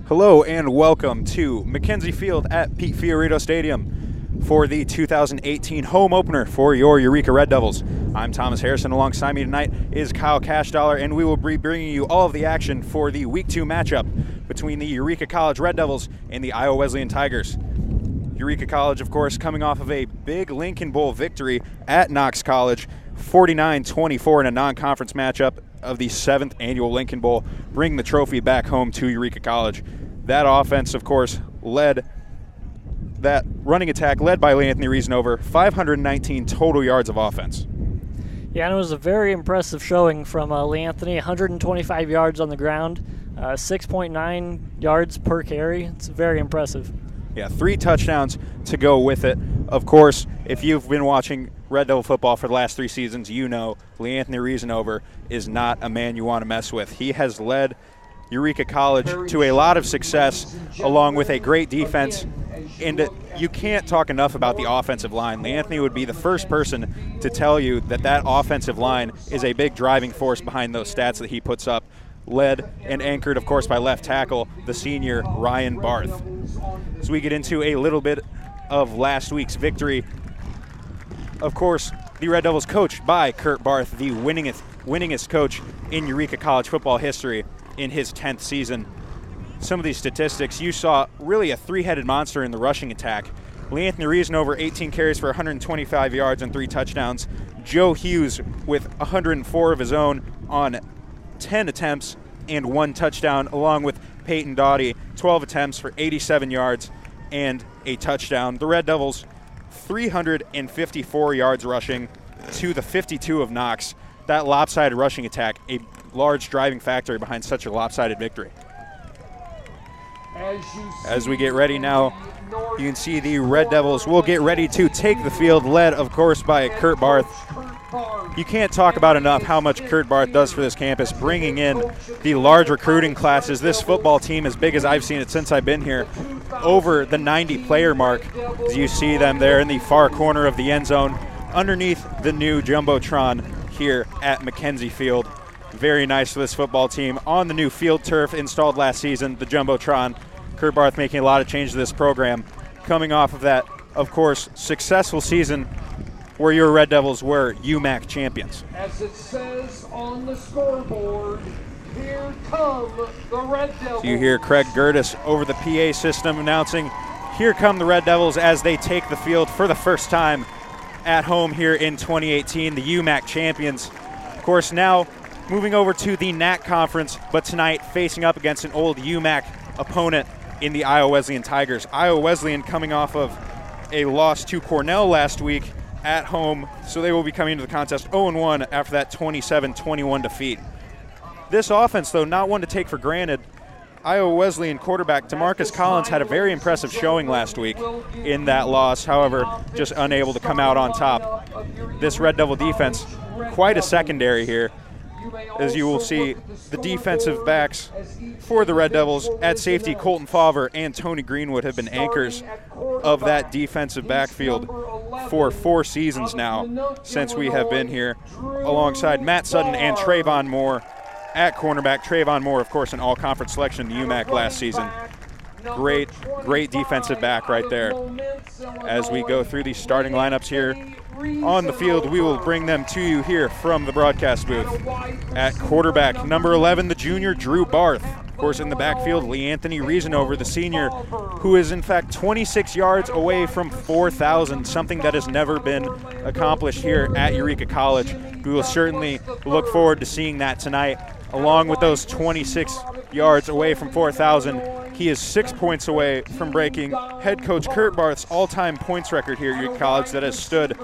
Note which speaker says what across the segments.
Speaker 1: Hello and welcome to Mackenzie Field at Pete Fiorito Stadium for the 2018 home opener for your Eureka Red Devils. I'm Thomas Harrison. Alongside me tonight is Kyle Cashdollar, and we will be bringing you all of the action for the Week 2 matchup between the Eureka College Red Devils and the Iowa Wesleyan Tigers. Eureka College, of course, coming off of a big Lincoln Bowl victory at Knox College, 49-24 in a non-conference matchup of the 7th annual Lincoln Bowl, bringing the trophy back home to Eureka College. That offense, of course, that running attack led by Anthony Reasonover, 519 total yards of offense.
Speaker 2: Yeah, and it was a very impressive showing from Lee Anthony, 125 yards on the ground, 6.9 yards per carry. It's very impressive.
Speaker 1: Yeah, 3 touchdowns to go with it. Of course, if you've been watching Red Devil football for the last 3 seasons, you know Lee Anthony Reasonover is not a man you want to mess with. He has led Eureka College to a lot of success along with a great defense. And you can't talk enough about the offensive line. Lee Anthony would be the first person to tell you that offensive line is a big driving force behind those stats that he puts up, led and anchored, of course, by left tackle, the senior Ryan Barth. As we get into a little bit of last week's victory, of course, the Red Devils coached by Kurt Barth, the winningest coach in Eureka College football history in his 10th season. Some of these statistics, you saw really a 3-headed monster in the rushing attack. Lee Anthony Reasonover, 18 carries for 125 yards and 3 touchdowns. Joe Hughes with 104 of his own on 10 attempts and 1 touchdown, along with Peyton Doughty, 12 attempts for 87 yards and a touchdown. The Red Devils, 354 yards rushing to the 52 of Knox. That lopsided rushing attack, a large driving factor behind such a lopsided victory. As we get ready now, you can see the Red Devils will get ready to take the field, led, of course, by Kurt Barth. You can't talk about enough how much Kurt Barth does for this campus, bringing in the large recruiting classes. This football team, as big as I've seen it since I've been here, over the 90-player mark. As you see them there in the far corner of the end zone, underneath the new Jumbotron here at Mackenzie Field. Very nice for this football team. On the new field turf installed last season, the Jumbotron. Kurt Barth making a lot of changes to this program. Coming off of that, of course, successful season where your Red Devils were UMAC champions.
Speaker 3: As it says on the scoreboard, here come the Red Devils.
Speaker 1: So you hear Craig Gertis over the PA system announcing, here come the Red Devils as they take the field for the first time at home here in 2018, the UMAC champions. Of course, now moving over to the NAC conference, but tonight facing up against an old UMAC opponent in the Iowa Wesleyan Tigers. Iowa Wesleyan coming off of a loss to Cornell last week at home, so they will be coming into the contest 0-1 after that 27-21 defeat. This offense, though, not one to take for granted. Iowa Wesleyan quarterback DeMarcus Collins had a very impressive showing last week in that loss, however, just unable to come out on top. This Red Devil defense, quite a secondary here. As you will see, the defensive backs for the Red Devils at safety, Colton Fauver and Tony Greenwood have been anchors of that defensive backfield for 4 seasons now since we have been here, alongside Matt Sutton and Trayvon Moore at cornerback. Trayvon Moore, of course, an all-conference selection in the UMAC last season. Great defensive back right there. As we go through these starting lineups here on the field, we will bring them to you here from the broadcast booth. At quarterback, number 11, the junior Drew Barth. Of course, in the backfield, Lee Anthony Reasonover, the senior, who is in fact 26 yards away from 4,000, something that has never been accomplished here at Eureka College. We will certainly look forward to seeing that tonight. Along with those 26 yards away from 4,000, he is 6 points away from breaking head coach Kurt Barth's all-time points record here at Eureka College that has stood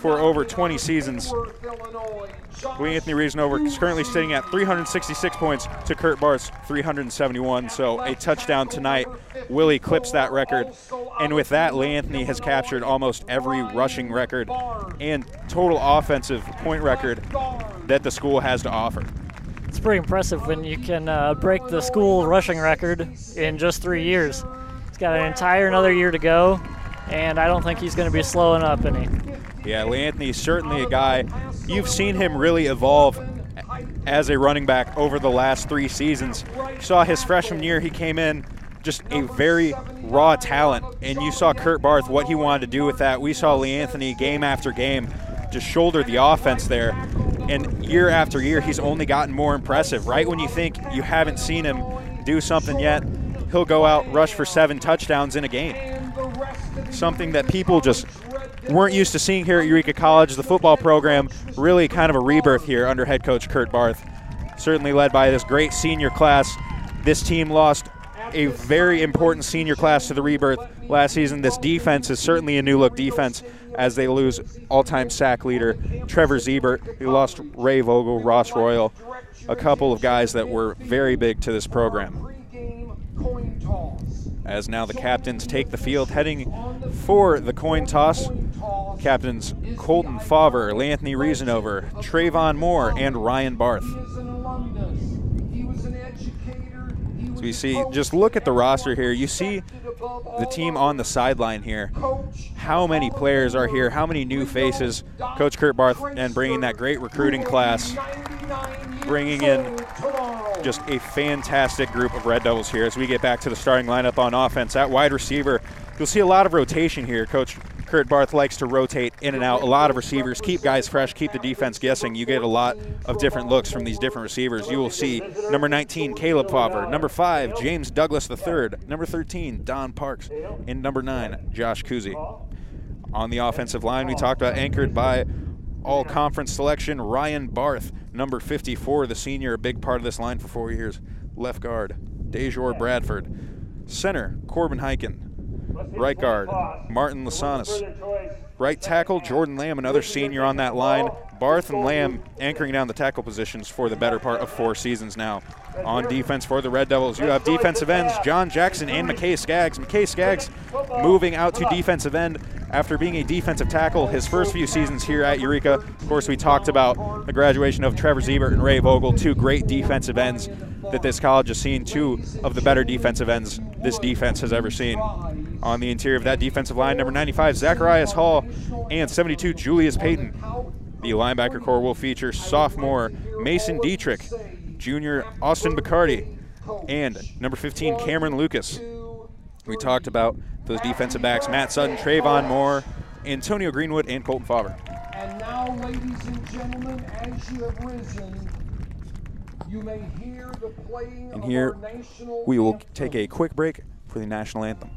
Speaker 1: for over 20 seasons. Lee Anthony Reasonover is currently sitting at 366 points to Kurt Barth's 371, so a touchdown tonight will eclipse that record. And with that, Lee Anthony has captured almost every rushing record and total offensive point record that the school has to offer.
Speaker 2: It's pretty impressive when you can break the school rushing record in just 3 years. He's got an entire another year to go, and I don't think he's going to be slowing up any.
Speaker 1: Yeah, Lee Anthony is certainly a guy. You've seen him really evolve as a running back over the last 3 seasons. You saw his freshman year, he came in just a very raw talent, and you saw Kurt Barth, what he wanted to do with that. We saw Lee Anthony game after game just shoulder the offense there, and year after year he's only gotten more impressive. Right when you think you haven't seen him do something yet, he'll go out, rush for 7 touchdowns in a game. Something that people just weren't used to seeing here at Eureka College. The football program really kind of a rebirth here under head coach Kurt Barth, certainly led by this great senior class. This team lost a very important senior class to the rebirth last season. This defense is certainly a new look defense as they lose all-time sack leader Trevor Ziebert. They lost Ray Vogel, Ross Royal, a couple of guys that were very big to this program. As now the captains take the field, heading for the coin toss. Captains Colton Favre, Lanthony Reasonover, Trayvon Moore, and Ryan Barth. So we see, just look at the roster here. You see the team on the sideline here. How many players are here? How many new faces? Coach Kurt Barth and bringing that great recruiting class, bringing in just a fantastic group of Red Devils here as we get back to the starting lineup on offense. At wide receiver, you'll see a lot of rotation here. Coach Kurt Barth likes to rotate in and out, a lot of receivers, keep guys fresh, keep the defense guessing. You get a lot of different looks from these different receivers. You will see number 19, Caleb Favre, number 5, James Douglas III, number 13, Don Parks, and number 9, Josh Kuzi. On the offensive line, we talked about anchored by all-conference selection Ryan Barth, number 54, the senior, a big part of this line for 4 years. Left guard, Dejor Bradford. Center, Corbin Hyken. Right guard, Martin Lasanis. Right tackle, Jordan Lamb, another senior on that line. Barth and Lamb anchoring down the tackle positions for the better part of 4 seasons now. On defense for the Red Devils, you have defensive ends John Jackson and McKay Skaggs. McKay Skaggs moving out to defensive end after being a defensive tackle his first few seasons here at Eureka. Of course, we talked about the graduation of Trevor Ziebert and Ray Vogel, 2 great defensive ends that this college has seen, 2 of the better defensive ends this defense has ever seen. On the interior of that defensive line, number 95, Zacharias Hall, and 72, Julius Payton. The linebacker core will feature sophomore Mason Dietrich, junior Austin Bacardi, and number 15, Cameron Lucas. We talked about those defensive backs, Matt Sutton, Trayvon Moore, Antonio Greenwood, and Colton Favre.
Speaker 3: And now, ladies and gentlemen, as you have risen, you may hear the playing
Speaker 1: and
Speaker 3: of
Speaker 1: here
Speaker 3: our national
Speaker 1: we will
Speaker 3: anthem.
Speaker 1: take a quick break for the national anthem.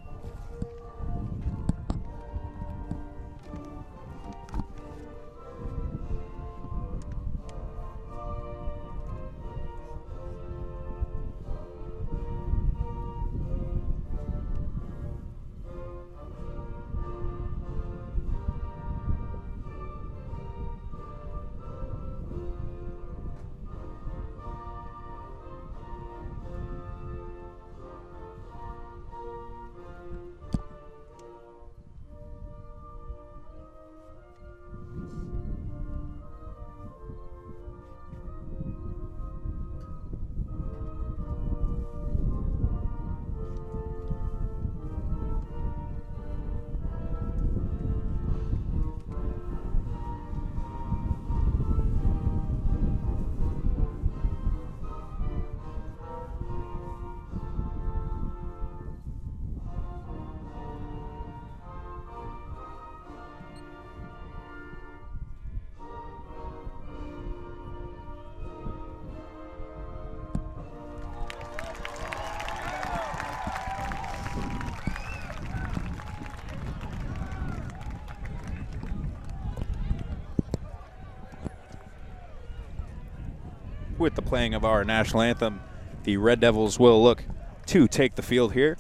Speaker 1: With the playing of our national anthem, the Red Devils will look to take the field here.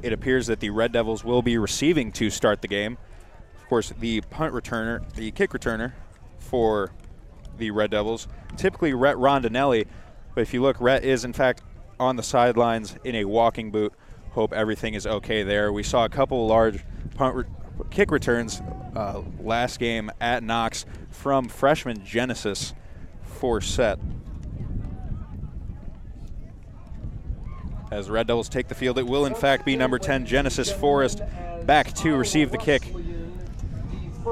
Speaker 1: It appears that the Red Devils will be receiving to start the game. Of course, the punt returner, the kick returner for the Red Devils, typically Rhett Rondinelli, but if you look, Rhett is in fact on the sidelines in a walking boot. Hope everything is okay there. We saw a couple large kick returns last game at Knox from freshman Genesis Forsett. As the Red Devils take the field, it will in fact be number 10, Genesis Forrest, back to receive the kick.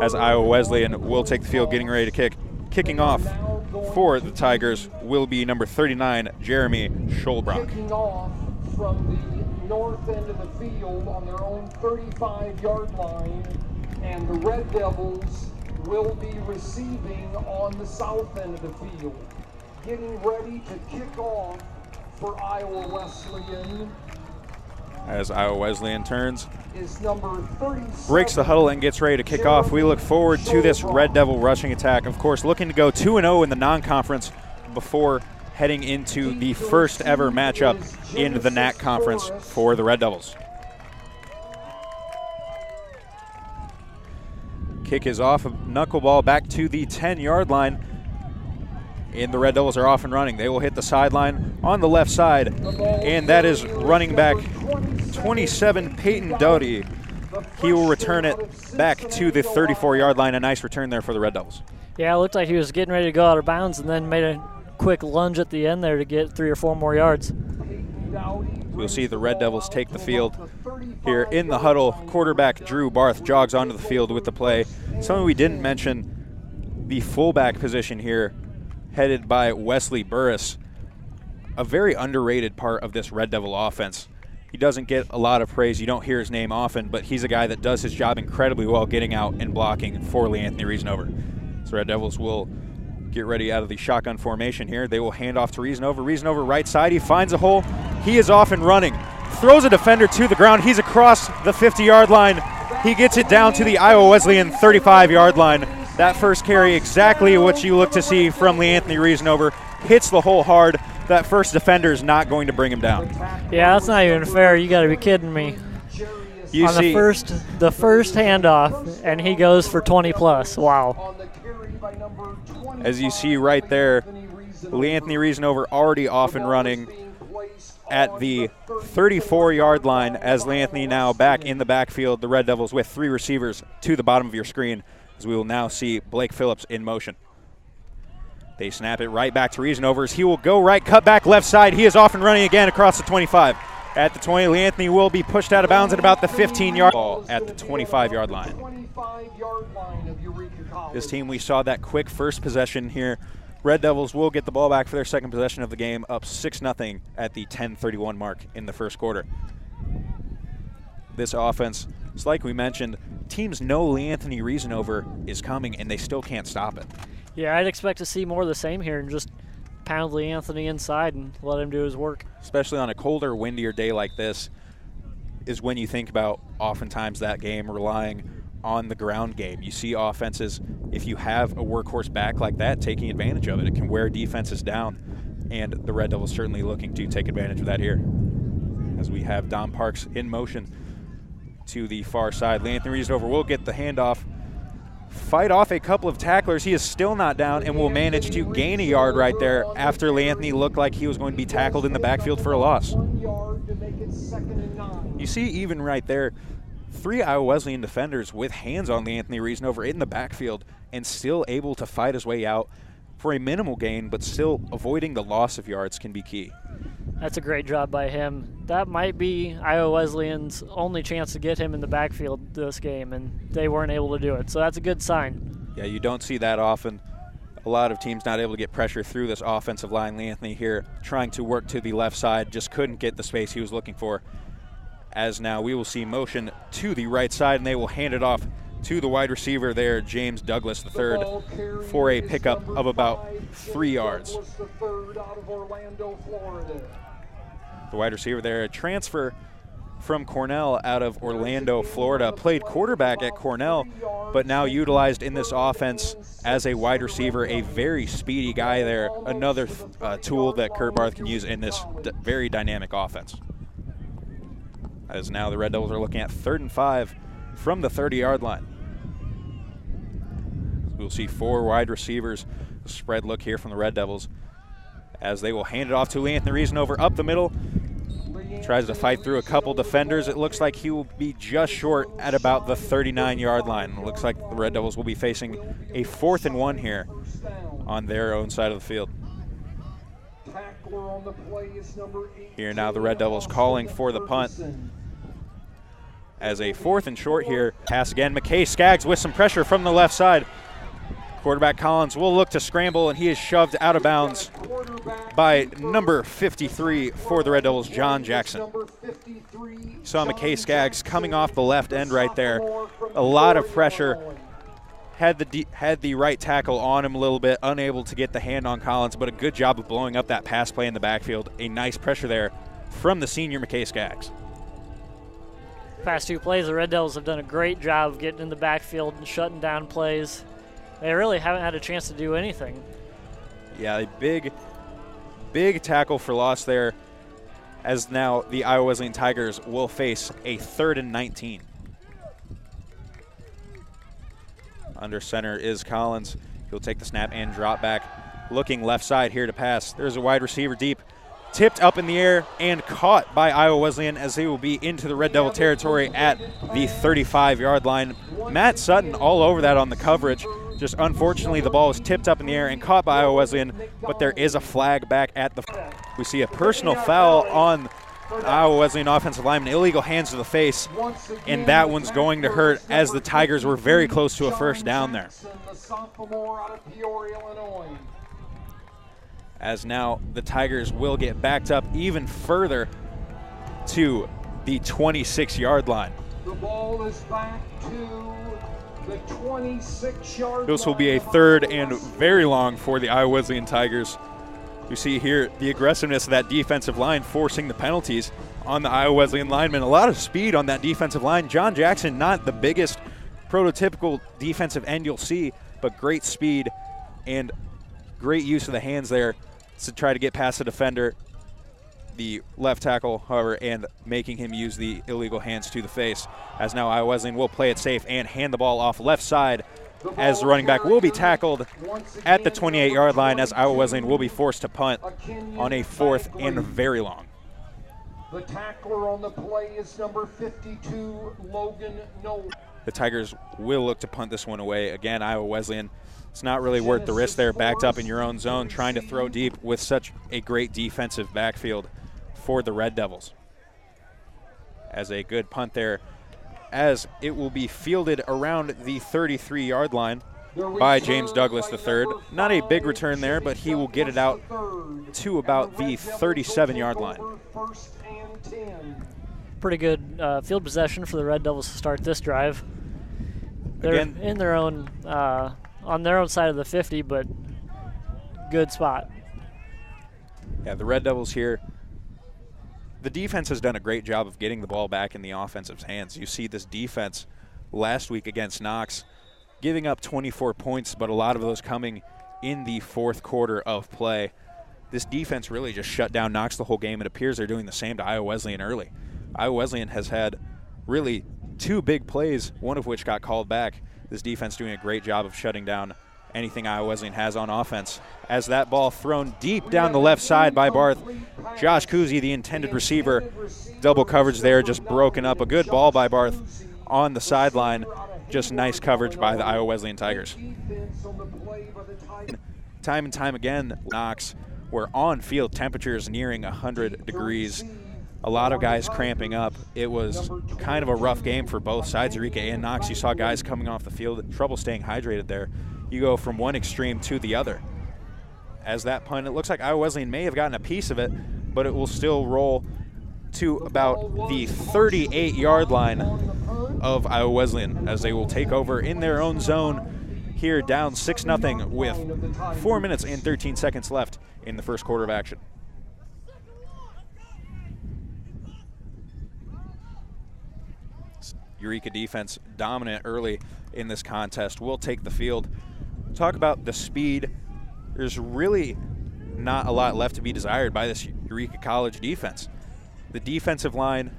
Speaker 1: As Iowa Wesleyan will take the field, getting ready to kick. Kicking off for the Tigers will be number 39, Jeremy Scholbrock.
Speaker 3: Kicking off from the north end of the field on their own 35-yard line, and the Red Devils will be receiving on the south end of the field. Getting ready to kick off for Iowa Wesleyan.
Speaker 1: As Iowa Wesleyan turns,
Speaker 3: Is number 37.
Speaker 1: breaks the huddle and gets ready to kick off. We look forward to this Red Devil rushing attack. Of course, looking to go 2-0 in the non-conference before heading into the first ever matchup in the NAC conference for the Red Devils. Kick is off, a knuckleball back to the 10-yard line. And the Red Devils are off and running. They will hit the sideline on the left side, and that is running back 27, Peyton Doty. He will return it back to the 34-yard line. A nice return there for the Red Devils.
Speaker 2: Yeah, it looked like he was getting ready to go out of bounds and then made a quick lunge at the end there to get 3 or 4 more yards.
Speaker 1: We'll see the Red Devils take the field here in the huddle. Quarterback Drew Barth jogs onto the field with the play. Something we didn't mention, the fullback position here, headed by Wesley Burris, a very underrated part of this Red Devil offense. He doesn't get a lot of praise. You don't hear his name often, but he's a guy that does his job incredibly well getting out and blocking for Lee Anthony Reasonover. So Red Devils will get ready out of the shotgun formation here. They will hand off to Reasonover. Reasonover right side. He finds a hole. He is off and running. Throws a defender to the ground. He's across the 50-yard line. He gets it down to the Iowa Wesleyan 35-yard line. That first carry, exactly what you look to see from Lee Anthony Reasonover. Hits the hole hard. That first defender is not going to bring him down.
Speaker 2: Yeah, that's not even fair. You got to be kidding me.
Speaker 1: You
Speaker 2: on
Speaker 1: see,
Speaker 2: the first handoff, and he goes for 20 plus. Wow.
Speaker 1: As you see right there, Lee Anthony Reasonover already off and running at the 34-yard line, as Lee Anthony now back in the backfield. The Red Devils with 3 receivers to the bottom of your screen, as we will now see Blake Phillips in motion. They snap it right back to Reasonover. He will go right, cut back left side. He is off and running again across the 25. At the 20, Lee Anthony will be pushed out of bounds at about the 15-yard ball at the 25-yard line. This team, we saw that quick first possession here. Red Devils will get the ball back for their second possession of the game, up 6-0 at the 10:31 mark in the first quarter. This offense, it's like we mentioned, teams know Lee Anthony Reasonover is coming, and they still can't stop it.
Speaker 2: Yeah, I'd expect to see more of the same here and just pound Lee Anthony inside and let him do his work. Especially
Speaker 1: on a colder, windier day like this is when you think about oftentimes that game relying on the ground game. You see offenses, if you have a workhorse back like that, taking advantage of it. It can wear defenses down, and the Red Devils certainly looking to take advantage of that here. As we have Don Parks in motion to the far side. Lee Anthony Reasonover will get the handoff, fight off a couple of tacklers. He is still not down and will manage to gain a yard right there after Lee Anthony looked like he was going to be tackled in the backfield for a loss. You see even right there, 3 Iowa Wesleyan defenders with hands on Lee Anthony Reasonover in the backfield and still able to fight his way out for a minimal gain, but still avoiding the loss of yards can be key.
Speaker 2: That's a great job by him. That might be Iowa Wesleyan's only chance to get him in the backfield this game, and they weren't able to do it. So that's a good sign.
Speaker 1: Yeah, you don't see that often. A lot of teams not able to get pressure through this offensive line. Lee Anthony here trying to work to the left side, just couldn't get the space he was looking for. As now we will see motion to the right side, and they will hand it off to the wide receiver there, James Douglas III, for a pickup of about 3 yards. The wide receiver there, a transfer from Cornell out of Orlando, Florida, played quarterback at Cornell, but now utilized in this offense as a wide receiver, a very speedy guy there, another tool that Kurt Barth can use in this very dynamic offense. As now the Red Devils are looking at 3rd and 5 from the 30-yard line. We'll see 4 wide receivers. A spread look here from the Red Devils as they will hand it off to Lee Anthony Reasonover up the middle. Tries to fight through a couple defenders. It looks like he will be just short at about the 39-yard line. It looks like the Red Devils will be facing a 4th and 1 here on their own side of the field. Here now the Red Devils calling for the punt. As a 4th and short here, pass again. McKay Skaggs with some pressure from the left side. Quarterback Collins will look to scramble, and he is shoved out of bounds by number 53 for the Red Devils, John Jackson. saw McKay Skaggs coming off the left end right there. A lot of pressure. Had the right tackle on him a little bit, unable to get the hand on Collins, but a good job of blowing up that pass play in the backfield. A nice pressure there from the senior McKay Skaggs.
Speaker 2: Past 2 plays, the Red Devils have done a great job of getting in the backfield and shutting down plays. They really haven't had a chance to do anything.
Speaker 1: Yeah, a big tackle for loss there, as now the Iowa Wesleyan Tigers will face a 3rd and 19. Under center is Collins. He'll take the snap and drop back. Looking left side here to pass. There's a wide receiver deep. Tipped up in the air and caught by Iowa Wesleyan as they will be into the Red Devil territory at the 35-yard line. Matt Sutton all over that on the coverage. Just unfortunately, the ball was tipped up in the air and caught by Iowa Wesleyan, but there is a flag back at the. We see a personal foul on Iowa Wesleyan offensive lineman, illegal hands to the face, and that one's going to hurt as the Tigers were very close to a first down there. As now the Tigers will get backed up even further to the 26-yard line.
Speaker 3: The ball is back to the 26-yard line.
Speaker 1: This will be a 3rd and very long for the Iowa Wesleyan Tigers. You see here the aggressiveness of that defensive line forcing the penalties on the Iowa Wesleyan linemen. A lot of speed on that defensive line. John Jackson, not the biggest prototypical defensive end you'll see, but great speed and great use of the hands there to try to get past the defender. The left tackle, however, and making him use the illegal hands to the face. As now Iowa Wesleyan will play it safe and hand the ball off left side, as the running back will be tackled at the 28-yard line, as Iowa Wesleyan will be forced to punt on a 4th and very long.
Speaker 3: The tackler on the play is number 52, Logan Noel.
Speaker 1: The Tigers will look to punt this one away. Again, Iowa Wesleyan, it's not really worth the risk there, backed up in your own zone, trying to throw deep with such a great defensive backfield for the Red Devils. As a good punt there, as it will be fielded around the 33-yard line by James Douglas III. Not a big return there, but he will get it out to about the 37-yard line.
Speaker 2: Pretty good field possession for the Red Devils to start this drive. They're
Speaker 1: Again,
Speaker 2: in their own, on their own side of the 50, but good spot.
Speaker 1: Yeah, the Red Devils here. The defense has done a great job of getting the ball back in the offensive's hands. You see this defense last week against Knox giving up 24 points, but a lot of those coming in the 4th quarter of play. This defense really just shut down Knox the whole game. It appears they're doing the same to Iowa Wesleyan early. Iowa Wesleyan has had really 2 big plays, one of which got called back. This defense doing a great job of shutting down anything Iowa Wesleyan has on offense. As that ball thrown deep down the left side by Barth. Josh Kuzi, the intended receiver, double coverage there, just broken up. A good ball by Barth on the sideline. Just nice coverage by the Iowa Wesleyan Tigers. Time and time again, Knox, where on-field temperatures nearing 100 degrees. A lot of guys cramping up. It was kind of a rough game for both sides, Eureka and Knox. You saw guys coming off the field, trouble staying hydrated there. You go from one extreme to the other. As that punt, it looks like Iowa Wesleyan may have gotten a piece of it, but it will still roll to about the 38-yard line of Iowa Wesleyan as they will take over in their own zone here, down 6-0 with 4 minutes and 13 seconds left in the first quarter of action. Eureka defense dominant early in this contest. Will take the field. Talk about the speed. There's really not a lot left to be desired by this Eureka College defense. The defensive line,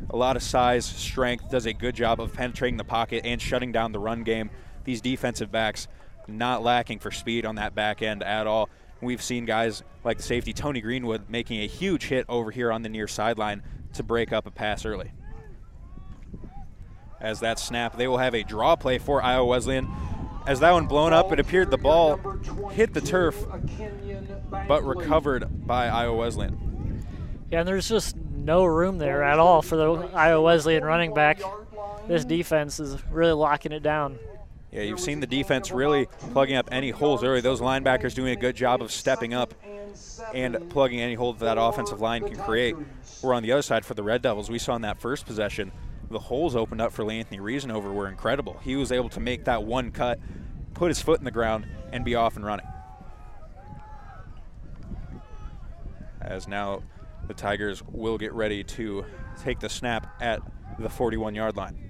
Speaker 1: a lot of size, strength, does a good job of penetrating the pocket and shutting down the run game. These defensive backs not lacking for speed on that back end at all. We've seen guys like the safety Tony Greenwood making a huge hit over here on the near sideline to break up a pass early. As that snap, they will have a draw play for Iowa Wesleyan. As that one blown up, it appeared the ball hit the turf, but recovered by Iowa Wesleyan.
Speaker 2: Yeah, and there's just no room there at all for the Iowa Wesleyan running back. This defense is really locking it down.
Speaker 1: Yeah, you've seen the defense really plugging up any holes early. Those linebackers doing a good job of stepping up and plugging any hole that that offensive line can create. We're on the other side for the Red Devils. We saw in that first possession, the holes opened up for Anthony Reasonover were incredible. He was able to make that one cut, put his foot in the ground, and be off and running. As now the Tigers will get ready to take the snap at the 41-yard line.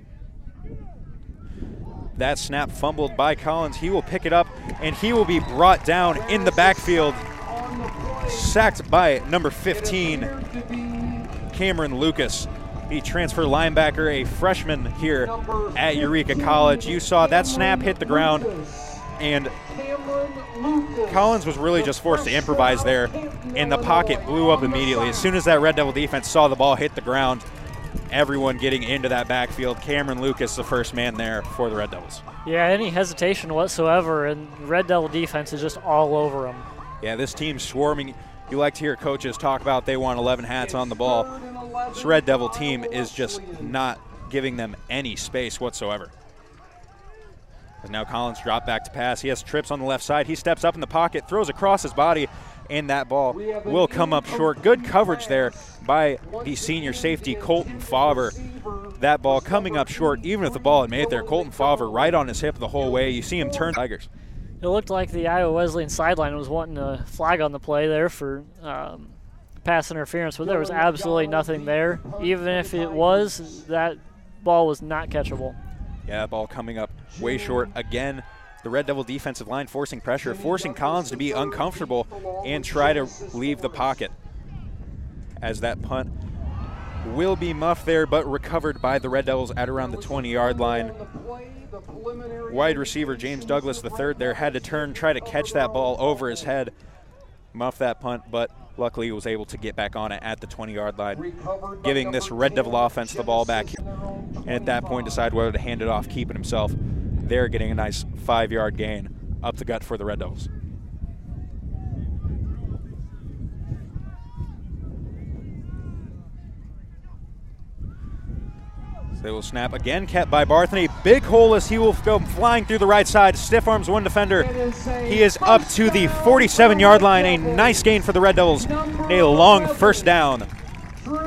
Speaker 1: That snap fumbled by Collins. He will pick it up, and he will be brought down in the backfield, sacked by number 15, Cameron Lucas, the transfer linebacker, a freshman here at Eureka College. You saw that snap hit the ground, and Collins was really just forced to improvise there, and the pocket blew up immediately. As soon as that Red Devil defense saw the ball hit the ground, everyone getting into that backfield. Cameron Lucas, the first man there for the Red Devils.
Speaker 2: Yeah, any hesitation whatsoever, and Red Devil defense is just all over them.
Speaker 1: Yeah, this team's swarming. You like to hear coaches talk about they want 11 hats on the ball. This Red Devil team is just not giving them any space whatsoever. As now Collins dropped back to pass. He has trips on the left side. He steps up in the pocket, throws across his body, and that ball will come up short. Good coverage there by the senior safety, Colton Favre. That ball coming up short, even if the ball had made it there. Colton Favre right on his hip the whole way. You see him turn Tigers.
Speaker 2: It looked like the Iowa Wesleyan sideline was wanting a flag on the play there for pass interference, but there was absolutely nothing there. Even if it was, that ball was not catchable.
Speaker 1: Yeah, ball coming up way short. Again, the Red Devil defensive line forcing pressure, forcing Collins to be uncomfortable and try to leave the pocket. As that punt will be muffed there, but recovered by the Red Devils at around the 20-yard line. Wide receiver James Douglas III there had to turn, try to catch that ball over his head, muff that punt, but luckily he was able to get back on it at the 20-yard line, giving this Red Devil offense the ball back, and at that point decide whether to hand it off, keep it himself. They're getting a nice 5-yard gain up the gut for the Red Devils. So they will snap again, kept by Barthany. Big hole as he will go flying through the right side. Stiff arms one defender. He is up to the 47-yard line. A nice gain for the Red Devils. A long first down,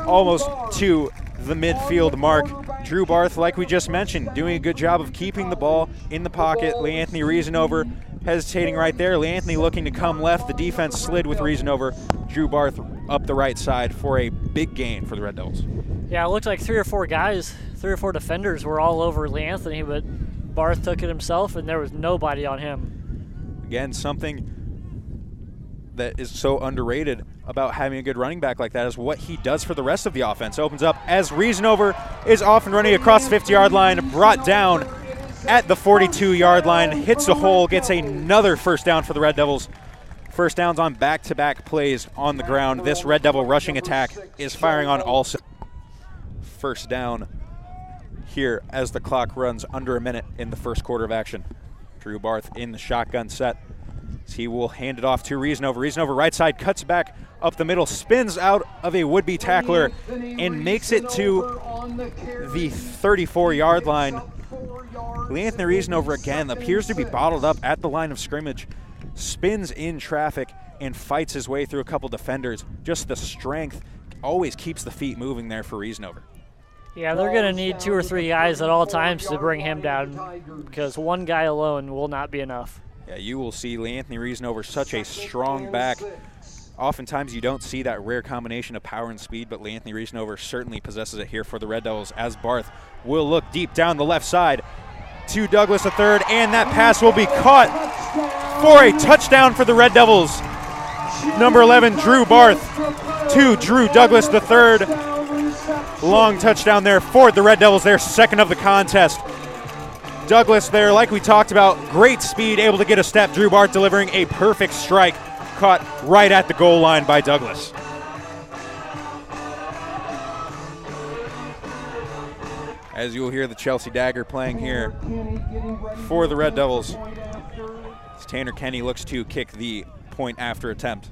Speaker 1: almost to the midfield mark. Drew Barth, like we just mentioned, doing a good job of keeping the ball in the pocket. Lee Anthony Reasonover hesitating right there. Lee Anthony looking to come left. The defense slid with Reasonover. Drew Barth up the right side for a big gain for the Red Devils.
Speaker 2: Yeah, it looked like 3 or 4 guys, 3 or 4 defenders were all over Lee Anthony, but Barth took it himself, and there was nobody on him.
Speaker 1: Again, something that is so underrated about having a good running back like that is what he does for the rest of the offense. Opens up as Reasonover is off and running across the 50-yard line, brought down at the 42-yard line, hits a hole, gets another first down for the Red Devils. First downs on back-to-back plays on the ground. This Red Devil rushing attack is firing on all sides. First down here as the clock runs under a minute in the first quarter of action. Drew Barth in the shotgun set. He will hand it off to Reasonover. Reasonover right side, cuts back up the middle, spins out of a would-be tackler and makes it to the 34-yard line. Lee Anthony Reasonover again appears to be bottled up at the line of scrimmage, spins in traffic and fights his way through a couple defenders. Just the strength always keeps the feet moving there for Reasonover.
Speaker 2: Yeah, they're going to need 2 or 3 guys at all times to bring him down because one guy alone will not be enough.
Speaker 1: Yeah, you will see Lee Anthony Reasonover, such a strong back. Oftentimes you don't see that rare combination of power and speed, but Lee Anthony Reasonover certainly possesses it here for the Red Devils as Barth will look deep down the left side to Douglas III, and that pass will be caught for a touchdown for the Red Devils. Number 11, Drew Barth to Drew Douglas III. Long touchdown there for the Red Devils, their second of the contest. Douglas there, like we talked about, great speed, able to get a step. Drew Barth delivering a perfect strike, caught right at the goal line by Douglas. As you'll hear the Chelsea Dagger playing here for the Red Devils. As Tanner Kenny looks to kick the point after attempt.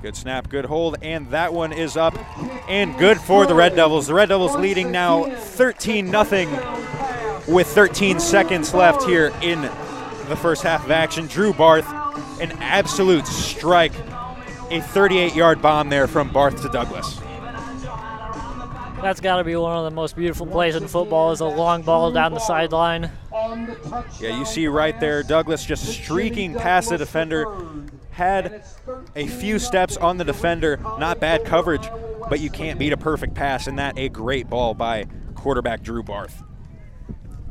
Speaker 1: Good snap, good hold, and that one is up and good for the Red Devils. The Red Devils leading now 13-0 with 13 seconds left here in the first half of action. Drew Barth an absolute strike, a 38-yard bomb there from Barth to Douglas.
Speaker 2: That's got to be one of the most beautiful plays in football, is a long ball down the sideline.
Speaker 1: Yeah, you see right there, Douglas just streaking past the defender, had a few steps on the defender, not bad coverage, but you can't beat a perfect pass, and that a great ball by quarterback Drew Barth.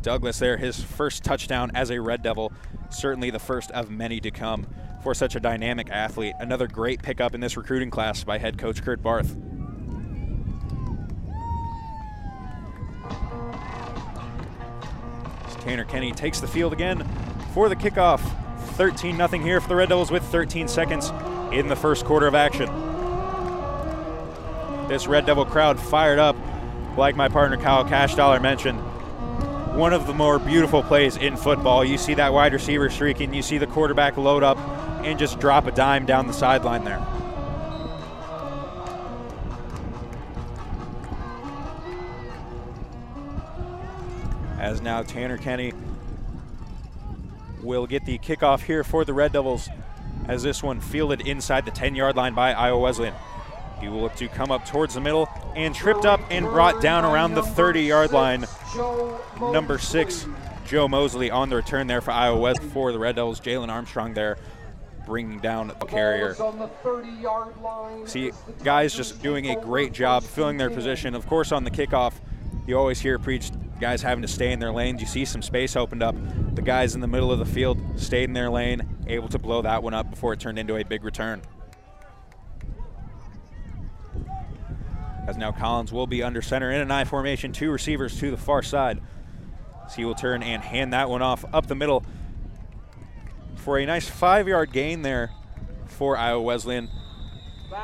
Speaker 1: Douglas there, his first touchdown as a Red Devil, certainly the first of many to come for such a dynamic athlete. Another great pickup in this recruiting class by head coach Kurt Barth. Tanner Kenny takes the field again for the kickoff. 13-0 here for the Red Devils with 13 seconds in the first quarter of action. This Red Devil crowd fired up, like my partner Kyle Cashdollar mentioned. One of the more beautiful plays in football. You see that wide receiver streaking, you see the quarterback load up and just drop a dime down the sideline there. As now Tanner Kenny will get the kickoff here for the Red Devils, as this one fielded inside the 10-yard line by Iowa Wesleyan. He will look to come up towards the middle and tripped up and brought down around the 30-yard line. Number 6, Joe Mosley on the return there for Iowa West. For the Red Devils, Jalen Armstrong there bringing down the carrier. See, guys just doing a great job filling their position. Of course, on the kickoff, you always hear preached guys having to stay in their lanes. You see some space opened up. The guys in the middle of the field stayed in their lane, able to blow that one up before it turned into a big return. As now Collins will be under center in an I formation, 2 receivers to the far side. So he will turn and hand that one off up the middle for a nice 5-yard gain there for Iowa Wesleyan.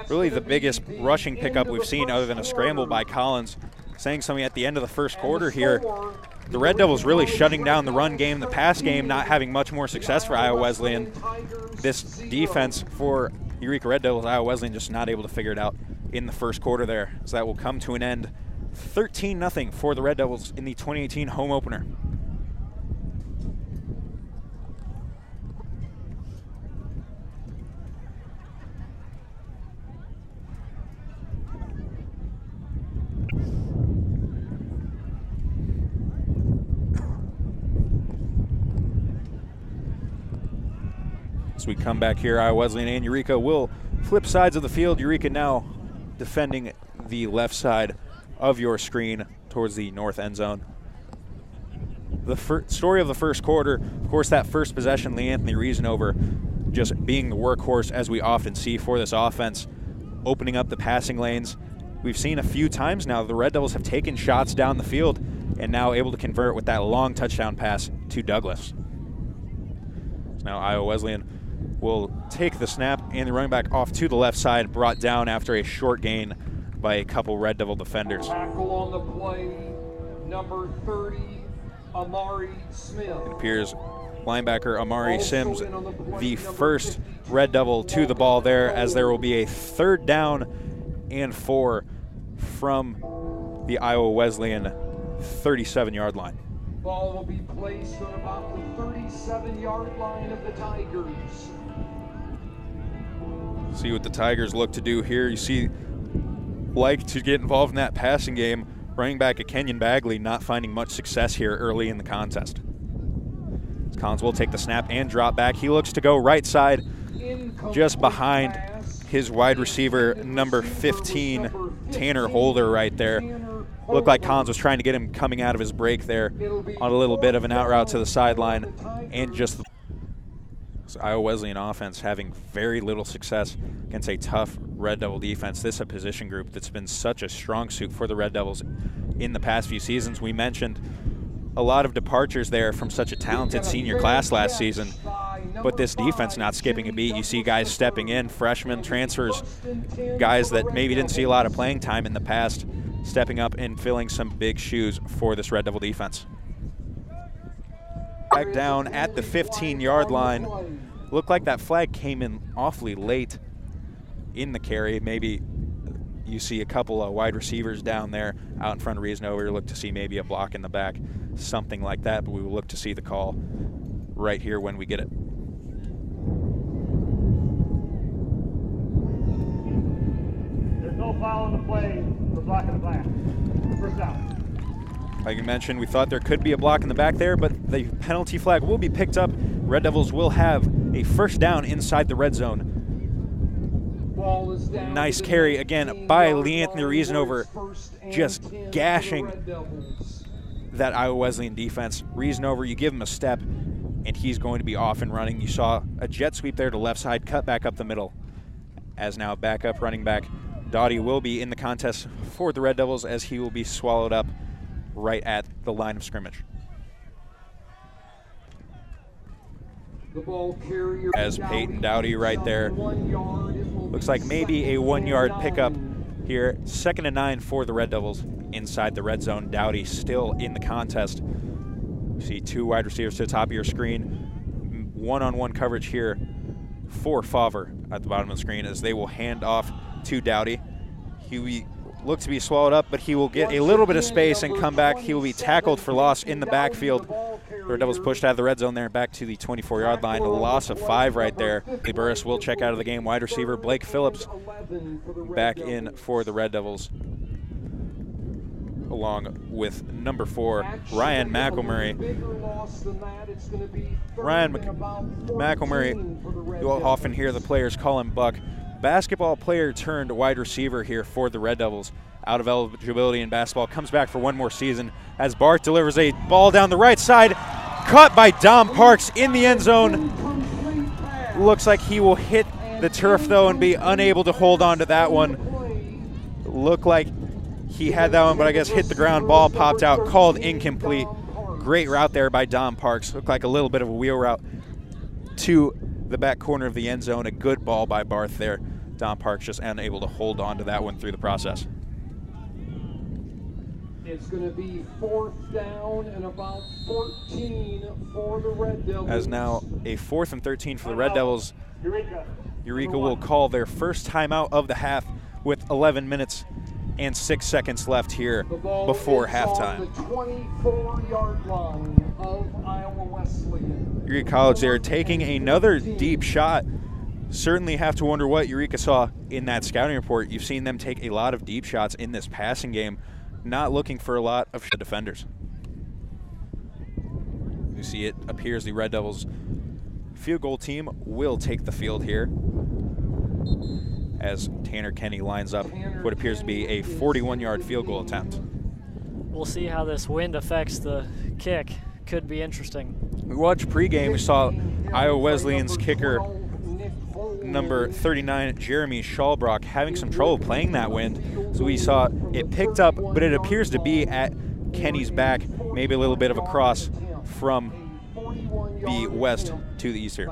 Speaker 1: Really the biggest rushing pickup we've seen other than a scramble by Collins. Saying something at the end of the first quarter here. The Red Devils really shutting down the run game, the pass game, not having much more success for Iowa Wesleyan. This defense for Eureka Red Devils, Iowa Wesleyan just not able to figure it out in the first quarter there. So that will come to an end 13-0 for the Red Devils in the 2018 home opener. As we come back here, Iowa Wesleyan and Eureka will flip sides of the field. Eureka now defending the left side of your screen towards the north end zone. The story of the first quarter, of course, that first possession, Lee Anthony Reasonover just being the workhorse, as we often see for this offense, opening up the passing lanes. We've seen a few times now the Red Devils have taken shots down the field and now able to convert with that long touchdown pass to Douglas. So now Iowa Wesleyan will take the snap and the running back off to the left side, brought down after a short gain by a couple Red Devil defenders.
Speaker 3: Tackle on the play, number 30, Amari Smith.
Speaker 1: It appears linebacker Amari Sims, the first Red Devil to the ball there, as there will be a 3rd down and 4 from the Iowa Wesleyan 37-yard line.
Speaker 3: Ball will be placed on about the 37-yard line of the Tigers.
Speaker 1: See what the Tigers look to do here. You see, like to get involved in that passing game. Running back at Kenyon Bagley not finding much success here early in the contest. Collins will take the snap and drop back. He looks to go right side, just behind his wide receiver, number 15, Tanner Holder right there. Looked like Collins was trying to get him coming out of his break there on a little bit of an out route to the sideline, and just Iowa Wesleyan offense having very little success against a tough Red Devil defense. This is a position group that's been such a strong suit for the Red Devils in the past few seasons. We mentioned a lot of departures there from such a talented senior class last season, but this defense not skipping a beat. You see guys stepping in, freshmen, transfers, guys that maybe didn't see a lot of playing time in the past, stepping up and filling some big shoes for this Red Devil defense. Back down at the 15-yard line. Looked like that flag came in awfully late in the carry. Maybe you see a couple of wide receivers down there out in front of Reasonover. Look to see maybe a block in the back, something like that, but we will look to see the call right here when we get it.
Speaker 4: foul on the play for blocking the back. First down.
Speaker 1: Like you mentioned, we thought there could be a block in the back there, but the penalty flag will be picked up. Red Devils will have a first down inside the red zone. Nice carry again by Lee Anthony Reasonover, just gashing that Iowa Wesleyan defense. Reasonover, you give him a step, and he's going to be off and running. You saw a jet sweep there to left side, cut back up the middle. As now backup running back Doughty will be in the contest for the Red Devils, as he will be swallowed up right at the line of scrimmage. As Peyton Doughty right there. Looks like maybe a 1 yard pickup here. 2nd and 9 for the Red Devils inside the red zone. Doughty still in the contest. You see 2 wide receivers to the top of your screen. One-on-one coverage here for Favre at the bottom of the screen, as they will hand off to Doughty. He look to be swallowed up, but he will get a little bit of space and come back. He will be tackled for loss in the backfield. The Red Devils pushed out of the red zone there, back to the 24-yard line. A loss of 5 right there. Lee Burris will check out of the game. Wide receiver Blake Phillips back in for the Red Devils, along with number 4, Ryan McElmurray. Ryan McElmurray, you'll often hear the players call him Buck. Basketball player turned wide receiver here for the Red Devils. Out of eligibility in basketball, comes back for 1 more season as Barth delivers a ball down the right side, caught by Dom Parks in the end zone. Looks like he will hit the turf though and be unable to hold on to that one. Looked like he had that one, but I guess hit the ground, ball popped out, called incomplete. Great route there by Dom Parks. Looked like a little bit of a wheel route to the back corner of the end zone. A good ball by Barth there. Dom Parks just unable to hold on to that one through the process.
Speaker 3: It's going to be 4th down and about 14 for the Red Devils.
Speaker 1: As now a 4th and 13 for the Red Devils. Eureka will call their first timeout of the half with 11 minutes and 6 seconds left here before halftime.
Speaker 3: On the 24-yard line of Iowa Wesleyan.
Speaker 1: Eureka College there taking another deep shot. Certainly have to wonder what Eureka saw in that scouting report. You've seen them take a lot of deep shots in this passing game, not looking for a lot of defenders. You see it appears the Red Devils field goal team will take the field here, as Tanner Kenny lines up what appears to be a 41-yard field goal attempt.
Speaker 2: We'll see how this wind affects the kick. Could be interesting.
Speaker 1: We watched pregame. We saw Iowa Wesleyan's kicker, number 39, Jeremy Schallbrock, having some trouble playing that wind. So we saw it picked up, but it appears to be at Kenny's back, maybe a little bit of a cross from the west to the east here.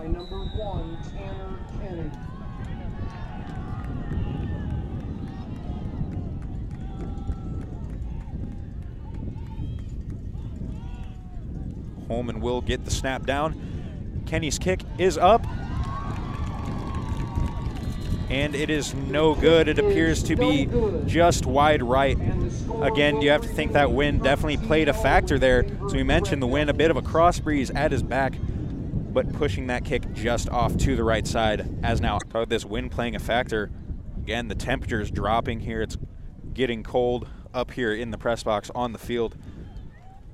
Speaker 1: Holman will get the snap down. Kenny's kick is up, and it is no good. It appears to be just wide right. Again, you have to think that wind definitely played a factor there. So we mentioned the wind, a bit of a cross breeze at his back, but pushing that kick just off to the right side. As now, this wind playing a factor. Again, the temperature is dropping here. It's getting cold up here in the press box on the field.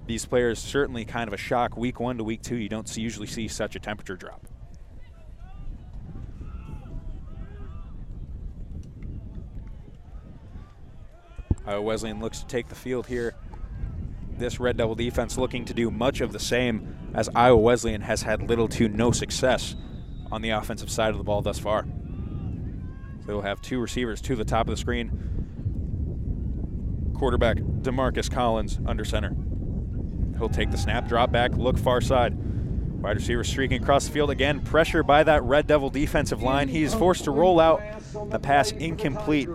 Speaker 1: These players certainly kind of a shock. Week 1 to week 2, you don't usually see such a temperature drop. Iowa Wesleyan looks to take the field here. This Red Devil defense looking to do much of the same, as Iowa Wesleyan has had little to no success on the offensive side of the ball thus far. So they'll have 2 receivers to the top of the screen. Quarterback DeMarcus Collins under center. He'll take the snap, drop back, look far side. Wide receiver streaking across the field again. Pressure by that Red Devil defensive line. He's forced to roll out. The pass incomplete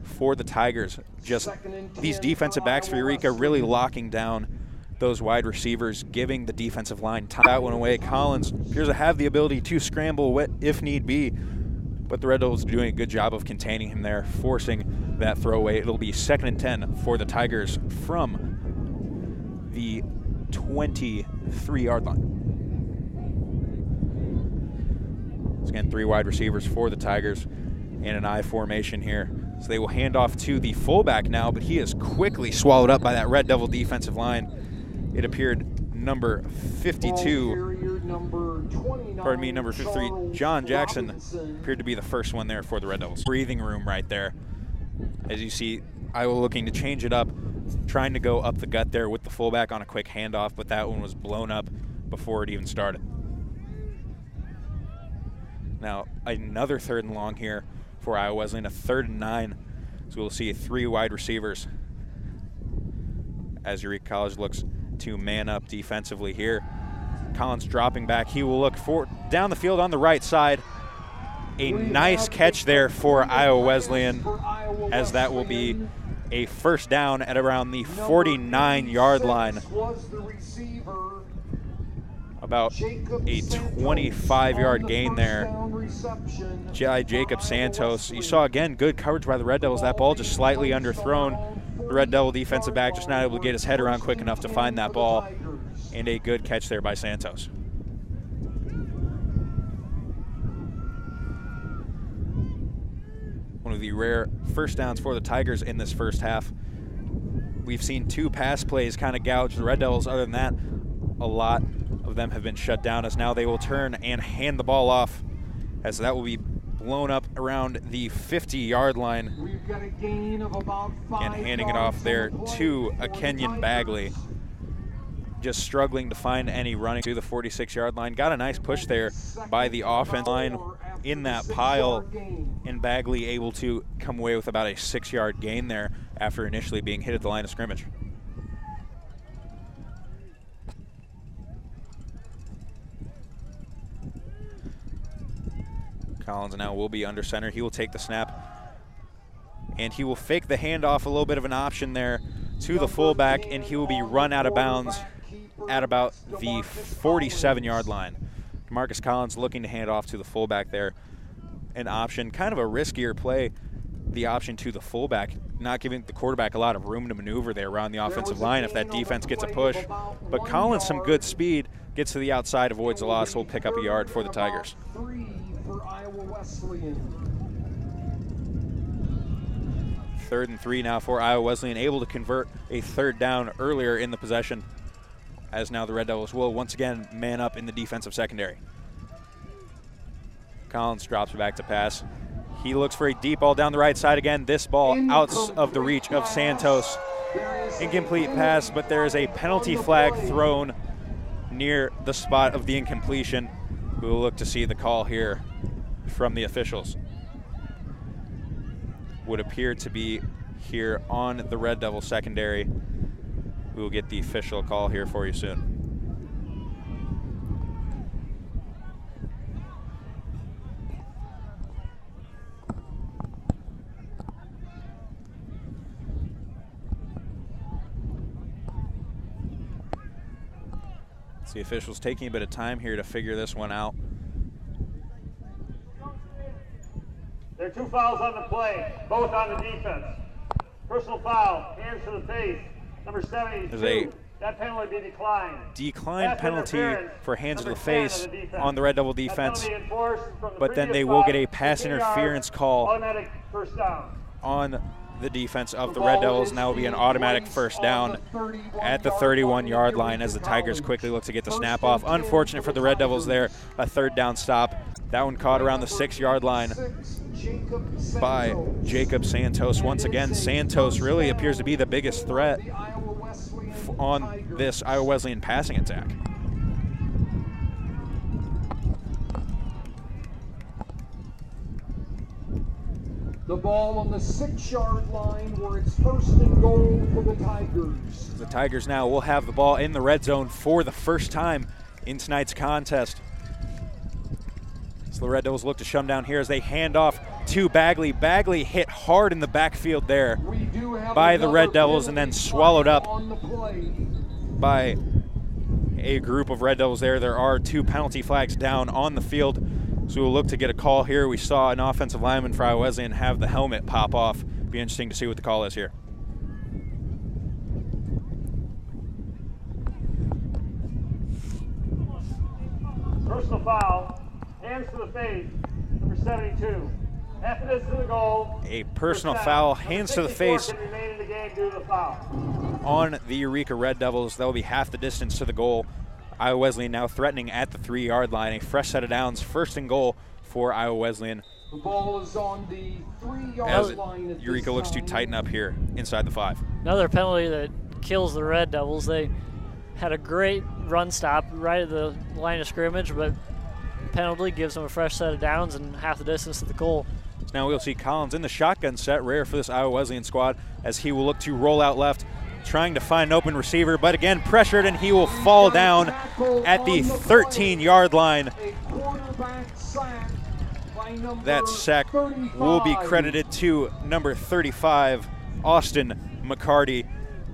Speaker 1: for the Tigers. Just these defensive backs for Eureka really locking down those wide receivers, giving the defensive line time. That one away. Collins appears to have the ability to scramble if need be, but the Red Devils are doing a good job of containing him there, forcing that throwaway. It'll be 2nd and 10 for the Tigers from the 23-yard line. Again, 3 wide receivers for the Tigers in an I formation here. So they will hand off to the fullback now, but he is quickly swallowed up by that Red Devil defensive line. It appeared number 52, pardon me, number 53, John Jackson appeared to be the first one there for the Red Devils. Breathing room right there. As you see, Iowa looking to change it up, trying to go up the gut there with the fullback on a quick handoff, but that one was blown up before it even started. Now another 3rd and long here for Iowa Wesleyan, a 3rd and 9. So we'll see 3 wide receivers as Eureka College looks to man up defensively here. Collins dropping back. He will look for down the field on the right side. A nice catch there for Iowa Wesleyan, as that will be a first down at around the 49-yard line. About a 25-yard gain there. Jacob Santos. You saw, again, good coverage by the Red Devils. That ball just slightly underthrown. The Red Devil defensive back just not able to get his head around quick enough to find that ball. And a good catch there by Santos. One of the rare first downs for the Tigers in this first half. We've seen 2 pass plays kind of gouge the Red Devils. Other than that, a lot of them have been shut down, as now they will turn and hand the ball off, as that will be blown up around the 50-yard line.
Speaker 3: We've got a gain of about 5
Speaker 1: and handing it off there to a Kenyon Bagley. Just struggling to find any running to the 46-yard line. Got a nice push there by the offense line in that pile, and Bagley able to come away with about a 6-yard gain there after initially being hit at the line of scrimmage. Collins now will be under center. He will take the snap, and he will fake the handoff, a little bit of an option there to the fullback, and he will be run out of bounds at about the 47-yard line. Marcus Collins looking to hand off to the fullback there. An option, kind of a riskier play, the option to the fullback, not giving the quarterback a lot of room to maneuver there around the offensive line if that defense gets a push. But Collins, some good speed, gets to the outside, avoids the loss, so will pick up a yard for the Tigers.
Speaker 3: 3 for Iowa Wesleyan.
Speaker 1: 3rd and 3 now for Iowa Wesleyan, able to convert a 3rd down earlier in the possession, as now the Red Devils will once again man up in the defensive secondary. Collins drops back to pass. He looks for a deep ball down the right side again. This ball out of the reach of Santos. Incomplete pass, but there is a penalty flag thrown near the spot of the incompletion. We will look to see the call here from the officials. Would appear to be here on the Red Devil secondary. We will get the official call here for you soon. It's the officials taking a bit of time here to figure this one out.
Speaker 4: There are 2 fouls on the play, both on the defense. Personal foul, hands to the face, number 72.
Speaker 1: There's a
Speaker 4: that penalty be declined.
Speaker 1: Decline penalty for hands to the face on the Red Devil defense, but then they will get a pass interference call
Speaker 4: automatic first down
Speaker 1: on the defense of the Red Devils, and that will be an automatic first down at the 31-yard line as the Tigers quickly look to get the snap off. Unfortunate for the Red Devils there, a 3rd down stop. That one caught around the 6-yard line by Jacob Santos. Once again, Santos really appears to be the biggest threat on this Iowa Wesleyan passing attack.
Speaker 3: The ball on the 6-yard line where it's 1st and goal for the Tigers.
Speaker 1: The Tigers now will have the ball in the red zone for the first time in tonight's contest. So the Red Devils look to shut them down here as they hand off to Bagley. Bagley hit hard in the backfield there by the Red Devils and then swallowed up by a group of Red Devils there. There are 2 penalty flags down on the field, so we'll look to get a call here. We saw an offensive lineman for Iowa Wesleyan have the helmet pop off. Be interesting to see what the call is here.
Speaker 4: Personal foul, hands to the face, number 72. Half of this to the goal.
Speaker 1: A personal foul, hands to the face
Speaker 4: Remain in the game due to the foul.
Speaker 1: on the Eureka Red Devils. That will be half the distance to the goal. Iowa Wesleyan now threatening at the 3-yard line. A fresh set of downs, first and goal for Iowa Wesleyan.
Speaker 3: The ball is on the 3-yard
Speaker 1: As
Speaker 3: line. At
Speaker 1: Eureka
Speaker 3: this
Speaker 1: looks to
Speaker 3: time.
Speaker 1: tighten up here inside the 5.
Speaker 2: Another penalty that kills the Red Devils. They had a great run stop right at the line of scrimmage, but penalty gives them a fresh set of downs and half the distance to the goal.
Speaker 1: Now we'll see Collins in the shotgun set, rare for this Iowa Wesleyan squad, as he will look to roll out left, trying to find an open receiver, but again pressured, and he will fall down at the 13-yard line.
Speaker 3: A quarterback sack by number
Speaker 1: That sack will be
Speaker 3: 35.
Speaker 1: credited to number 35, Austin McCarty,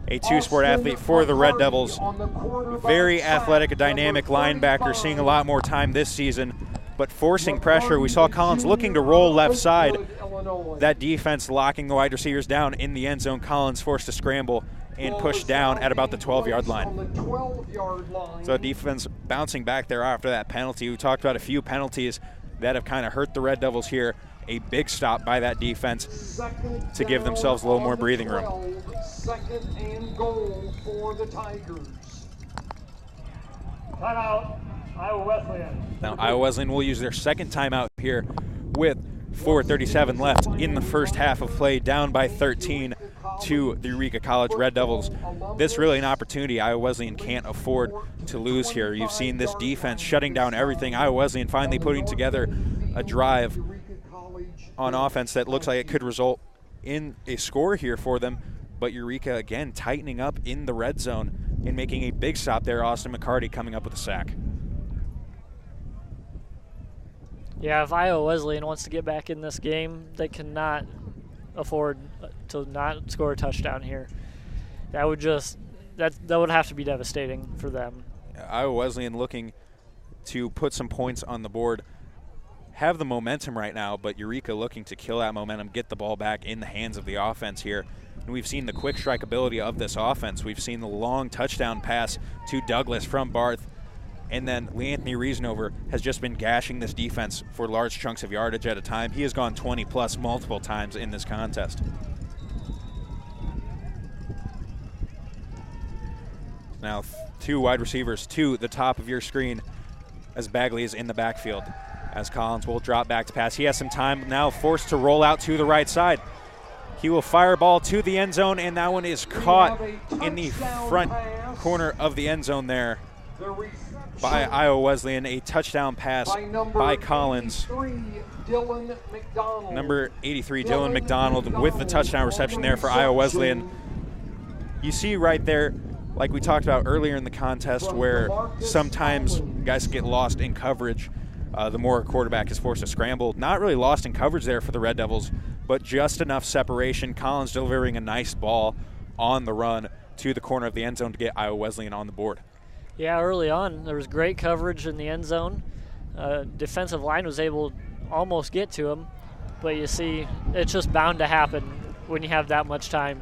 Speaker 1: a two-sport
Speaker 3: Austin
Speaker 1: athlete for the Red
Speaker 3: McCarty
Speaker 1: Devils.
Speaker 3: on the quarterback
Speaker 1: Very
Speaker 3: sack,
Speaker 1: athletic, a dynamic
Speaker 3: number
Speaker 1: linebacker,
Speaker 3: 35.
Speaker 1: seeing a lot more time this season, but forcing pressure. We saw Collins looking to roll left side.
Speaker 3: Illinois.
Speaker 1: That defense locking the wide receivers down in the end zone. Collins forced to scramble and push down at about the 12-yard line.
Speaker 3: On the 12-yard line.
Speaker 1: So defense bouncing back there after that penalty. We talked about a few penalties that have kind of hurt the Red Devils here. A big stop by that defense
Speaker 3: Second
Speaker 1: to give
Speaker 3: down
Speaker 1: themselves a little
Speaker 3: on
Speaker 1: more
Speaker 3: the
Speaker 1: breathing room.
Speaker 3: 12, second and goal for the Tigers.
Speaker 4: Timeout, Iowa Wesleyan.
Speaker 1: Now Iowa Wesleyan will use their second timeout here with 4:37 left in the first half of play, down by 13 to the Eureka College Red Devils. This really an opportunity Iowa Wesleyan can't afford to lose here. You've seen this defense shutting down everything. Iowa Wesleyan finally putting together a drive on offense that looks like it could result in a score here for them, but Eureka again tightening up in the red zone and making a big stop there. Austin McCarty coming up with a sack.
Speaker 2: Yeah, if Iowa Wesleyan wants to get back in this game, they cannot afford to not score a touchdown here. That would have to be devastating for them.
Speaker 1: Iowa Wesleyan looking to put some points on the board, have the momentum right now, but Eureka looking to kill that momentum, get the ball back in the hands of the offense here. And we've seen the quick strike ability of this offense. We've seen the long touchdown pass to Douglas from Barth. And then Anthony Reasonover has just been gashing this defense for large chunks of yardage at a time. He has gone 20-plus multiple times in this contest. Now 2 wide receivers to the top of your screen as Bagley is in the backfield. As Collins will drop back to pass. He has some time now, forced to roll out to the right side. He will fire ball to the end zone, and that one is caught in the front corner of the end zone there by Iowa Wesleyan. A touchdown pass by Collins. Number 83, Dylan McDonald, with the touchdown reception there for Iowa Wesleyan. You see right there, like we talked about earlier in the contest, where sometimes guys get lost in coverage. The more a quarterback is forced to scramble. Not really lost in coverage there for the Red Devils, but just enough separation. Collins delivering a nice ball on the run to the corner of the end zone to get Iowa Wesleyan on the board.
Speaker 2: Yeah, early on, there was great coverage in the end zone. Defensive line was able to almost get to him, but you see, it's just bound to happen when you have that much time.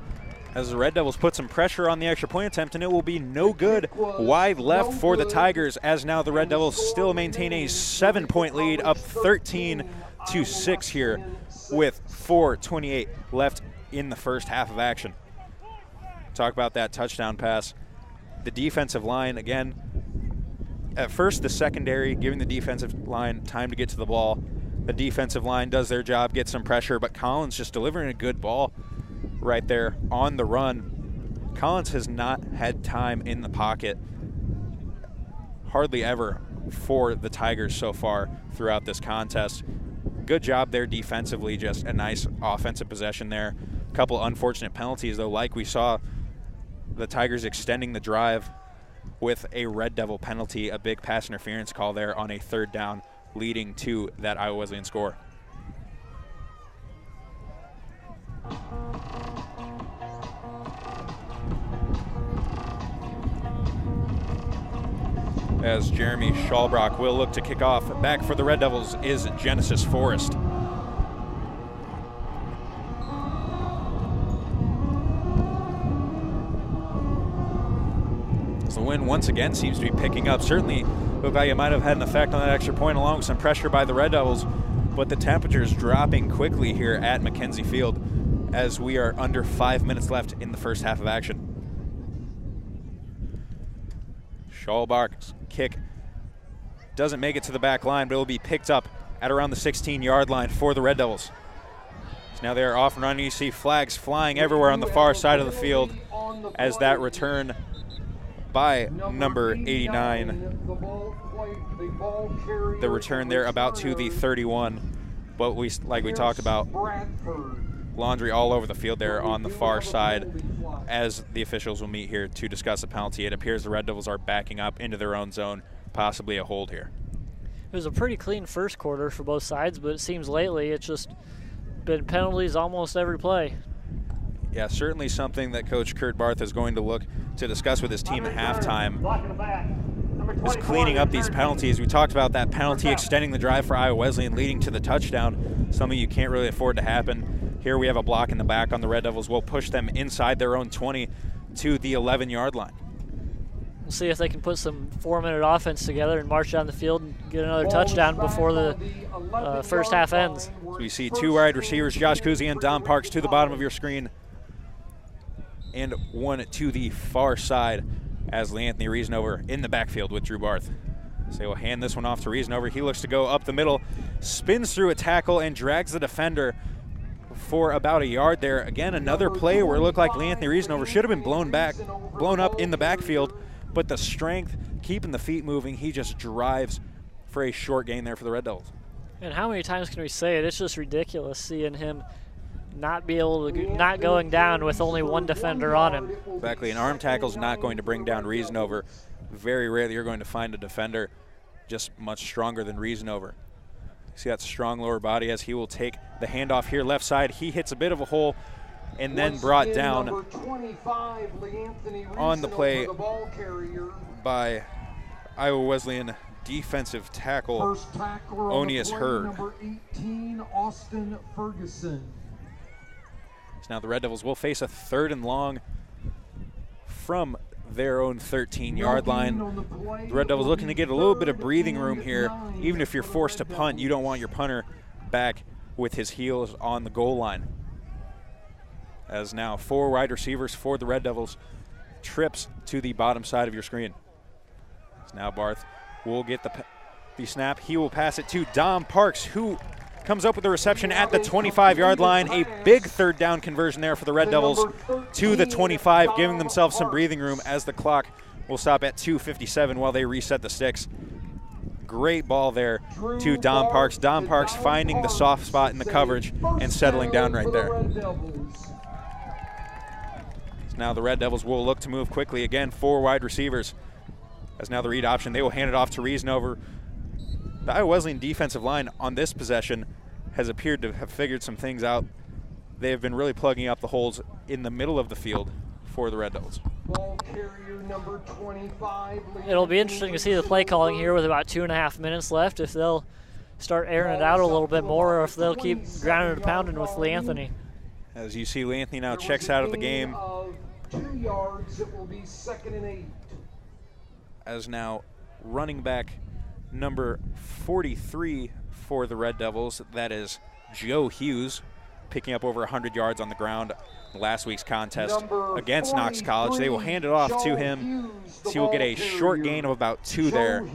Speaker 1: As the Red Devils put some pressure on the extra point attempt, and it will be no good. Wide left for the Tigers, as now the Red Devils still maintain a 7-point lead, up 13-6 here with 4:28 left in the first half of action. Talk about that touchdown pass. The defensive line, again, at first the secondary giving the defensive line time to get to the ball. The defensive line does their job, gets some pressure, but Collins just delivering a good ball right there on the run. Collins has not had time in the pocket hardly ever for the Tigers so far throughout this contest. Good job there defensively, just a nice offensive possession there. A couple unfortunate penalties though, like we saw the Tigers extending the drive with a Red Devil penalty, a big pass interference call there on a 3rd down, leading to that Iowa Wesleyan score. As Jeremy Schallbrock will look to kick off. Back for the Red Devils is Genesis Forrest. So the wind once again seems to be picking up. Certainly looked like it might have had an effect on that extra point, along with some pressure by the Red Devils. but the temperature's dropping quickly here at McKenzie Field as we are under 5 minutes left in the first half of action. Schallbach's kick doesn't make it to the back line, but it will be picked up at around the 16-yard line for the Red Devils. So now they are off and running. You see flags flying everywhere on the far side of the field as that return by number 89. The return there about to the 31. But like we talked about, laundry all over the field there on the far side as the officials will meet here to discuss the penalty. It appears the Red Devils are backing up into their own zone, possibly a hold here.
Speaker 2: It was a pretty clean first quarter for both sides, but it seems lately it's just been penalties almost every play.
Speaker 1: Yeah, certainly something that Coach Kurt Barth is going to look to discuss with his team at halftime is cleaning up these penalties. We talked about that penalty extending the drive for Iowa Wesleyan, leading to the touchdown, something you can't really afford to happen. Here we have a block in the back on the Red Devils. We'll push them inside their own 20 to the 11-yard line.
Speaker 2: We'll see if they can put some 4-minute offense together and march down the field and get another touchdown before the first half ends.
Speaker 1: So we see two wide receivers, Josh Kuzi and Dom Parks, to the bottom of your screen, and one to the far side as Anthony Reasonover in the backfield with Drew Barth. So they will hand this one off to Reasonover. He looks to go up the middle, spins through a tackle, and drags the defender for about a yard there. Again, another play where it looked like Anthony Reasonover should have been blown up in the backfield, but the strength, keeping the feet moving, he just drives for a short gain there for the Red Devils.
Speaker 2: And how many times can we say it? It's just ridiculous seeing him not be able to, not going down with only one defender on him.
Speaker 1: Exactly, an arm tackle's not going to bring down Reasonover. Very rarely you're going to find a defender just much stronger than Reasonover. See that strong lower body as he will take the handoff here left side. He hits a bit of a hole and then brought down on the play by Iowa Wesleyan defensive tackle Onius Herr.
Speaker 3: Number 18, Austin Ferguson.
Speaker 1: So now the Red Devils will face a 3rd and long from their own 13-yard line. The Red Devils looking to get a little bit of breathing room here. Even if you're forced to punt, you don't want your punter back with his heels on the goal line. As now 4 wide receivers for the Red Devils, trips to the bottom side of your screen. So now Barth will get the snap. He will pass it to Dom Parks, who comes up with the reception at the 25-yard line. A big 3rd down conversion there for the Red Devils to the 25, giving themselves some breathing room as the clock will stop at 2:57 while they reset the sticks. Great ball there to Dom Parks. Dom Parks finding the soft spot in the coverage and settling down right there. So now the Red Devils will look to move quickly. Again, 4 wide receivers. As now the read option, they will hand it off to Reasonover. The Iowa Wesleyan defensive line on this possession has appeared to have figured some things out. They have been really plugging up the holes in the middle of the field for the Red Devils.
Speaker 3: Ball carrier number 25.
Speaker 2: It'll be interesting to see the play calling here with about 2.5 minutes left, if they'll start airing it out a little bit more or if they'll keep grounding and pounding with Lee Anthony.
Speaker 1: As you see, Lee Anthony now checks out of the game.
Speaker 3: 2 yards, it will be 2nd and 8.
Speaker 1: As now running back number 43 for the Red Devils, that is Joe Hughes, picking up over 100 yards on the ground last week's contest against Knox College. They will hand it off to him. He will get a short gain of about 2 there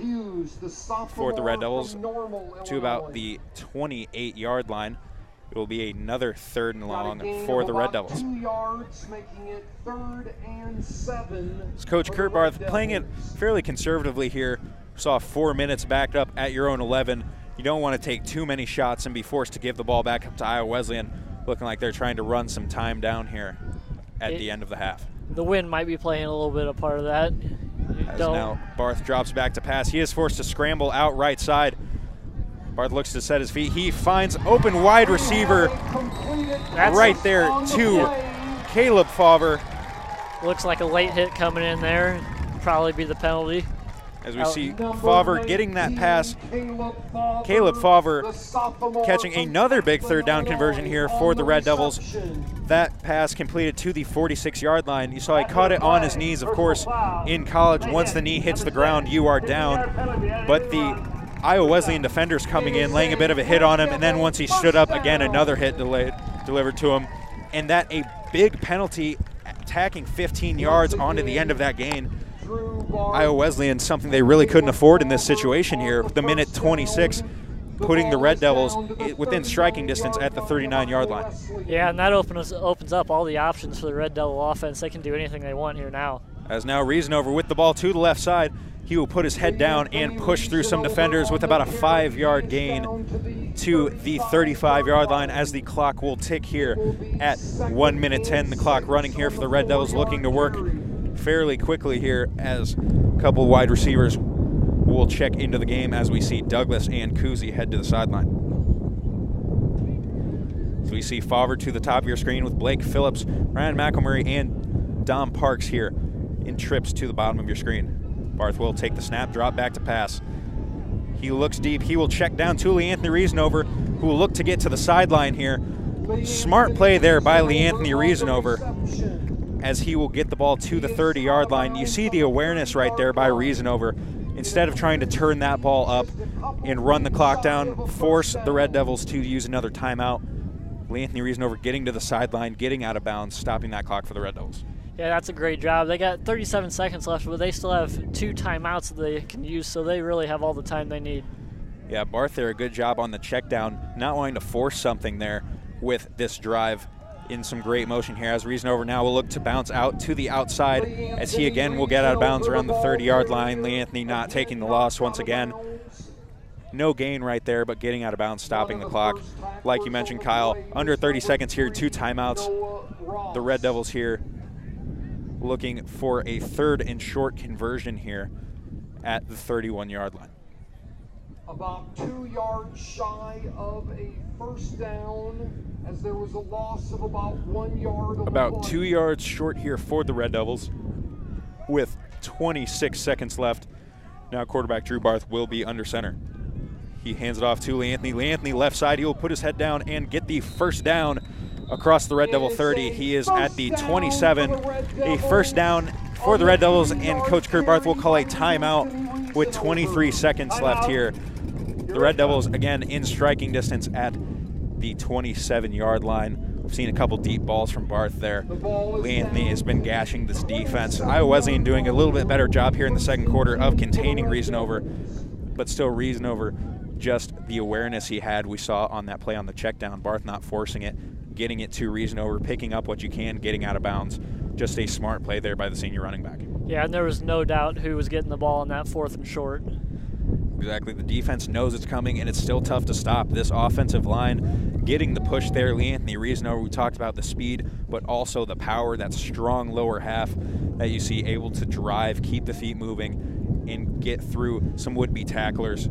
Speaker 1: for the Red Devils to about the 28-yard line. It will be another 3rd and long for the Red Devils.
Speaker 3: 2 yards, making it 3rd and 7.
Speaker 1: It's Coach Kurt Barth playing it fairly conservatively here. Saw 4 minutes backed up at your own 11. You don't want to take too many shots and be forced to give the ball back up to Iowa Wesleyan, looking like they're trying to run some time down here at the end of the half.
Speaker 2: The wind might be playing a little bit of part of that.
Speaker 1: As now Barth drops back to pass. He is forced to scramble out right side. Barth looks to set his feet. He finds open wide receiver right there to Caleb Favre.
Speaker 2: Looks like a late hit coming in there. Probably be the penalty.
Speaker 1: As we see Favre getting that pass. Caleb Favre catching another big 3rd down conversion here for the Red Devils. That pass completed to the 46-yard line. You saw he caught it on his knees. Of course, in college, once the knee hits the ground, you are down. But the Iowa Wesleyan defenders coming in, laying a bit of a hit on him, and then once he stood up, again, another hit delivered to him. And that a big penalty, tacking 15 yards onto the end of that gain. Iowa Wesleyan, something they really couldn't afford in this situation here. The minute 26, putting the Red Devils within striking distance at the 39-yard line.
Speaker 2: Yeah, and that opens up all the options for the Red Devil offense. They can do anything they want here now.
Speaker 1: As now Riesenover with the ball to the left side, he will put his head down and push through some defenders with about a 5-yard gain to the 35-yard line as the clock will tick here at 1 minute 10. The clock running here for the Red Devils, looking to work fairly quickly here as a couple of wide receivers will check into the game as we see Douglas and Kuzi head to the sideline. So we see Favre to the top of your screen with Blake Phillips, Ryan McElmurray, and Dom Parks here in trips to the bottom of your screen. Barth will take the snap, drop back to pass. He looks deep. He will check down to Anthony Riesenover, who will look to get to the sideline here. Smart play there by Anthony Riesenover as he will get the ball to the 30-yard line. You see the awareness right there by Riesenover. Instead of trying to turn that ball up and run the clock down, force the Red Devils to use another timeout. Anthony Riesenover getting to the sideline, getting out of bounds, stopping that clock for the Red Devils.
Speaker 2: Yeah, that's a great job. They got 37 seconds left, but they still have 2 timeouts that they can use, so they really have all the time they need.
Speaker 1: Yeah, Barth there, a good job on the check down, not wanting to force something there with this drive. In some great motion here as Riesenover now will look to bounce out to the outside as he again will get out of bounds around the 30-yard line. Lee Anthony not taking the loss once again. No gain right there, but getting out of bounds, stopping the clock. Like you mentioned, Kyle, under 30 seconds here, 2 timeouts. The Red Devils here looking for a 3rd and short conversion here at the 31-yard line.
Speaker 3: About 2 yards shy of a first down, as there was a loss of about 1 yard.
Speaker 1: About 2 yards short here for the Red Devils with 26 seconds left. Now quarterback Drew Barth will be under center. He hands it off to Lee Anthony. Lee Anthony left side. He will put his head down and get the first down across the Red Devil 30. He is at the 27. A first down for the Red Devils, and Coach Kurt Barth will call a timeout with 23 seconds left here. The Red Devils, again, in striking distance at the 27-yard line. We've seen a couple deep balls from Barth there. Lee Anthony has been gashing this defense. Iowa Wesleyan doing a little bit better job here in the second quarter of containing Riesenover, but still Riesenover, just the awareness he had, we saw on that play on the check down. Barth not forcing it, getting it to Riesenover, picking up what you can, getting out of bounds. Just a smart play there by the senior running back.
Speaker 2: Yeah, and there was no doubt who was getting the ball on that 4th and short.
Speaker 1: Exactly. The defense knows it's coming, and it's still tough to stop. This offensive line getting the push there. Lee Anthony Riesenover, we talked about the speed, but also the power, that strong lower half that you see, able to drive, keep the feet moving, and get through some would-be tacklers.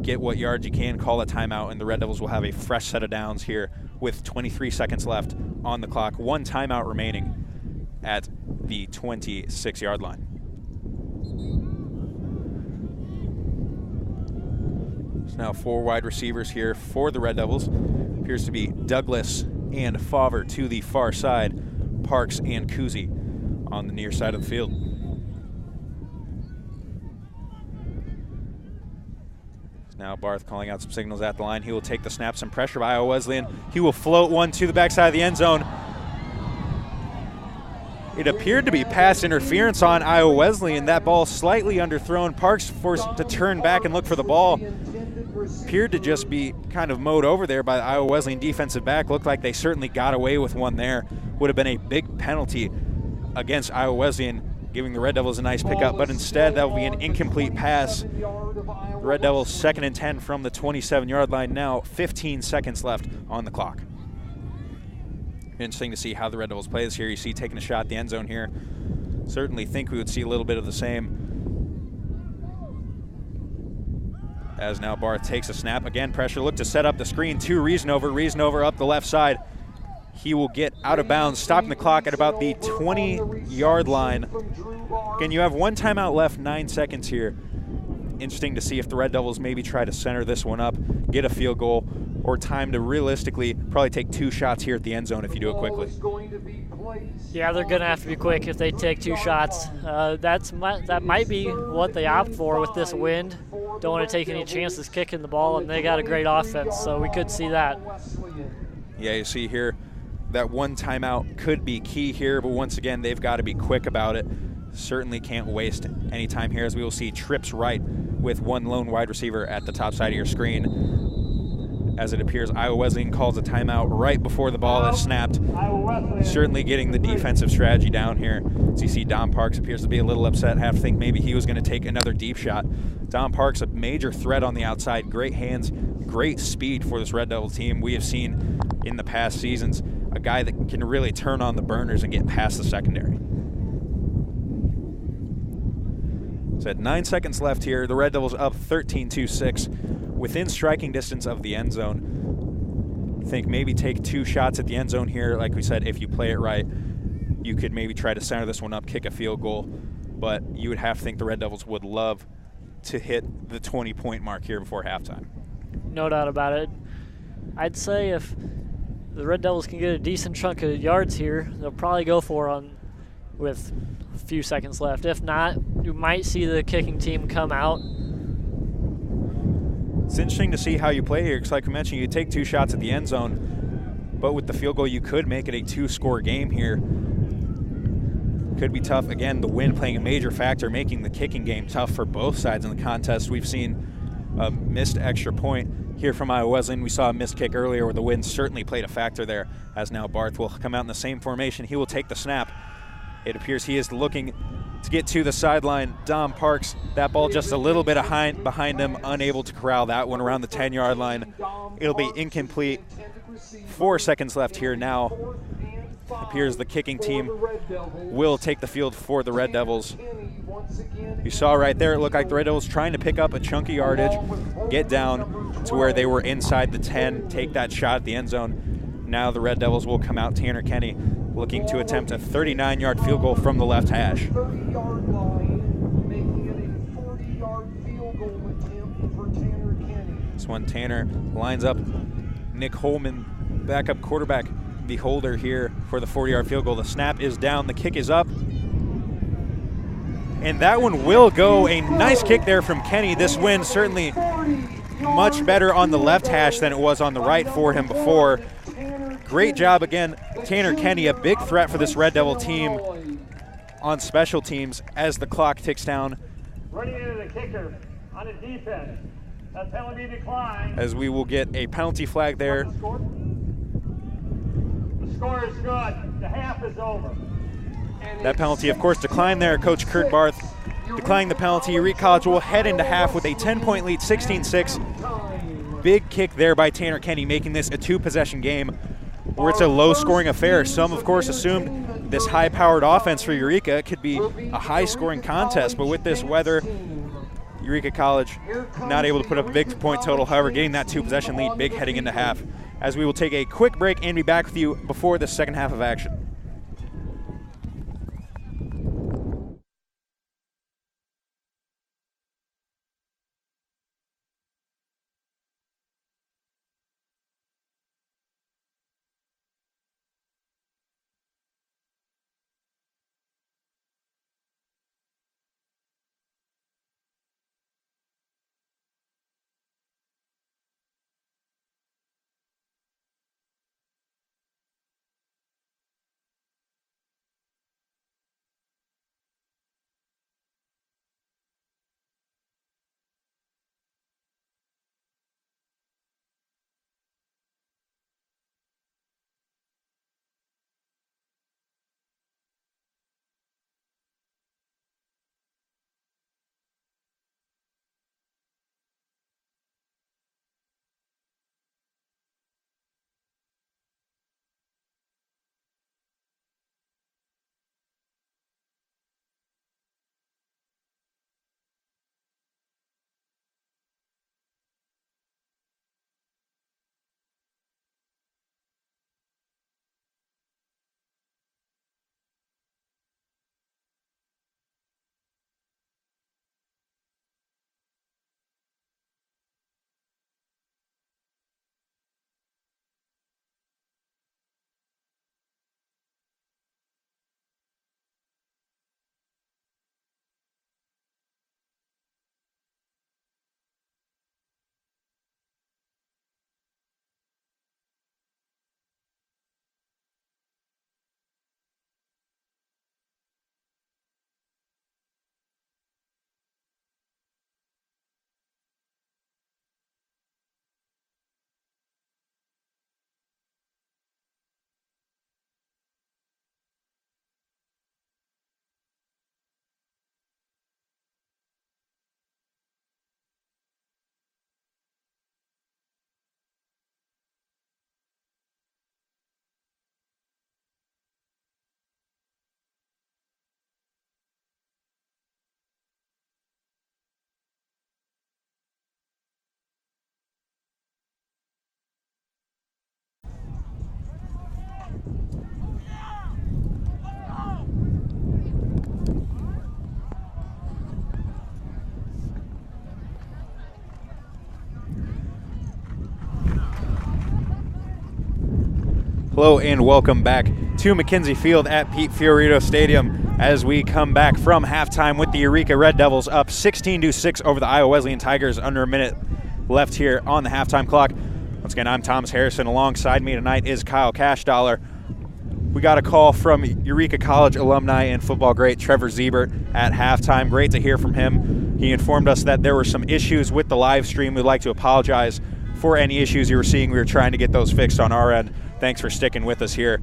Speaker 1: Get what yards you can, call a timeout, and the Red Devils will have a fresh set of downs here with 23 seconds left on the clock. 1 timeout remaining at the 26-yard line. Now 4 wide receivers here for the Red Devils. Appears to be Douglas and Favre to the far side, Parks and Kuzi on the near side of the field. Now Barth calling out some signals at the line. He will take the snap, some pressure by Iowa Wesleyan. He will float one to the backside of the end zone. It appeared to be pass interference on Iowa Wesleyan. That ball slightly underthrown. Parks forced to turn back and look for the ball. Appeared to just be kind of mowed over there by the Iowa Wesleyan defensive back. Looked like they certainly got away with one there. Would have been a big penalty against Iowa Wesleyan, giving the Red Devils a nice pickup, but instead that will be an incomplete pass. The Red Devils 2nd and 10 from the 27-yard line now, 15 seconds left on the clock. Interesting to see how the Red Devils play this here. You see taking a shot at the end zone here. Certainly think we would see a little bit of the same. As now Barth takes a snap. Again, pressure, look to set up the screen to Riesenover. Riesenover up the left side. He will get out of bounds, stopping the clock at about the 20-yard line. Again, you have 1 timeout left, 9 seconds here. Interesting to see if the Red Devils maybe try to center this one up, get a field goal, or time to realistically probably take 2 shots here at the end zone if you do it quickly.
Speaker 2: Yeah, they're going to have to be quick if they take 2 shots. That might be what they opt for with this wind. Don't want to take any chances kicking the ball, and they got a great offense, so we could see that.
Speaker 1: Yeah, you see here that one timeout could be key here, but once again, they've got to be quick about it. Certainly can't waste any time here, as we will see trips right with one lone wide receiver at the top side of your screen. As it appears, Iowa Wesleyan calls a timeout right before the ball is snapped. Certainly getting the defensive strategy down here. As you see, Dom Parks appears to be a little upset. Have to think maybe he was going to take another deep shot. Dom Parks, a major threat on the outside. Great hands, great speed for this Red Devil team. We have seen in the past seasons a guy that can really turn on the burners and get past the secondary. So at 9 seconds left here, the Red Devils up 13-6, within striking distance of the end zone. I think maybe take 2 shots at the end zone here. Like we said, if you play it right, you could maybe try to center this one up, kick a field goal. But you would have to think the Red Devils would love to hit the 20-point mark here before halftime.
Speaker 2: No doubt about it. I'd say if the Red Devils can get a decent chunk of yards here, they'll probably go for it with a few seconds left. If not, you might see the kicking team come out.
Speaker 1: It's interesting to see how you play here, because like we mentioned, you take 2 shots at the end zone, but with the field goal, you could make it a 2-score game here. Could be tough. Again, the wind playing a major factor, making the kicking game tough for both sides in the contest. We've seen a missed extra point here from Iowa Wesleyan. We saw a missed kick earlier where the wind certainly played a factor there, as now Barth will come out in the same formation. He will take the snap. It appears he is looking to get to the sideline. Dom Parks, that ball just a little bit behind him, unable to corral that one around the 10-yard line. It'll be incomplete. 4 seconds left here now. Appears the kicking team will take the field for the Red Devils. You saw right there, it looked like the Red Devils trying to pick up a chunky yardage, get down to where they were inside the 10, take that shot at the end zone. Now the Red Devils will come out. Tanner Kenny looking to attempt a 39-yard field goal from the left hash.
Speaker 3: 30-yard line, making it a 40-yard field goal attempt for Tanner Kenny.
Speaker 1: This one, Tanner lines up Nick Holman, backup quarterback, the holder here for the 40-yard field goal. The snap is down, the kick is up, and that one will go. A nice kick there from Kenny. This win certainly much better on the left hash than it was on the right for him before. Great job again, Tanner Kenny, a big threat for this Red Devil team on special teams as the clock ticks down.
Speaker 4: Running into the kicker on the defense. That penalty declined.
Speaker 1: As we will get a penalty flag there.
Speaker 4: The score is good. The half is over.
Speaker 1: That penalty, of course, declined there. Coach Kurt Barth declining the penalty. Eureka College will head into half with a 10-point lead, 16-6. Big kick there by Tanner Kenny, making this a 2-possession game where it's a low-scoring affair. Some, of course, assumed this high-powered offense for Eureka could be a high-scoring contest, but with this weather, Eureka College not able to put up a big point total. However, getting that 2-possession lead big heading into half. As we will take a quick break and be back with you before the second half of action. Hello and welcome back to McKenzie Field at Pete Fiorito Stadium as we come back from halftime with the Eureka Red Devils up 16-6 over the Iowa Wesleyan Tigers. Under a minute left here on the halftime clock. Once again, I'm Thomas Harrison. Alongside me tonight is Kyle Cashdollar. We got a call from Eureka College alumni and football great Trevor Siebert at halftime. Great to hear from him. He informed us that there were some issues with the live stream. We'd like to apologize for any issues you were seeing. We were trying to get those fixed on our end. Thanks for sticking with us here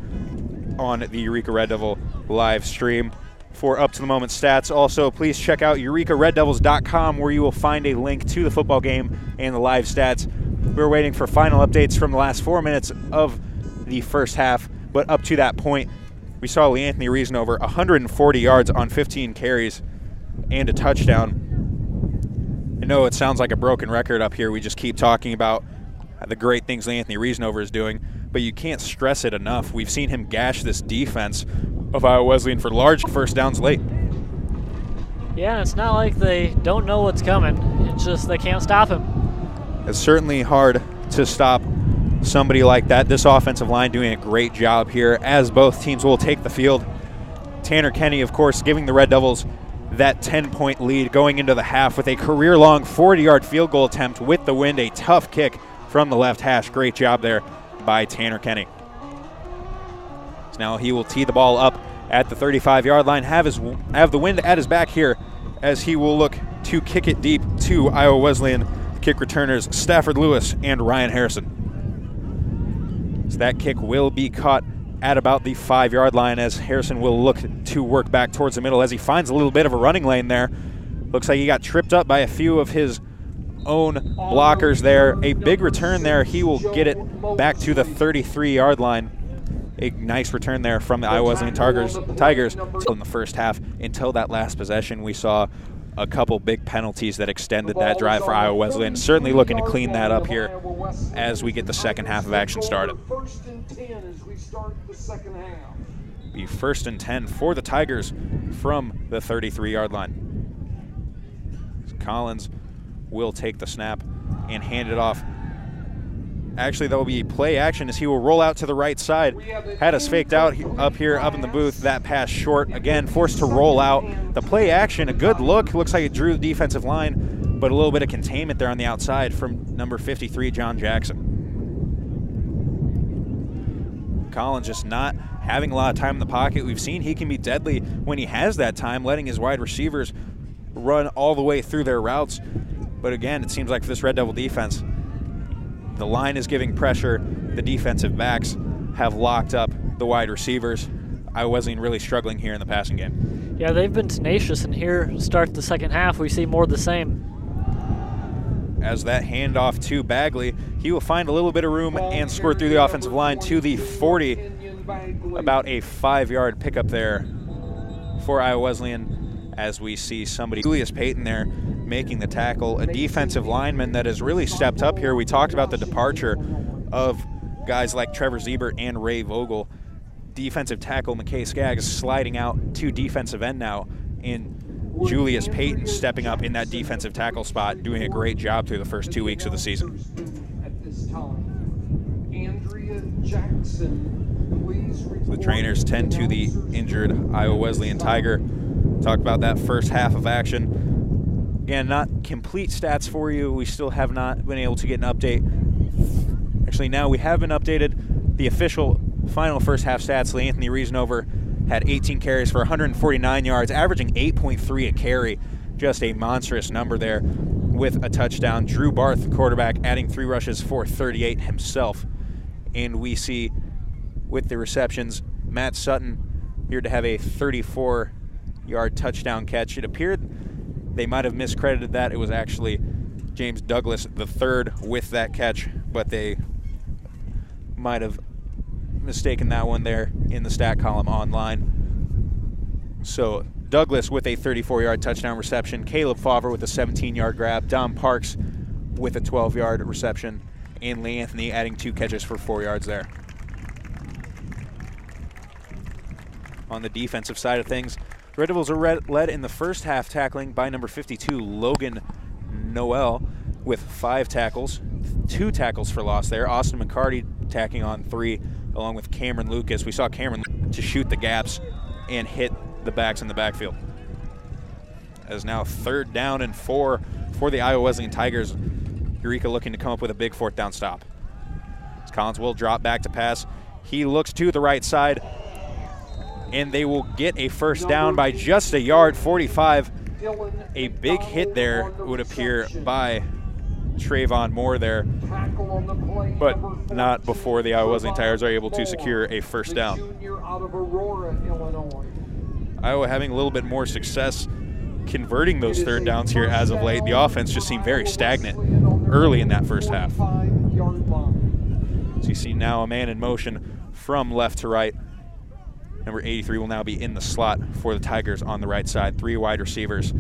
Speaker 1: on the Eureka Red Devil live stream. For up-to-the-moment stats, also please check out eurekareddevils.com where you will find a link to the football game and the live stats. We're waiting for final updates from the last 4 minutes of the first half, but up to that point, we saw Leanthony Reason over 140 yards on 15 carries and a touchdown. I know it sounds like a broken record up here. We just keep talking about the great things Leanthony Reasanover is doing, but you can't stress it enough. We've seen him gash this defense of Iowa Wesleyan for large first downs late.
Speaker 2: Yeah, it's not like they don't know what's coming. It's just they can't stop him.
Speaker 1: It's certainly hard to stop somebody like that. This offensive line doing a great job here as both teams will take the field. Tanner Kenny, of course, giving the Red Devils that 10-point lead going into the half with a career-long 40-yard field goal attempt with the wind, a tough kick from the left hash. Great job there by Tanner Kenny. So now he will tee the ball up at the 35-yard line, have the wind at his back here as he will look to kick it deep to Iowa Wesleyan kick returners Stafford Lewis and Ryan Harrison. So that kick will be caught at about the 5-yard line as Harrison will look to work back towards the middle as he finds a little bit of a running lane there. Looks like he got tripped up by a few of his own blockers there. A big return there. He will get it back to the 33-yard line. A nice return there from the Iowa Wesleyan Tigers in the first half. Until that last possession, we saw a couple big penalties that extended that drive for Iowa Wesleyan. Certainly looking to clean that up here as we get the second half of action started. Be 1st and 10 for the Tigers from the 33-yard line. Collins will take the snap and hand it off. Actually, there will be play action as he will roll out to the right side. Had us faked out up here, up in the booth. That pass short. Again, forced to roll out. The play action, a good look. Looks like it drew the defensive line, but a little bit of containment there on the outside from number 53, John Jackson. Collins just not having a lot of time in the pocket. We've seen he can be deadly when he has that time, letting his wide receivers run all the way through their routes. But again, it seems like for this Red Devil defense, the line is giving pressure. The defensive backs have locked up the wide receivers. Iowa Wesleyan really struggling here in the passing game.
Speaker 2: Yeah, they've been tenacious, and here to start the second half, we see more of the same.
Speaker 1: As that handoff to Bagley, he will find a little bit of room and squirt through the offensive line to the 40. About a 5-yard pickup there for Iowa Wesleyan as we see somebody, Julius Payton there, making the tackle, a defensive lineman that has really stepped up here. We talked about the departure of guys like Trevor Siebert and Ray Vogel. Defensive tackle McKay Skaggs sliding out to defensive end now, and Julius Payton stepping up in that defensive tackle spot, doing a great job through the first 2 weeks of the season.
Speaker 3: At this time, Andrea Jackson, please report.
Speaker 1: The trainers tend to the injured Iowa Wesleyan Tiger. Talk about that first half of action. Again, not complete stats for you. We still have not been able to get an update. Actually, now we have been updated. The official final first half stats, Leanthony Reasanover had 18 carries for 149 yards, averaging 8.3 a carry. Just a monstrous number there with a touchdown. Drew Barth, the quarterback, adding 3 rushes for 38 himself. And we see with the receptions, Matt Sutton appeared to have a 34-yard touchdown catch. It appeared they might have miscredited that. It was actually James Douglas III with that catch, but they might have mistaken that one there in the stat column online. So Douglas with a 34-yard touchdown reception, Caleb Favre with a 17-yard grab, Dom Parks with a 12-yard reception, and Leanthony adding 2 catches for 4 yards there. On the defensive side of things, Red Devils are led in the first half tackling by number 52, Logan Noel, with 5 tackles, 2 tackles for loss there. Austin McCarty tacking on 3 along with Cameron Lucas. We saw Cameron to shoot the gaps and hit the backs in the backfield. As now 3rd down and 4 for the Iowa Wesleyan Tigers. Eureka looking to come up with a big 4th down stop. As Collins will drop back to pass. He looks to the right side, and they will get a 1st down by just a yard, 45. A big hit there would appear by Trayvon Moore there, but not before the Iowa Wesleyan Tigers are able to secure a 1st down. Iowa having a little bit more success converting those 3rd downs here as of late. The offense just seemed very stagnant early in that first half. So you see now a man in motion from left to right. Number 83 will now be in the slot for the Tigers on the right side. 3 wide receivers.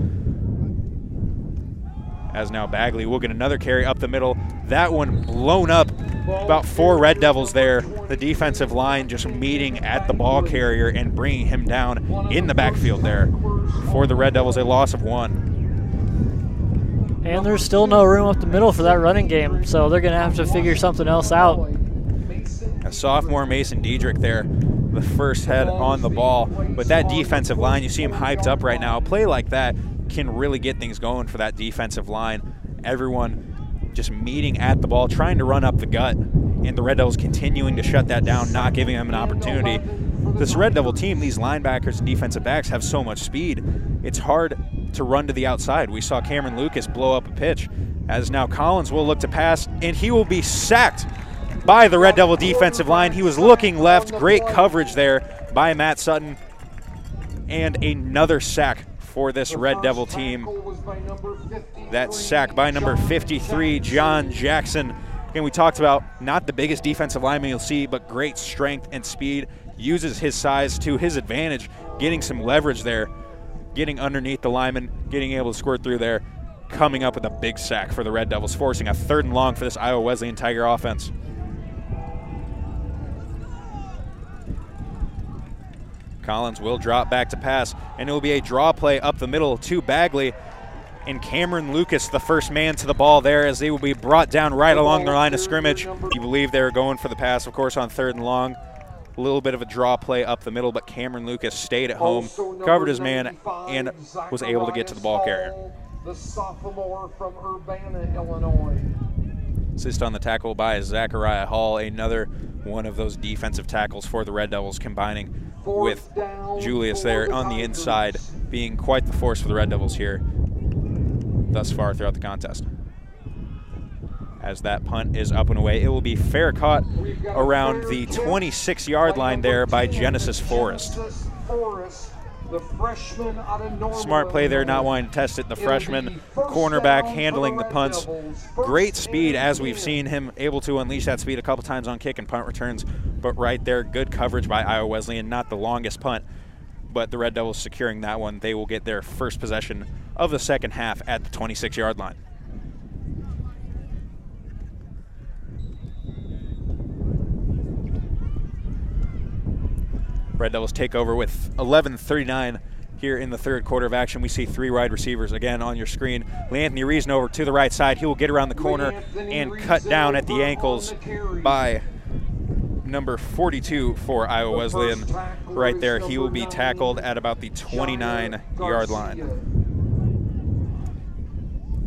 Speaker 1: As now Bagley will get another carry up the middle. That one blown up. About 4 Red Devils there. The defensive line just meeting at the ball carrier and bringing him down in the backfield there. For the Red Devils, a loss of 1.
Speaker 2: And there's still no room up the middle for that running game, so they're going to have to figure something else out.
Speaker 1: A sophomore Mason Diedrich there, the first head on the ball. But that defensive line, you see him hyped up right now. A play like that can really get things going for that defensive line. Everyone just meeting at the ball, trying to run up the gut, and the Red Devils continuing to shut that down, not giving them an opportunity. This Red Devil team, these linebackers and defensive backs have so much speed, it's hard to run to the outside. We saw Cameron Lucas blow up a pitch, as now Collins will look to pass, and he will be sacked by the Red Devil defensive line. He was looking left, great coverage there by Matt Sutton, and another sack for this Red Devil team. That sack by number 53, John Jackson. Again, we talked about not the biggest defensive lineman you'll see, but great strength and speed. Uses his size to his advantage, getting some leverage there, getting underneath the lineman, getting able to squirt through there, coming up with a big sack for the Red Devils, forcing a 3rd and long for this Iowa Wesleyan Tiger offense. Collins will drop back to pass, and it will be a draw play up the middle to Bagley. And Cameron Lucas, the first man to the ball there, as they will be brought down right along the line of scrimmage. You believe they were going for the pass, of course, on 3rd and long. A little bit of a draw play up the middle, but Cameron Lucas stayed at home, covered his man, and was able to get to the ball carrier.
Speaker 3: The sophomore from Urbana, Illinois.
Speaker 1: Assist on the tackle by Zachariah Hall, another one of those defensive tackles for the Red Devils, combining with Julius there on the inside, being quite the force for the Red Devils here thus far throughout the contest. As that punt is up and away, it will be fair caught around the 26-yard line there by Genesis Forrest. Smart play there, not wanting to test it. The freshman cornerback handling the punts. Great speed, as we've seen him able to unleash that speed a couple times on kick and punt returns. But right there, good coverage by Iowa Wesleyan. Not the longest punt, but the Red Devils securing that one. They will get their first possession of the second half at the 26-yard line. Red Devils take over with 11:39 here in the 3rd quarter of action. We see 3 wide receivers again on your screen. Anthony Reason over to the right side. He will get around the corner and cut down at the ankles by number 42 for Iowa Wesleyan. Right there, he will be tackled at about the 29-yard line.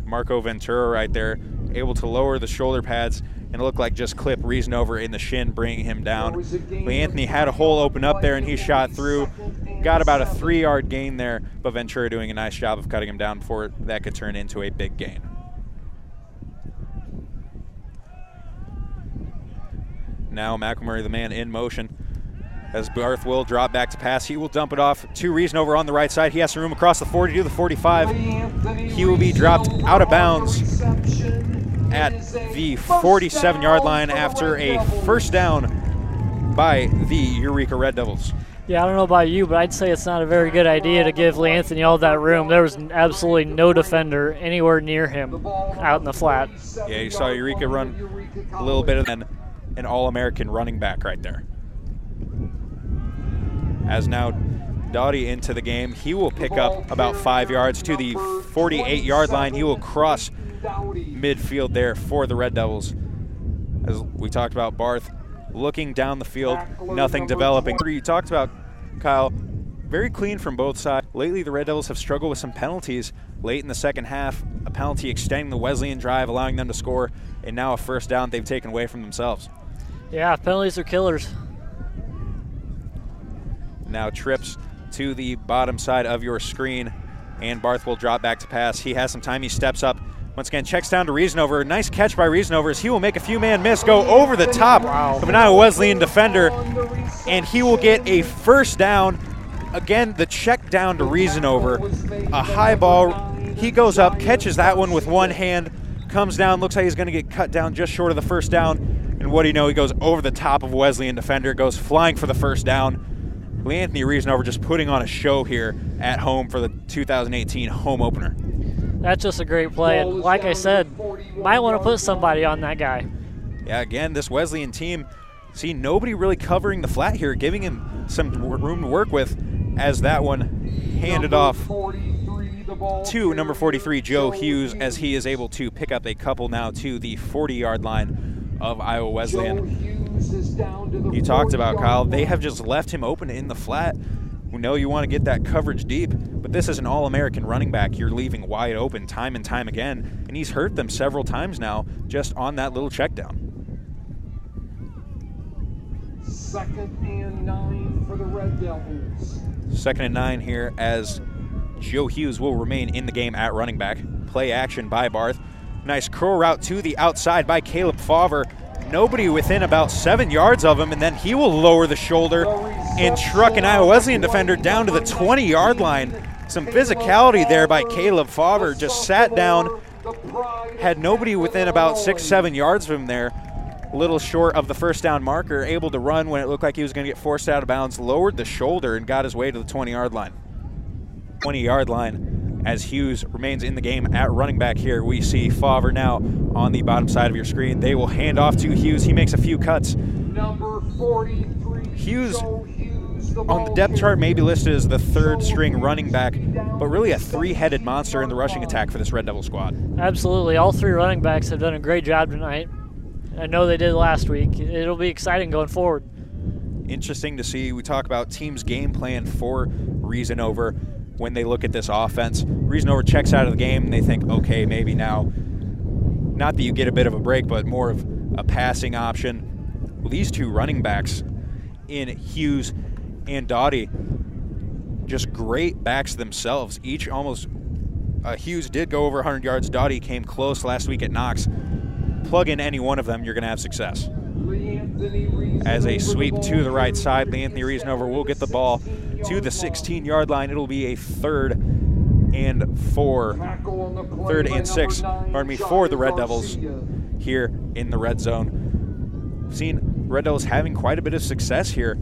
Speaker 1: Marco Ventura right there, able to lower the shoulder pads and look like just clip Reason over in the shin, bringing him down. Anthony had a hole open up there, and he shot through. Got about a 3-yard gain there, but Ventura doing a nice job of cutting him down before that could turn into a big gain. Now McElmurray, the man in motion, as Barth will drop back to pass. He will dump it off to Reason over on the right side. He has some room across the 40 to the 45. He will be dropped out of bounds at the 47-yard line after a 1st down by the Eureka Red Devils.
Speaker 2: Yeah, I don't know about you, but I'd say it's not a very good idea to give Lee Anthony all that room. There was absolutely no defender anywhere near him out in the flat.
Speaker 1: Yeah, you saw Eureka run a little bit of an All-American running back right there. As now Doughty into the game, he will pick up about 5 yards to the 48-yard line. He will cross midfield there for the Red Devils. As we talked about, Barth looking down the field, nothing developing. You talked about, Kyle, very clean from both sides. Lately, the Red Devils have struggled with some penalties late in the second half, a penalty extending the Wesleyan drive, allowing them to score, and now a first down they've taken away from themselves.
Speaker 2: Yeah, penalties are killers.
Speaker 1: Now trips to the bottom side of your screen, and Barth will drop back to pass. He has some time. He steps up. Once again, checks down to Reasonover. Nice catch by Reasonover as he will make a few man miss, go over the top of an Iowa Wesleyan defender, and he will get a first down. Again, the check down to Reasonover. A high ball. He goes up, catches that one with one hand, comes down, looks like he's going to get cut down just short of the first down. And what do you know? He goes over the top of a Wesleyan defender, goes flying for the first down. Anthony Reasonover just putting on a show here at home for the 2018 home opener.
Speaker 2: That's just a great play. And like I said, might want to put somebody on that guy.
Speaker 1: Yeah, again, this Wesleyan team, see nobody really covering the flat here, giving him some room to work with, as that one handed off to number 43, Joe Hughes, as he is able to pick up a couple now to the 40-yard line of Iowa Wesleyan. You talked about, Kyle, they have just left him open in the flat. We know you want to get that coverage deep, but this is an All-American running back you're leaving wide open time and time again, and he's hurt them several times now just on that little check down.
Speaker 3: 2nd and 9 for the Red Devils.
Speaker 1: 2nd and 9 here as Joe Hughes will remain in the game at running back. Play action by Barth. Nice curl route to the outside by Caleb Favre. Nobody within about 7 yards of him, and then he will lower the shoulder and truck an Iowa Wesleyan defender down to the 20-yard line. Some physicality there by Caleb Favre. Just sat down, had nobody within about 6-7 yards of him there. A little short of the first down marker, able to run when it looked like he was going to get forced out of bounds, lowered the shoulder and got his way to the 20-yard line. 20-yard line as Hughes remains in the game at running back here. We see Favre now on the bottom side of your screen. They will hand off to Hughes. He makes a few cuts.
Speaker 3: Number 43,
Speaker 1: Hughes on the depth chart may be listed as the third string running back, but really a three-headed monster in the rushing attack for this Red Devil squad.
Speaker 2: Absolutely. All three running backs have done a great job tonight. I know they did last week. It'll be exciting going forward.
Speaker 1: Interesting to see. We talk about teams' game plan for Reasonover when they look at this offense. Reasonover checks out of the game and they think, okay, maybe now, not that you get a bit of a break, but more of a passing option. Well, these two running backs in Hughes and Doughty, just great backs themselves. Each almost, Hughes did go over 100 yards. Doughty came close last week at Knox. Plug in any one of them, you're going to have success. As a sweep to the right side, Anthony Reasonover will get the ball to the 16-yard line. It'll be a 3rd and 6 for the Red Devils here in the red zone. We've seen Red Devils having quite a bit of success here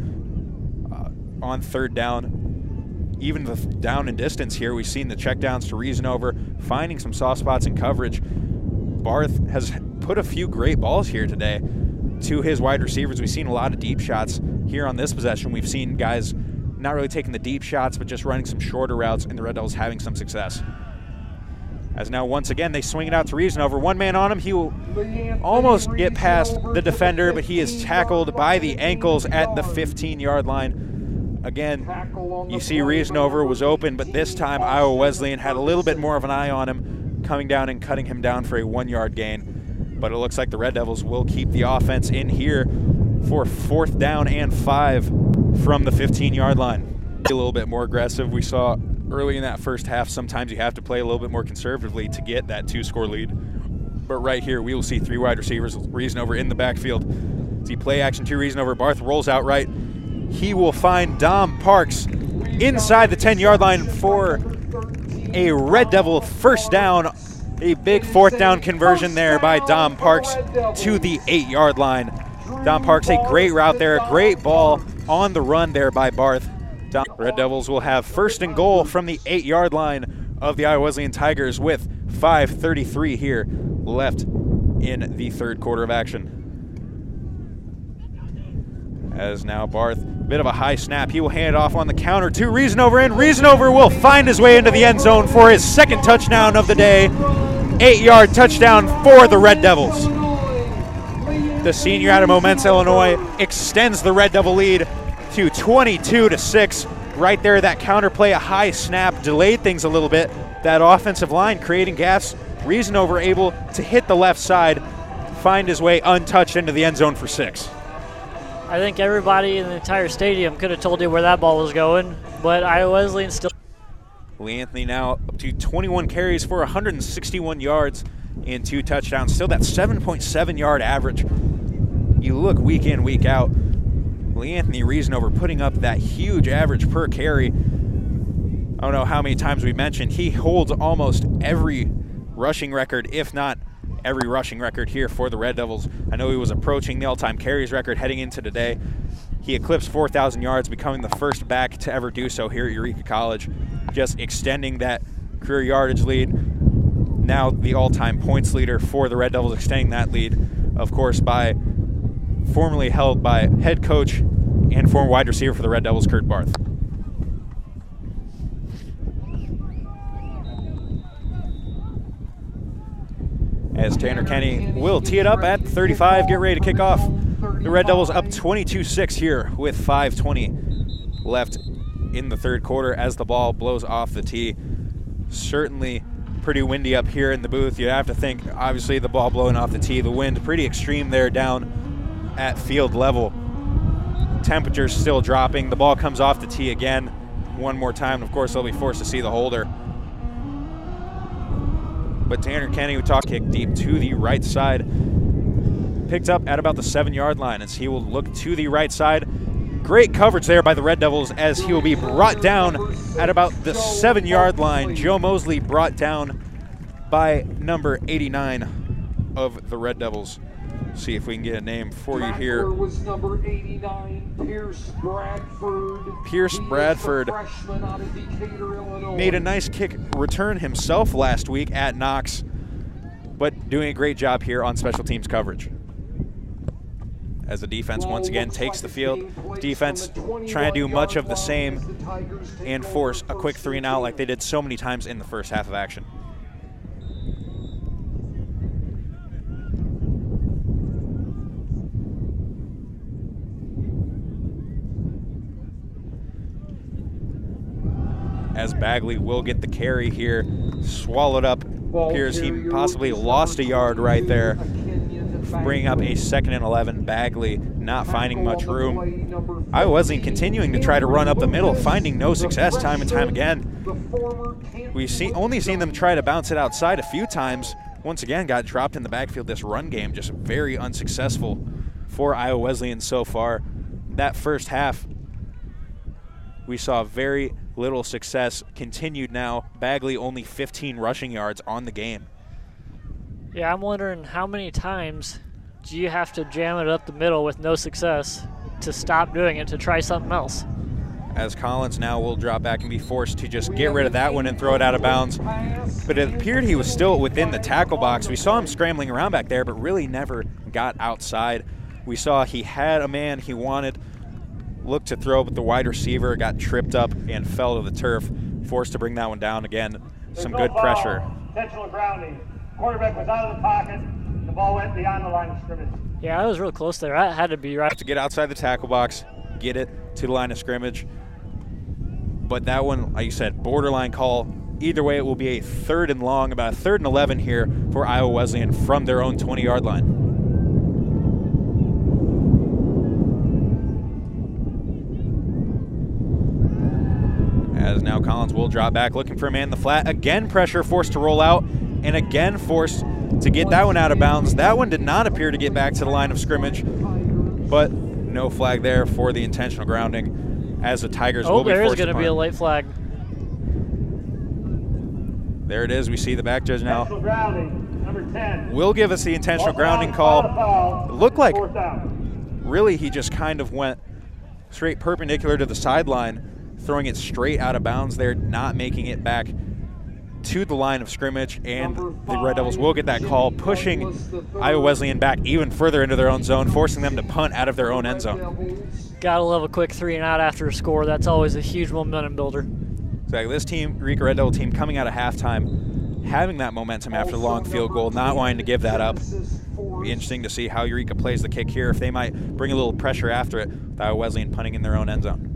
Speaker 1: on 3rd down. Even the down and distance here, we've seen the checkdowns to Reasonover, finding some soft spots in coverage. Barth has put a few great balls here today to his wide receivers. We've seen a lot of deep shots here on this possession. We've seen guys not really taking the deep shots, but just running some shorter routes, and the Red Devils having some success. As now, once again, they swing it out to Reasonover. One man on him. He will almost get past the defender, but he is tackled by the ankles at the 15-yard line. Again, you see Reasonover was open, but this time Iowa Wesleyan had a little bit more of an eye on him, coming down and cutting him down for a 1-yard gain. But it looks like the Red Devils will keep the offense in here for 4th down and 5 from the 15-yard line. A little bit more aggressive. We saw early in that first half, sometimes you have to play a little bit more conservatively to get that 2-score lead. But right here, we will see 3 wide receivers, Reasonover in the backfield. See play action to Reasonover. Barth rolls out right. He will find Dom Parks inside the 10-yard line for a Red Devil first down. A big 4th down conversion there by Dom Parks to the 8-yard line. Dom Parks, a great route there, a great ball on the run there by Barth. Red Devils will have 1st and goal from the 8-yard line of the Iowa Wesleyan Tigers with 5:33 here left in the 3rd quarter of action. As now Barth, bit of a high snap. He will hand it off on the counter to Reasonover, and Reasonover will find his way into the end zone for his 2nd touchdown of the day. 8-yard touchdown for the Red Devils. the senior out of Momence, Illinois, extends the Red Devil lead to 22-6. Right there, that counterplay, a high snap, delayed things a little bit. That offensive line creating gaps. Reasanover able to hit the left side, find his way untouched into the end zone for 6.
Speaker 2: I think everybody in the entire stadium could have told you where that ball was going, but Iowa Wesleyan still.
Speaker 1: Lee Anthony now up to 21 carries for 161 yards and 2 touchdowns. Still that 7.7 yard average. You look week in, week out. Lee Anthony Reasanover putting up that huge average per carry. I don't know how many times we mentioned he holds almost every rushing record, if not every rushing record here for the Red Devils. I know he was approaching the all-time carries record heading into today. He eclipsed 4,000 yards, becoming the first back to ever do so here at Eureka College, just extending that career yardage lead. Now the all-time points leader for the Red Devils, extending that lead, of course, by formerly held by head coach and former wide receiver for the Red Devils, Kurt Barth. As Tanner Kenny will tee it up at 35, get ready to kick off. The Red Devils up 22-6 here with 5:20 left in the third quarter as the ball blows off the tee. Certainly pretty windy up here in the booth. You have to think, obviously, the ball blowing off the tee, the wind pretty extreme there down at field level. Temperatures still dropping. The ball comes off the tee again one more time. Of course, they'll be forced to see the holder. But Tanner Kenny, who talked, kick deep to the right side, picked up at about the 7-yard line as he will look to the right side. Great coverage there by the Red Devils as he will be brought down at about the 7-yard line. Joe Mosley brought down by number 89 of the Red Devils. See if we can get a name for you here.
Speaker 3: Was number 89, Pierce Bradford.
Speaker 1: Pierce Bradford made a nice kick return himself last week at Knox, but doing a great job here on special teams coverage. As the defense once again takes the field. Defense trying to do much of the same and force a quick 3-and-out like they did so many times in the first half of action. As Bagley will get the carry here, swallowed up. Appears he possibly lost a yard right there, bringing up a 2nd and 11. Bagley not finding much room. Iowa Wesleyan continuing to try to run up the middle, finding no success time and time again. We've only seen them try to bounce it outside a few times. Once again, got dropped in the backfield. This run game just very unsuccessful for Iowa Wesleyan so far. That first half, we saw very little success. Continued now. Bagley only 15 rushing yards on the game.
Speaker 2: Yeah, I'm wondering how many times do you have to jam it up the middle with no success to stop doing it, to try something else?
Speaker 1: As Collins now will drop back and be forced to just get rid of that one and throw it out of bounds. But it appeared he was still within the tackle box. We saw him scrambling around back there, but really never got outside. We saw he had a man he wanted, looked to throw, but the wide receiver got tripped up and fell to the turf, forced to bring that one down again. Some good pressure.
Speaker 4: Intentional grounding. Quarterback was out of the pocket. The ball went beyond the line of scrimmage.
Speaker 2: Yeah, I was real close there. I had to be right.
Speaker 1: To get outside the tackle box, get it to the line of scrimmage. But that one, like you said, borderline call. Either way, it will be a 3rd and long, about a 3rd and 11 here for Iowa Wesleyan from their own 20-yard line. As now Collins will drop back, looking for a man in the flat. Again, pressure, forced to roll out, and again forced to get that one out of bounds. That one did not appear to get back to the line of scrimmage, but no flag there for the intentional grounding as the Tigers will be forced to punt.
Speaker 2: There is going to be a late flag.
Speaker 1: There it is. We see the back judge now.
Speaker 4: Number 10.
Speaker 1: Will give us the intentional grounding call. It looked like really he just kind of went straight perpendicular to the sideline, throwing it straight out of bounds there, not making it back to the line of scrimmage, and the Red Devils will get that call, pushing Iowa Wesleyan back even further into their own zone, forcing them to punt out of their own end zone.
Speaker 2: Gotta love a quick 3-and-out after a score. That's always a huge momentum builder.
Speaker 1: So this team, Eureka Red Devil team, coming out of halftime, having that momentum after the long field goal, not wanting to give that up. Be interesting to see how Eureka plays the kick here, if they might bring a little pressure after it, with Iowa Wesleyan punting in their own end zone.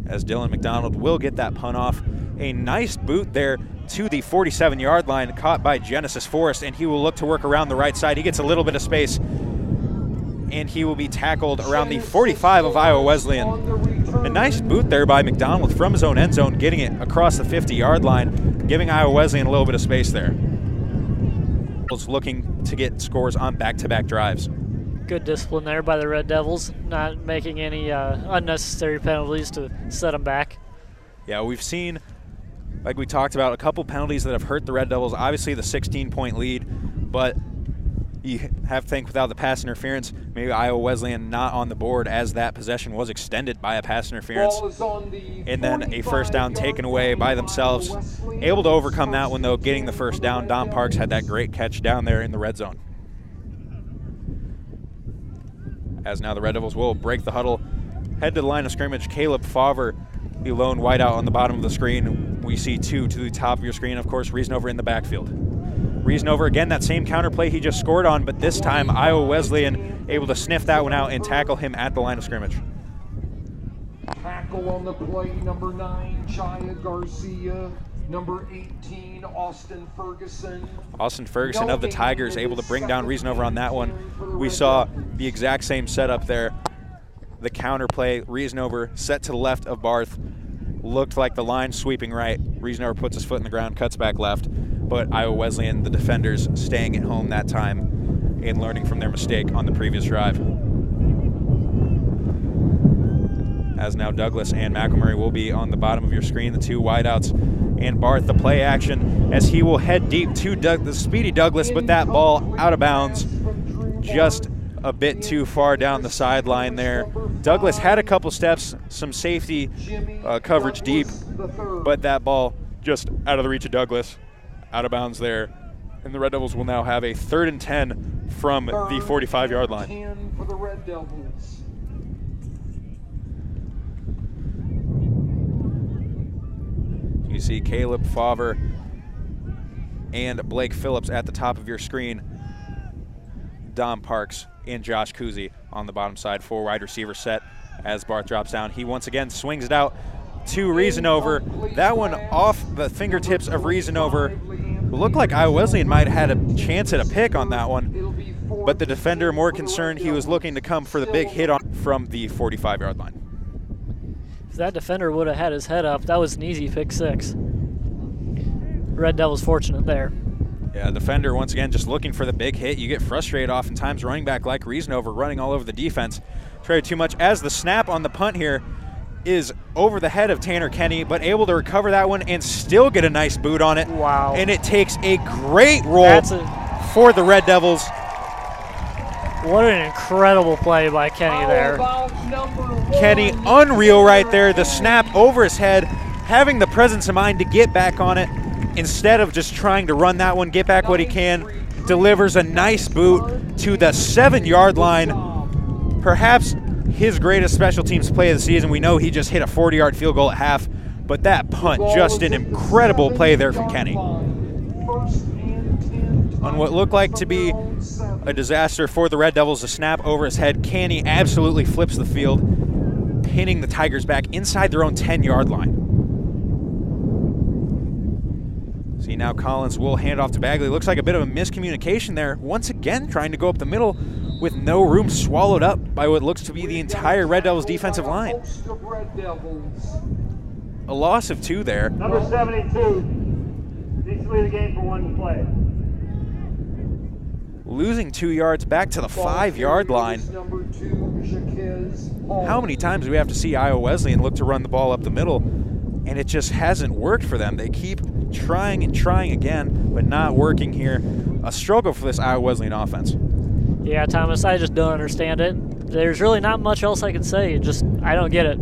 Speaker 1: As Dylan McDonald will get that punt off. A nice boot there to the 47-yard line, caught by Genesis Forrest, and he will look to work around the right side. He gets a little bit of space, and he will be tackled around the 45 of Iowa Wesleyan. A nice boot there by McDonald from his own end zone, getting it across the 50-yard line, giving Iowa Wesleyan a little bit of space there. Looking to get scores on back-to-back drives.
Speaker 2: Good discipline there by the Red Devils, not making any unnecessary penalties to set them back.
Speaker 1: Yeah, we've seen, like we talked about, a couple penalties that have hurt the Red Devils. Obviously the 16-point lead, but you have to think without the pass interference, maybe Iowa Wesleyan not on the board, as that possession was extended by a pass interference. And then a first down taken away by themselves. Able to overcome that one, though, getting the first down. Dom Parks had that great catch down there in the red zone. As now the Red Devils will break the huddle, head to the line of scrimmage. Caleb Favre, the lone wideout on the bottom of the screen. We see two to the top of your screen, of course, Reasonover in the backfield. Reasonover, again, that same counter play he just scored on, but this time Iowa Wesleyan able to sniff that one out and tackle him at the line of scrimmage.
Speaker 3: Tackle on the play, number 9, Chaya Garcia. Number 18, Austin Ferguson.
Speaker 1: Austin Ferguson of the Tigers able to bring down Reasonover on that one. We saw the exact same setup there. The counter play, Reasonover set to the left of Barth. Looked like the line sweeping right. Reasonover puts his foot in the ground, cuts back left. But Iowa Wesleyan, the defenders, staying at home that time and learning from their mistake on the previous drive. As now Douglas and McElmurray will be on the bottom of your screen, the two wideouts. And Barth, the play action, as he will head deep to the speedy Douglas, but that ball out of bounds, just a bit too far down the sideline there. Douglas had a couple steps, some safety coverage deep, but that ball just out of the reach of Douglas, out of bounds there. And the Red Devils will now have a 3rd and 10 from the 45-yard line.
Speaker 3: 10 for the Red Devils.
Speaker 1: You see Caleb Favre and Blake Phillips at the top of your screen. Dom Parks and Josh Kuzi on the bottom side, 4 wide receiver set. As Barth drops down, he once again swings it out to Reasonover. That one off the fingertips of Reasonover. Looked like Iowa Wesleyan might have had a chance at a pick on that one, but the defender more concerned. He was looking to come for the big hit on from the 45-yard line.
Speaker 2: If that defender would have had his head up, that was an easy pick 6. Red Devils fortunate there.
Speaker 1: Yeah, defender once again just looking for the big hit. You get frustrated oftentimes, running back like Reasonover running all over the defense. Traded too much, as the snap on the punt here is over the head of Tanner Kenny, but able to recover that one and still get a nice boot on it.
Speaker 2: Wow.
Speaker 1: And it takes a great roll for the Red Devils.
Speaker 2: What an incredible play by Kenny there.
Speaker 1: Kenny, unreal right there. The snap over his head, having the presence of mind to get back on it instead of just trying to run that one, get back what he can. Delivers a nice boot to the 7-yard line. Perhaps his greatest special teams play of the season. We know he just hit a 40-yard field goal at half, but that punt, just an incredible play there from Kenny. On what looked like to be a disaster for the Red Devils, a snap over his head, Kenny absolutely flips the field, pinning the Tigers back inside their own 10-yard line. See, now Collins will hand off to Bagley. Looks like a bit of a miscommunication there. Once again trying to go up the middle with no room, swallowed up by what looks to be the entire Red Devils defensive line. A loss of 2 there.
Speaker 4: Number 72 needs to lead the game for 1 play.
Speaker 1: Losing 2 yards back to the 5-yard line. How many times do we have to see Iowa Wesleyan look to run the ball up the middle, and it just hasn't worked for them? They keep trying and trying again, but not working here. A struggle for this Iowa Wesleyan offense.
Speaker 2: Yeah, Thomas, I just don't understand it. There's really not much else I can say. I don't get it.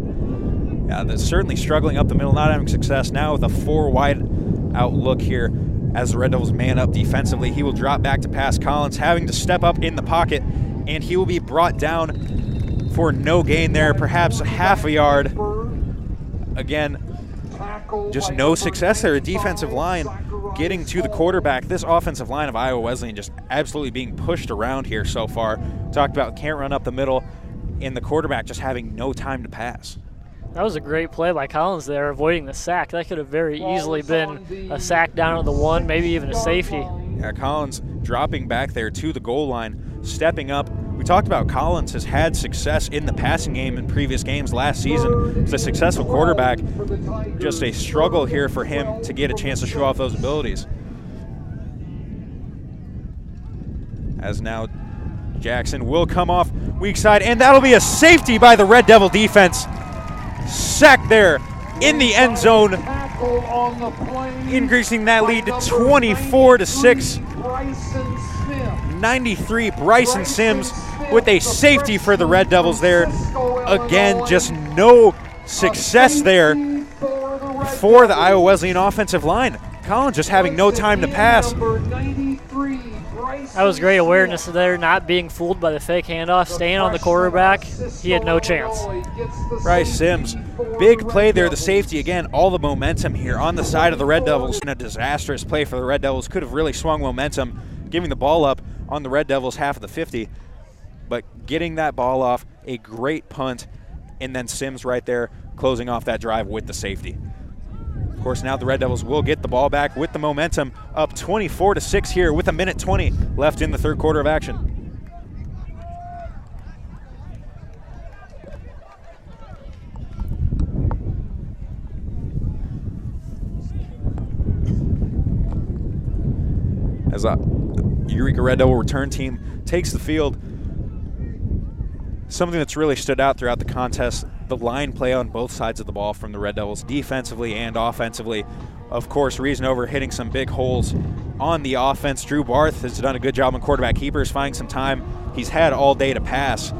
Speaker 1: Yeah, they're certainly struggling up the middle, not having success. Now with a 4 wide out look here as the Red Devils man up defensively. He will drop back to pass. Collins having to step up in the pocket, and he will be brought down for no gain there, perhaps half a yard. Again, just no success there. A defensive line getting to the quarterback. This offensive line of Iowa Wesleyan just absolutely being pushed around here so far. Talked about can't run up the middle, and the quarterback just having no time to pass.
Speaker 2: That was a great play by Collins there, avoiding the sack. That could have very easily been a sack down at the 1, maybe even a safety.
Speaker 1: Yeah, Collins dropping back there to the goal line, stepping up. We talked about Collins has had success in the passing game in previous games last season. He's a successful quarterback. Just a struggle here for him to get a chance to show off those abilities. As now Jackson will come off weak side, and that'll be a safety by the Red Devil defense. Sack there in the end zone, increasing that lead to 24-6. 93, Bryson Sims with a safety for the Red Devils there. Again, just no success there for the Iowa Wesleyan offensive line. Collins just having no time to pass.
Speaker 2: That was great awareness there, not being fooled by the fake handoff, staying on the quarterback. He had no chance.
Speaker 1: Bryce Sims, big play there, the safety. Again, all the momentum here on the side of the Red Devils. And a disastrous play for the Red Devils. Could have really swung momentum, giving the ball up on the Red Devils half of the 50. But getting that ball off, a great punt, and then Sims right there closing off that drive with the safety. Of course, now the Red Devils will get the ball back with the momentum, up 24-6 here with 1:20 left in the third quarter of action. As a Eureka Red Devil return team takes the field, something that's really stood out throughout the contest, the line play on both sides of the ball from the Red Devils, defensively and offensively. Of course, Reasonover hitting some big holes on the offense. Drew Barth has done a good job on quarterback keepers, finding some time. He's had all day to pass.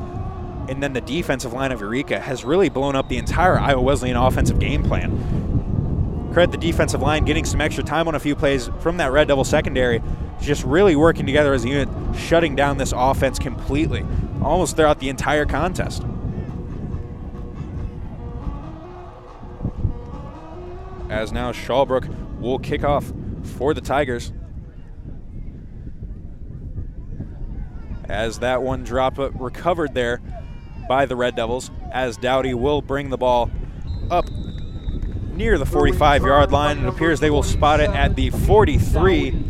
Speaker 1: And then the defensive line of Eureka has really blown up the entire Iowa Wesleyan offensive game plan. Credit the defensive line getting some extra time on a few plays from that Red Devil secondary, just really working together as a unit, shutting down this offense completely, almost throughout the entire contest. As now Shawbrook will kick off for the Tigers. As that one drop recovered there by the Red Devils, as Dowdy will bring the ball up near the 45-yard line. It appears they will spot it at the 43.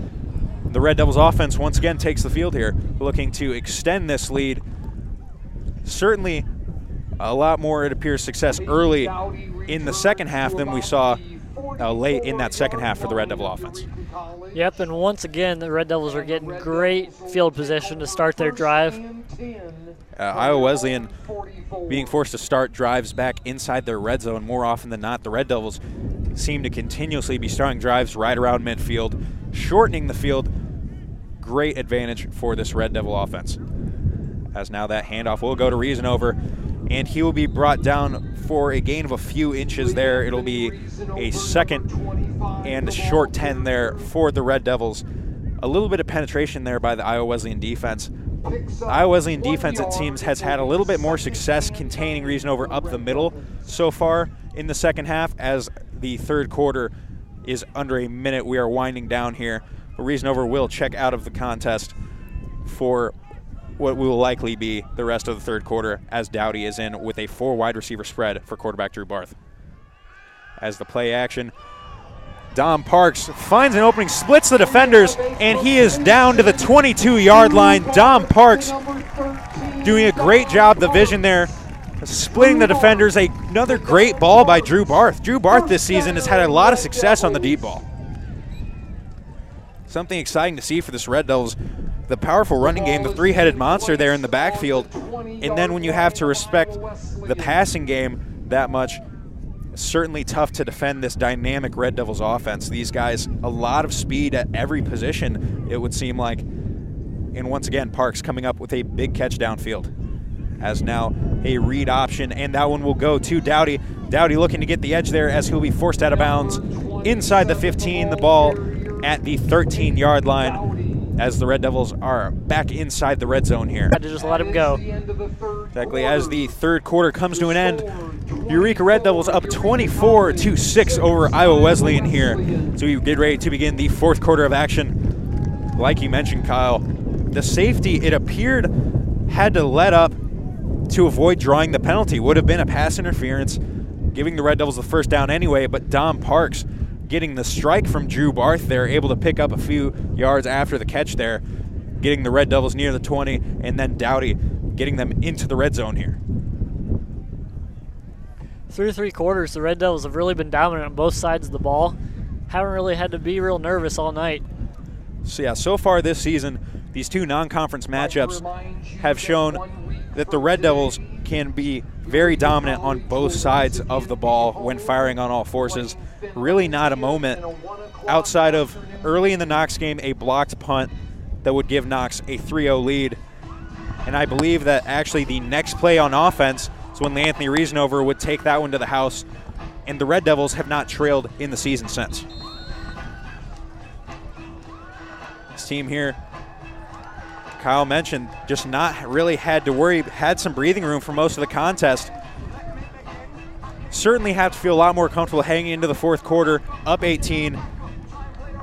Speaker 1: The Red Devils offense once again takes the field here, looking to extend this lead. Certainly a lot more, it appears, success early in the second half than we saw late in that second half for the Red Devil offense.
Speaker 2: Yep, and once again, the Red Devils are getting great field position to start their drive.
Speaker 1: Iowa Wesleyan being forced to start drives back inside their red zone more often than not. The Red Devils seem to continuously be starting drives right around midfield, shortening the field. Great advantage for this Red Devil offense. As now that handoff will go to Reasonover, and he will be brought down for a gain of a few inches there. It'll be a second and a short 10 there for the Red Devils. A little bit of penetration there by the Iowa Wesleyan defense. The Iowa Wesleyan defense, it seems, has had a little bit more success containing Reasonover up the middle so far in the second half. As the third quarter is under a minute, we are winding down here. But Reasonover will check out of the contest for what will likely be the rest of the third quarter, as Dowdy is in with a 4 wide receiver spread for quarterback Drew Barth. As the play action, Dom Parks finds an opening, splits the defenders, and he is down to the 22-yard line. Dom Parks doing a great job, the vision there, splitting the defenders. Another great ball by Drew Barth. Drew Barth this season has had a lot of success on the deep ball. Something exciting to see for this Red Devils. The powerful running game, the three-headed monster there in the backfield. And then when you have to respect the passing game that much, certainly tough to defend this dynamic Red Devils offense. These guys, a lot of speed at every position, it would seem like. And once again, Parks coming up with a big catch downfield. As now a read option, and that one will go to Dowdy. Dowdy looking to get the edge there as he'll be forced out of bounds inside the 15. The ball at the 13-yard line, as the Red Devils are back inside the red zone here.
Speaker 2: Had to just let him go.
Speaker 1: Exactly. As the third quarter comes to an end, Eureka Red Devils up 24-6 over Iowa Wesleyan here. So we get ready to begin the fourth quarter of action. Like you mentioned, Kyle, the safety, it appeared, had to let up to avoid drawing the penalty. Would have been a pass interference, giving the Red Devils the first down anyway, but Dom Parks getting the strike from Drew Barth there, able to pick up a few yards after the catch there, getting the Red Devils near the 20, and then Dowdy getting them into the red zone here.
Speaker 2: Through three quarters, the Red Devils have really been dominant on both sides of the ball. Haven't really had to be real nervous all night.
Speaker 1: So yeah, so far this season, these two non-conference matchups have shown that the Red Devils can be very dominant on both sides of the ball when firing on all forces. Really not a moment outside of early in the Knox game, a blocked punt that would give Knox a 3-0 lead. And I believe that actually the next play on offense is when Anthony Reasonover would take that one to the house, and the Red Devils have not trailed in the season since. This team here, Kyle mentioned, just not really had to worry, had some breathing room for most of the contest. Certainly have to feel a lot more comfortable hanging into the fourth quarter, up 18.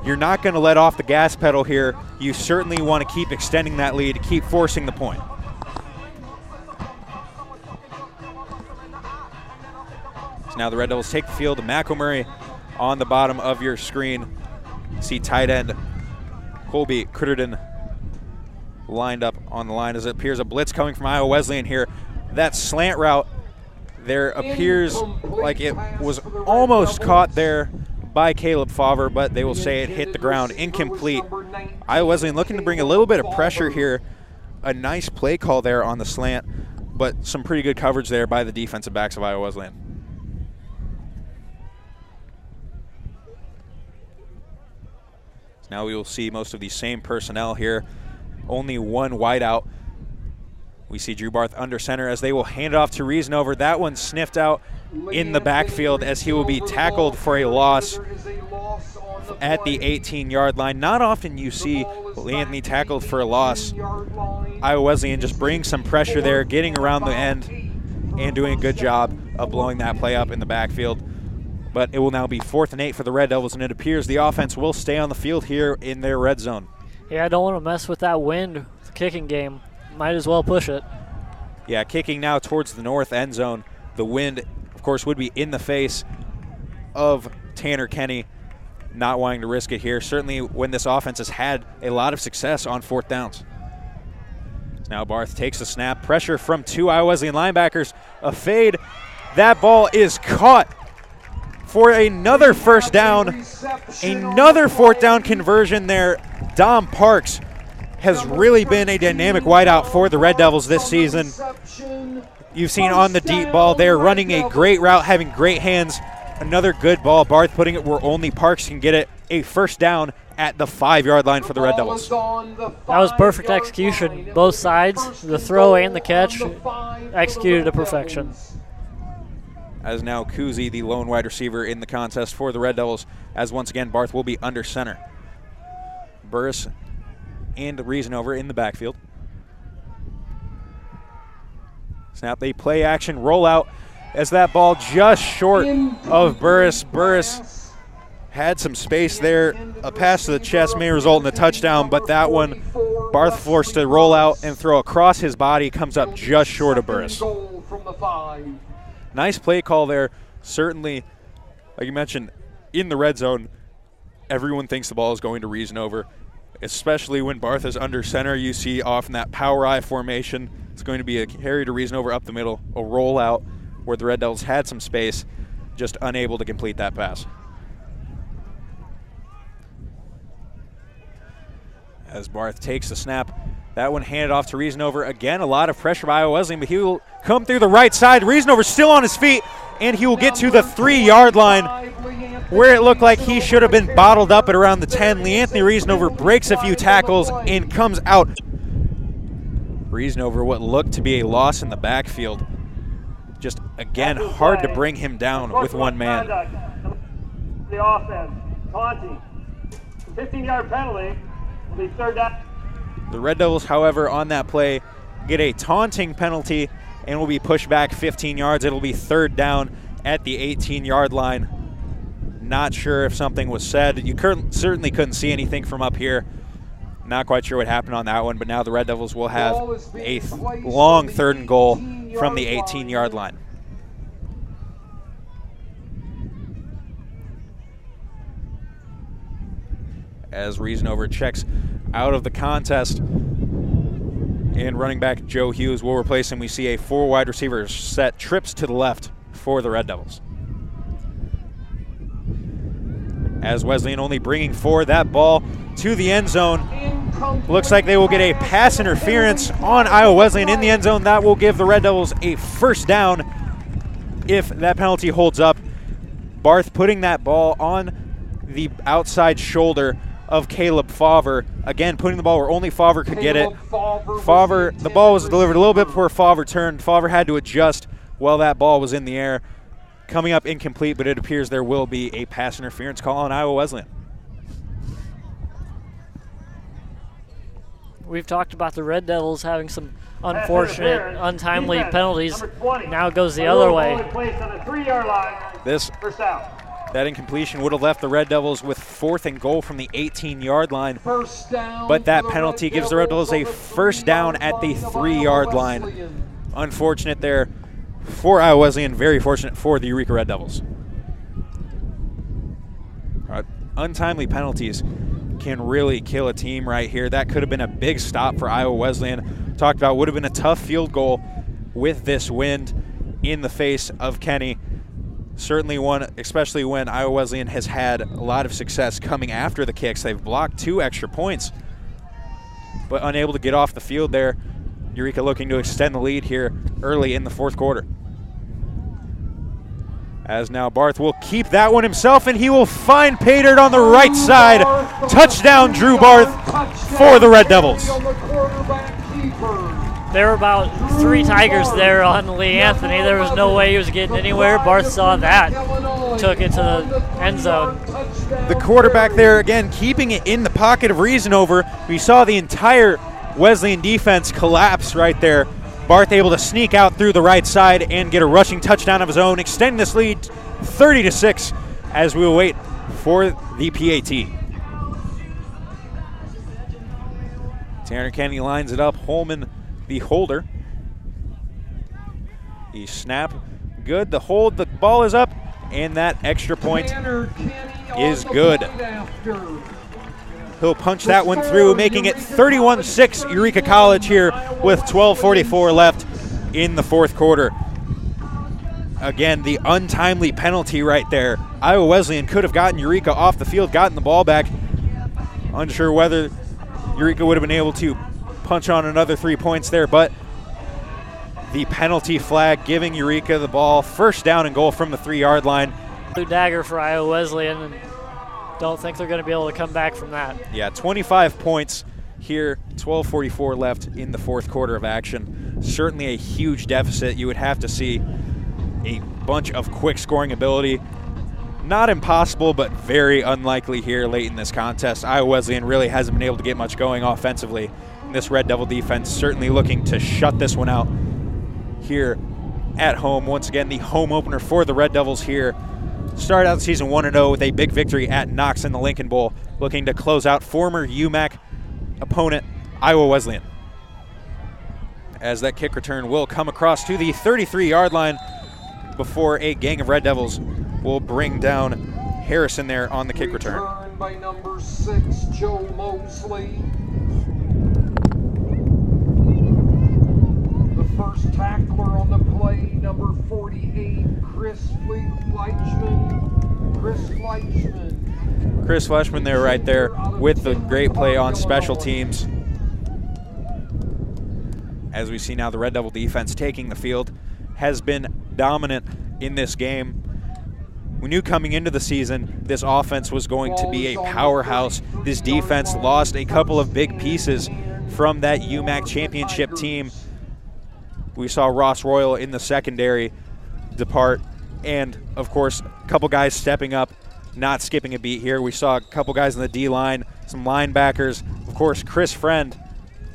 Speaker 1: You're not going to let off the gas pedal here. You certainly want to keep extending that lead, keep forcing the point. So now the Red Devils take the field. McElmurray on the bottom of your screen. See tight end Colby Critterton lined up on the line as it appears a blitz coming from Iowa Wesleyan here. That slant route there appears like it was almost caught there by Caleb Favre, but they will say it hit the ground. Incomplete. Iowa Wesleyan looking to bring a little bit of pressure here. A nice play call there on the slant, but some pretty good coverage there by the defensive backs of Iowa Wesleyan. So now we will see most of the same personnel here. Only one wideout. We see Drew Barth under center as they will hand it off to Reasonover. That one sniffed out in the backfield as he will be tackled for a loss at the 18-yard line. Not often you see Anthony tackled for a loss. Iowa Wesleyan just bringing some pressure there, getting around the end, and doing a good job of blowing that play up in the backfield. But it will now be 4th and 8 for the Red Devils, and it appears the offense will stay on the field here in their red zone.
Speaker 2: Yeah, I don't want to mess with that wind with the kicking game. Might as well push it.
Speaker 1: Yeah, kicking now towards the north end zone. The wind, of course, would be in the face of Tanner Kenny, not wanting to risk it here. Certainly when this offense has had a lot of success on 4th downs. Now Barth takes the snap. Pressure from two Iowa Wesleyan linebackers. A fade. That ball is caught for another first down. Another 4th down conversion there. Dom Parks has really been a dynamic wideout for the Red Devils this season. You've seen on the deep ball there, running a great route, having great hands. Another good ball. Barth putting it where only Parks can get it. A first down at the 5-yard line for the Red Devils.
Speaker 2: That was perfect execution. Both sides, the throw and the catch, executed to perfection.
Speaker 1: As now Kuzi, the lone wide receiver in the contest for the Red Devils, as once again Barth will be under center. Burris and Reasonover in the backfield. Snap, they play action, roll out as that ball just short of Burris. Burris had some space there. A pass to the chest may result in a touchdown, but that one, Barth forced to roll out and throw across his body, comes up just short of Burris. Nice play call there. Certainly, like you mentioned, in the red zone, everyone thinks the ball is going to Reasonover, especially when Barth is under center. You see often that power I formation. It's going to be a carry to Reasonover up the middle, a rollout where the Red Devils had some space, just unable to complete that pass. As Barth takes the snap, that one handed off to Reasonover. Again, a lot of pressure by Iowa Wesleyan, but he will come through the right side. Reasonover still on his feet, and he will get to the 3-yard line where it looked like he should have been bottled up at around the 10. Leanthony Reasonover breaks a few tackles and comes out. Reasonover, what looked to be a loss in the backfield. Just, again, hard to bring him down with one man.
Speaker 4: The offense, taunting. 15-yard penalty will be 3rd down.
Speaker 1: The Red Devils, however, on that play, get a taunting penalty, and will be pushed back 15 yards. It'll be 3rd down at the 18-yard line. Not sure if something was said. You certainly couldn't see anything from up here. Not quite sure what happened on that one, but now the Red Devils will have a long 3rd and goal from the 18-yard line. As Reasonover checks out of the contest, and running back Joe Hughes will replace him. We see a 4 wide receiver set, trips to the left for the Red Devils. As Wesleyan only bringing 4, that ball to the end zone. Looks like they will get a pass interference on Iowa Wesleyan in the end zone. That will give the Red Devils a 1st down if that penalty holds up. Barth putting that ball on the outside shoulder of Caleb Favre. Again, putting the ball where only Favre could get it. Favre, the ball was delivered a little bit before Favre turned. Favre had to adjust while that ball was in the air. Coming up incomplete, but it appears there will be a pass interference call on Iowa Wesleyan.
Speaker 2: We've talked about the Red Devils having some unfortunate, untimely penalties. Now it goes the other way.
Speaker 1: That incompletion would have left the Red Devils with 4th and goal from the 18-yard line. But that penalty gives the Red Devils a 1st down at the 3-yard line. Unfortunate there for Iowa Wesleyan, very fortunate for the Eureka Red Devils. Untimely penalties can really kill a team right here. That could have been a big stop for Iowa Wesleyan. Talked about would have been a tough field goal with this wind in the face of Kenny. Certainly one, especially when Iowa Wesleyan has had a lot of success coming after the kicks. They've blocked 2 extra points, but unable to get off the field there. Eureka looking to extend the lead here early in the 4th quarter. As now Barth will keep that one himself, and he will find Paydirt on the right side. Touchdown, Drew Barth for the Red Devils.
Speaker 2: There were about 3 Tigers there on Lee Anthony. There was no way he was getting anywhere. Barth saw that, took it to the end zone.
Speaker 1: The quarterback there, again, keeping it in the pocket of Reasonover. We saw the entire Wesleyan defense collapse right there. Barth able to sneak out through the right side and get a rushing touchdown of his own, extending this lead 30-6 as we will wait for the PAT. Tanner Kenny lines it up. Holman, the holder. The snap, good. The hold, the ball is up, and that extra point is good. He'll punch that one through, making it 31-6 Eureka College here with 12:44 left in the 4th quarter. Again, the untimely penalty right there. Iowa Wesleyan could have gotten Eureka off the field, gotten the ball back. Unsure whether Eureka would have been able to punch on another 3 points there, but the penalty flag giving Eureka the ball. 1st down and goal from the 3-yard line.
Speaker 2: Blue dagger for Iowa Wesleyan, and don't think they're going to be able to come back from that.
Speaker 1: Yeah, 25 points here, 12:44 left in the 4th quarter of action. Certainly a huge deficit. You would have to see a bunch of quick scoring ability. Not impossible, but very unlikely here late in this contest. Iowa Wesleyan really hasn't been able to get much going offensively. And this Red Devil defense certainly looking to shut this one out here at home. Once again, the home opener for the Red Devils here. Started out the season 1-0 with a big victory at Knox in the Lincoln Bowl, looking to close out former UMAC opponent Iowa Wesleyan. As that kick return will come across to the 33-yard line before a gang of Red Devils will bring down Harrison there on the kick return.
Speaker 3: By number 6, Joe Mosley. The first tackler on the play, number 48, Chris Fleischman.
Speaker 1: Chris Fleischman there right there with the great play on special teams. As we see now, the Red Devil defense taking the field has been dominant in this game. We knew coming into the season this offense was going to be a powerhouse. This defense lost a couple of big pieces from that UMAC championship team. We saw Ross Royal in the secondary depart, and of course a couple guys stepping up, not skipping a beat here. We saw a couple guys in the D-line, some linebackers. Of course, Chris Friend,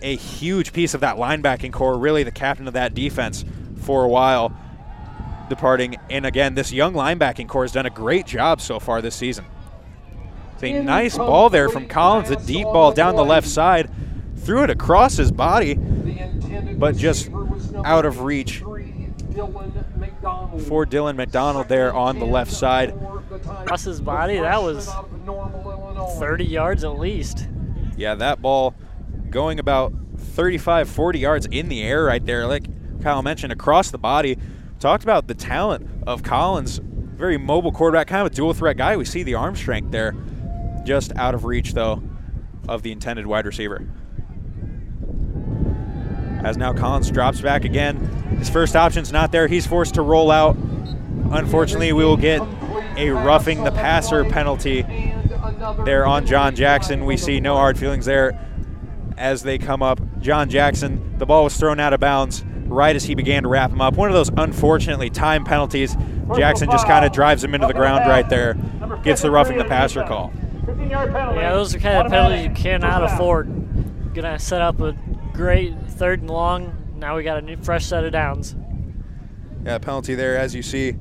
Speaker 1: a huge piece of that linebacking core, really the captain of that defense for a while, departing. And again, this young linebacking core has done a great job so far this season. It's a nice ball there from Collins, a deep ball down the left side. Threw it across his body, but just out of reach for Dylan McDonald there on the left side.
Speaker 2: Across his body, that was 30 yards at least.
Speaker 1: Yeah, that ball going about 35, 40 yards in the air right there. Like Kyle mentioned, across the body. Talked about the talent of Collins, very mobile quarterback, kind of a dual threat guy. We see the arm strength there, just out of reach though of the intended wide receiver. As now Collins drops back again. His first option's not there. He's forced to roll out. Unfortunately, we will get a roughing the passer penalty there on John Jackson. We see no hard feelings there as they come up. John Jackson, the ball was thrown out of bounds right as he began to wrap him up. One of those, unfortunately, time penalties. Jackson just kind of drives him into the ground right there, gets the roughing the passer call.
Speaker 2: Yeah, those are kind of penalties you cannot afford. Gonna set up a great 3rd and long. Now we got a new fresh set of downs.
Speaker 1: Yeah, penalty there, as you see.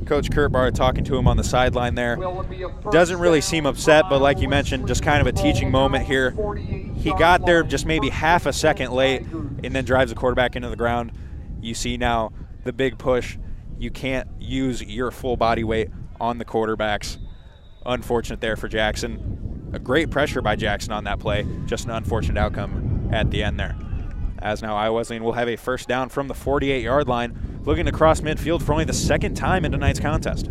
Speaker 1: Coach Kurtbar talking to him on the sideline there. Doesn't really seem upset, but like you mentioned, just kind of a teaching moment here. He got there just maybe half a second late and then drives the quarterback into the ground. You see now the big push. You can't use your full body weight on the quarterbacks. Unfortunate there for Jackson. A great pressure by Jackson on that play. Just an unfortunate outcome at the end there. As now Iowa Wesleyan will have a first down from the 48-yard line, looking to cross midfield for only the 2nd time in tonight's contest.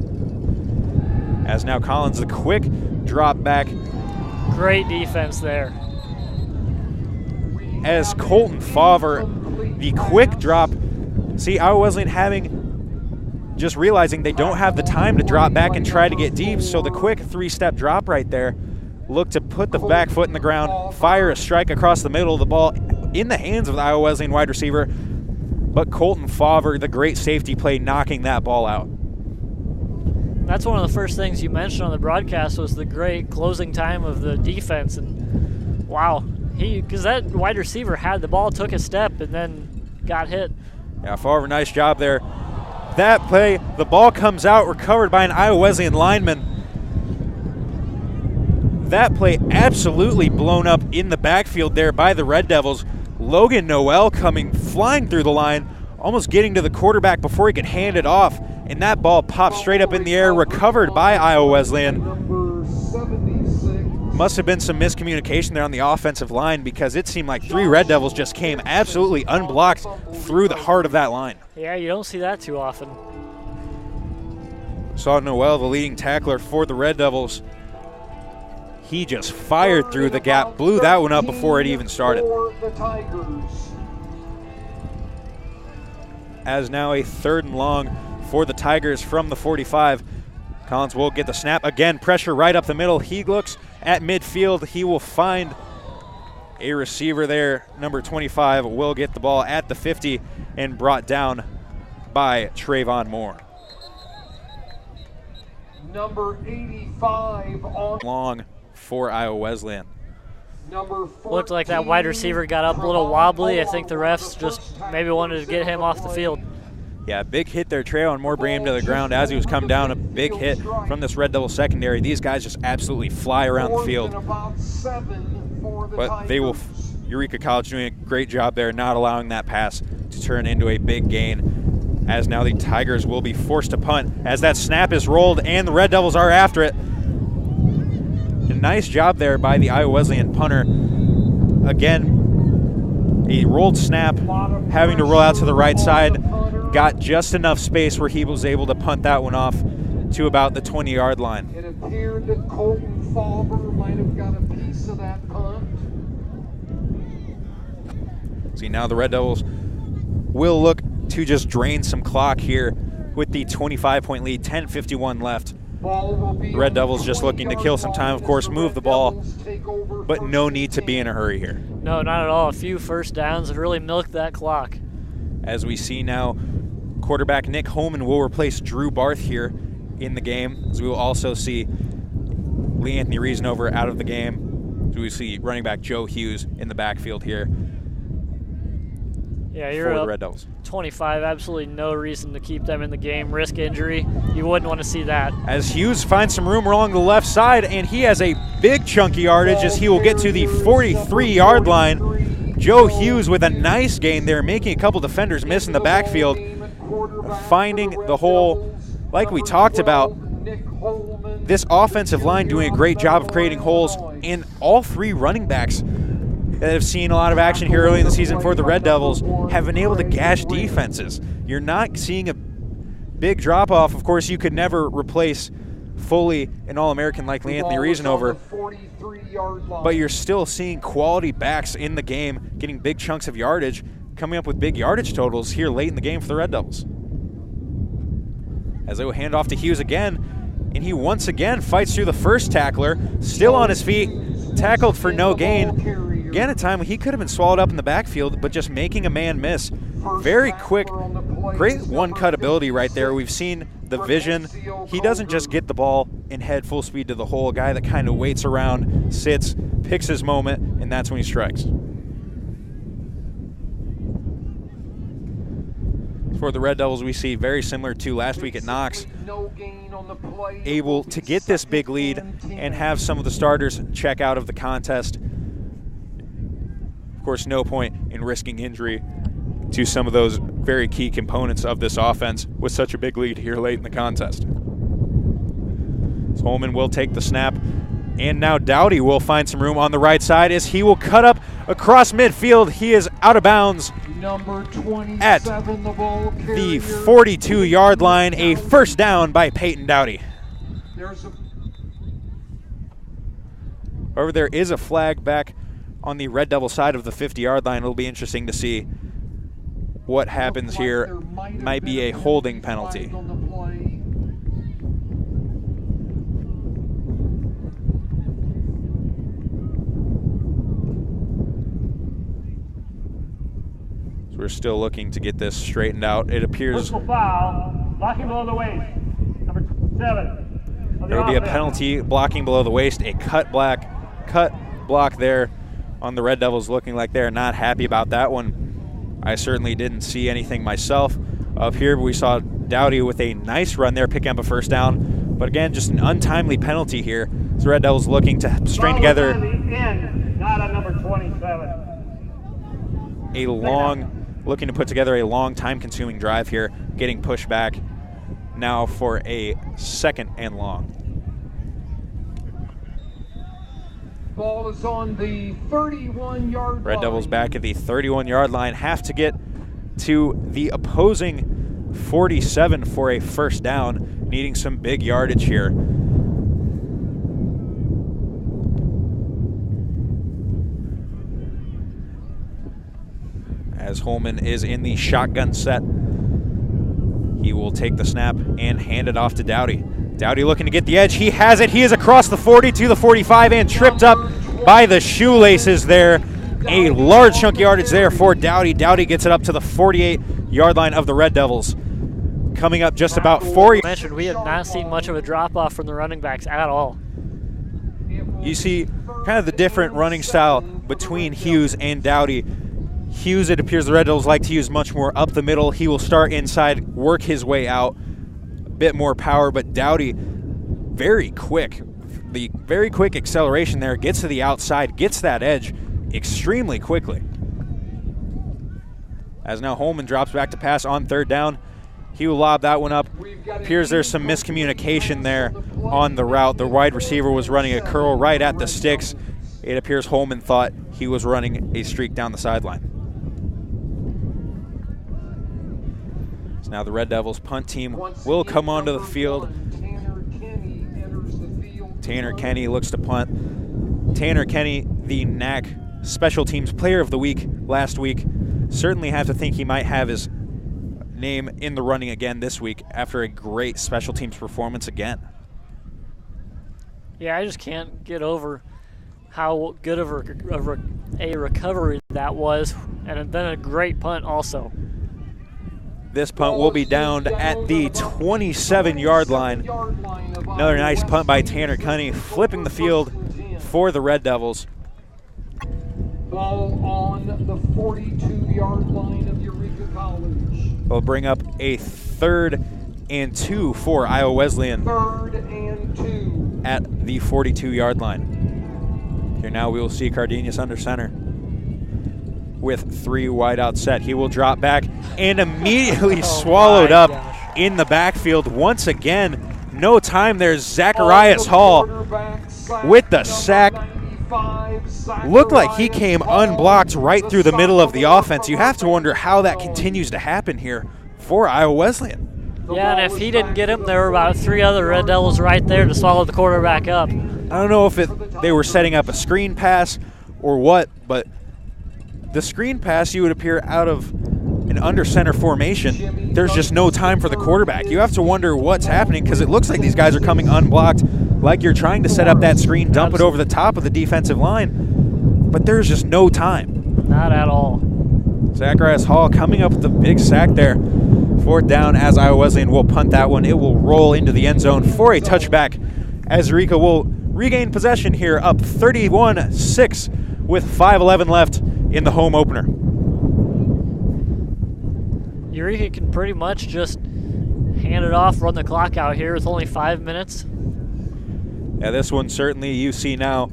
Speaker 1: As now Collins, the quick drop back.
Speaker 2: Great defense there.
Speaker 1: As Colton Favre, the quick drop. See, Iowa Wesleyan just realizing they don't have the time to drop back and try to get deep, so the quick 3-step drop right there. Look to put the back foot in the ground, fire a strike across the middle of the ball in the hands of the Iowa Wesleyan wide receiver, but Colton Favre, the great safety play, knocking that ball out.
Speaker 2: That's one of the first things you mentioned on the broadcast was the great closing time of the defense, and wow, because that wide receiver had the ball, took a step, and then got hit.
Speaker 1: Yeah, Favre, nice job there. That play, the ball comes out, recovered by an Iowa Wesleyan lineman. That play absolutely blown up in the backfield there by the Red Devils. Logan Noel coming flying through the line, almost getting to the quarterback before he could hand it off, and that ball popped straight up in the air, recovered by Iowa Wesleyan. Must have been some miscommunication there on the offensive line, because it seemed like 3 Red Devils just came absolutely unblocked through the heart of that line.
Speaker 2: Yeah, you don't see that too often.
Speaker 1: Saw Noel, the leading tackler for the Red Devils. He just fired through the gap, blew that one up before it even started. As now a 3rd and long for the Tigers from the 45. Collins will get the snap. Again, pressure right up the middle. He looks at midfield. He will find a receiver there. Number 25 will get the ball at the 50 and brought down by Trayvon Moore.
Speaker 3: Number 85 on
Speaker 1: long for Iowa Wesleyan.
Speaker 2: Looked like that wide receiver got up a little wobbly. I think the refs just maybe wanted to get him off the field.
Speaker 1: Yeah, big hit there, Trayvon Moore bringing him to the ground as he was coming down. A big hit from this Red Devil secondary. These guys just absolutely fly around the field. But they will, Eureka College doing a great job there, not allowing that pass to turn into a big gain. As now the Tigers will be forced to punt as that snap is rolled and the Red Devils are after it. A nice job there by the Iowa Wesleyan punter. Again, a rolled snap, having to roll out to the right side. Got just enough space where he was able to punt that one off to about the 20-yard line.
Speaker 3: It appeared that Colton Favre might have got a piece of that punt.
Speaker 1: See, now the Red Devils will look to just drain some clock here with the 25-point lead, 10:51 left. The Red Devils just looking to kill some time, of course, move the ball, but no need to be in a hurry here.
Speaker 2: No, not at all. A few first downs have really milked that clock.
Speaker 1: As we see now, quarterback Nick Holman will replace Drew Barth here in the game. As we will also see Lee Anthony Reasonover out of the game. As we see running back Joe Hughes in the backfield here.
Speaker 2: Yeah, you're
Speaker 1: for the
Speaker 2: up
Speaker 1: Red Devils.
Speaker 2: 25, absolutely no reason to keep them in the game. Risk injury, you wouldn't want to see that.
Speaker 1: As Hughes finds some room along the left side, and he has a big chunky yardage as he will get to the 43-yard line. Joe Hughes with a nice gain there, making a couple defenders miss in the backfield, finding the hole. Like we talked about, this offensive line doing a great job of creating holes, and all three running backs that have seen a lot of action here early in the season for the Red Devils have been able to gash defenses. You're not seeing a big drop-off. Of course, you could never replace fully an All-American like Anthony Reasonover, but you're still seeing quality backs in the game getting big chunks of yardage, coming up with big yardage totals here late in the game for the Red Devils. As they will hand off to Hughes again, and he once again fights through the first tackler, still on his feet, tackled for no gain. Again, a time when he could have been swallowed up in the backfield, but just making a man miss. Very quick, great one-cut ability right there. We've seen the vision. He doesn't just get the ball and head full speed to the hole. A guy that kind of waits around, sits, picks his moment, and that's when he strikes. For the Red Devils, we see very similar to last week at Knox, able to get this big lead and have some of the starters check out of the contest. Of course, no point in risking injury to some of those very key components of this offense with such a big lead here late in the contest. So Holman will take the snap, and now Dowdy will find some room on the right side as he will cut up across midfield. He is out of bounds at the 42-yard line, a first down by Peyton Dowdy. However, there is a flag back on the Red Devil side of the 50-yard line. It'll be interesting to see what happens here. Might be a holding penalty. So we're still looking to get this straightened out. It appears
Speaker 4: foul, blocking below the waist, number 7.
Speaker 1: There will be a penalty, blocking below the waist, a cut block there on the Red Devils, looking like they're not happy about that one. I certainly didn't see anything myself up here, but we saw Dowdy with a nice run there, picking up a first down. But again, just an untimely penalty here. So the Red Devils looking to string together
Speaker 4: not on number 27.
Speaker 1: Looking to put together a long time-consuming drive here, getting pushed back now for a 2nd and long.
Speaker 3: Ball is on the 31-yard line.
Speaker 1: Red Devils back at the 31-yard line, have to get to the opposing 47 for a first down, needing some big yardage here. As Holman is in the shotgun set, he will take the snap and hand it off to Dowdy. Dowdy looking to get the edge. He has it. He is across the 40 to the 45 and tripped up by the shoelaces there. A large chunk of yardage there for Dowdy. Dowdy gets it up to the 48-yard line of the Red Devils. Coming up just about 4.
Speaker 2: Mentioned we have not seen much of a drop-off from the running backs at all.
Speaker 1: You see kind of the different running style between Hughes and Dowdy. Hughes, it appears the Red Devils like to use much more up the middle. He will start inside, work his way out, a bit more power, but Dowdy, very quick. The very quick acceleration there, gets to the outside, gets that edge extremely quickly. As now Holman drops back to pass on 3rd down. He will lob that one up. Appears there's some miscommunication there on the route. The wide receiver was running a curl right at the sticks. It appears Holman thought he was running a streak down the sideline. So now the Red Devils punt team will come onto the field. Tanner Kenny looks to punt. Tanner Kenny, the NAC Special Teams Player of the Week last week, certainly have to think he might have his name in the running again this week after a great special teams performance again.
Speaker 2: Yeah, I just can't get over how good of a recovery that was, and then a great punt also.
Speaker 1: This punt will be downed at the 27-yard line. Another nice punt by Tanner Kenny, flipping the field for the Red Devils.
Speaker 3: Ball on the 42-yard line of Eureka College.
Speaker 1: They'll bring up a 3rd and 2 for Iowa Wesleyan.
Speaker 3: 3rd and 2.
Speaker 1: At the 42-yard line. Here now we will see Cardenas under center with 3 wide out set. He will drop back and immediately swallowed up in the backfield once again. No time there's Zacharias Hall with the sack. Looked like he came unblocked right through the middle of the offense. You have to wonder how that continues to happen here for Iowa Wesleyan.
Speaker 2: Yeah, and if he didn't get him, there were about 3 other Red Devils right there to swallow the quarterback up.
Speaker 1: I don't know if they were setting up a screen pass or what, but the screen pass, you would appear out of an under center formation. There's just no time for the quarterback. You have to wonder what's happening because it looks like these guys are coming unblocked, like you're trying to set up that screen, dump it over the top of the defensive line, but there's just no time.
Speaker 2: Not at all.
Speaker 1: Zacharias Hall coming up with the big sack there. 4th down as Iowa Wesleyan will punt that one. It will roll into the end zone for a touchback as Eureka will regain possession here up 31-6 with 5:11 left in the home opener.
Speaker 2: Eureka can pretty much just hand it off, run the clock out here with only 5 minutes.
Speaker 1: Yeah, this one certainly you see now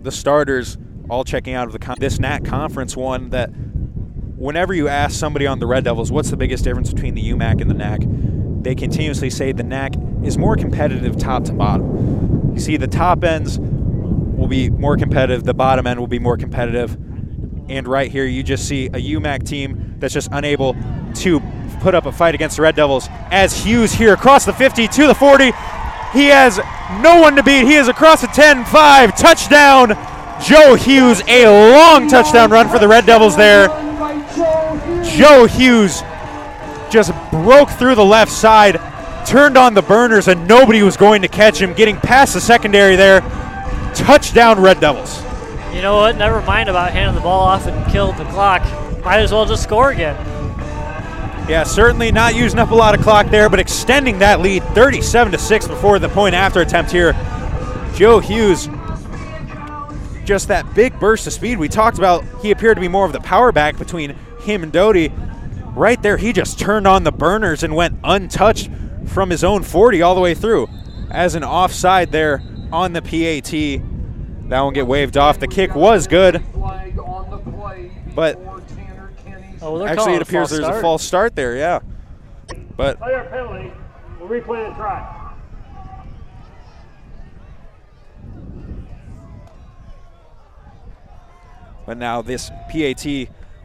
Speaker 1: the starters all checking out of this NAC conference one that whenever you ask somebody on the Red Devils what's the biggest difference between the UMAC and the NAC, they continuously say the NAC is more competitive top to bottom. You see the top ends will be more competitive, the bottom end will be more competitive. And right here you just see a UMAC team that's just unable to put up a fight against the Red Devils as Hughes here across the 50 to the 40. He has no one to beat. He is across the 10-5. Touchdown, Joe Hughes. A long touchdown run for the Red Devils there. Joe Hughes just broke through the left side, turned on the burners, and nobody was going to catch him, getting past the secondary there. Touchdown, Red Devils.
Speaker 2: You know what? Never mind about handing the ball off and killed the clock. Might as well just score again.
Speaker 1: Yeah, certainly not using up a lot of clock there, but extending that lead 37-6 before the point after attempt here. Joe Hughes, just that big burst of speed. We talked about he appeared to be more of the power back between him and Doty. Right there, he just turned on the burners and went untouched from his own 40 all the way through. As an offside there on the PAT. That one get waved off. The kick was good, but actually it appears there's a false start there, yeah. But
Speaker 4: player penalty, we'll replay the try.
Speaker 1: But now this PAT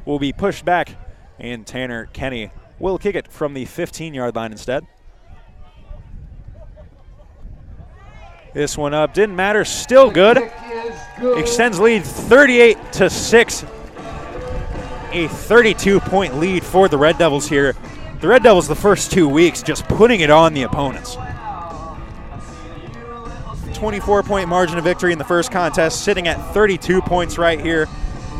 Speaker 1: will be pushed back, and Tanner Kenny will kick it from the 15-yard line instead. This one up, didn't matter, still good. Extends lead 38-6. A 32-point lead for the Red Devils here. The Red Devils the first 2 weeks just putting it on the opponents. 24-point margin of victory in the first contest, sitting at 32 points right here.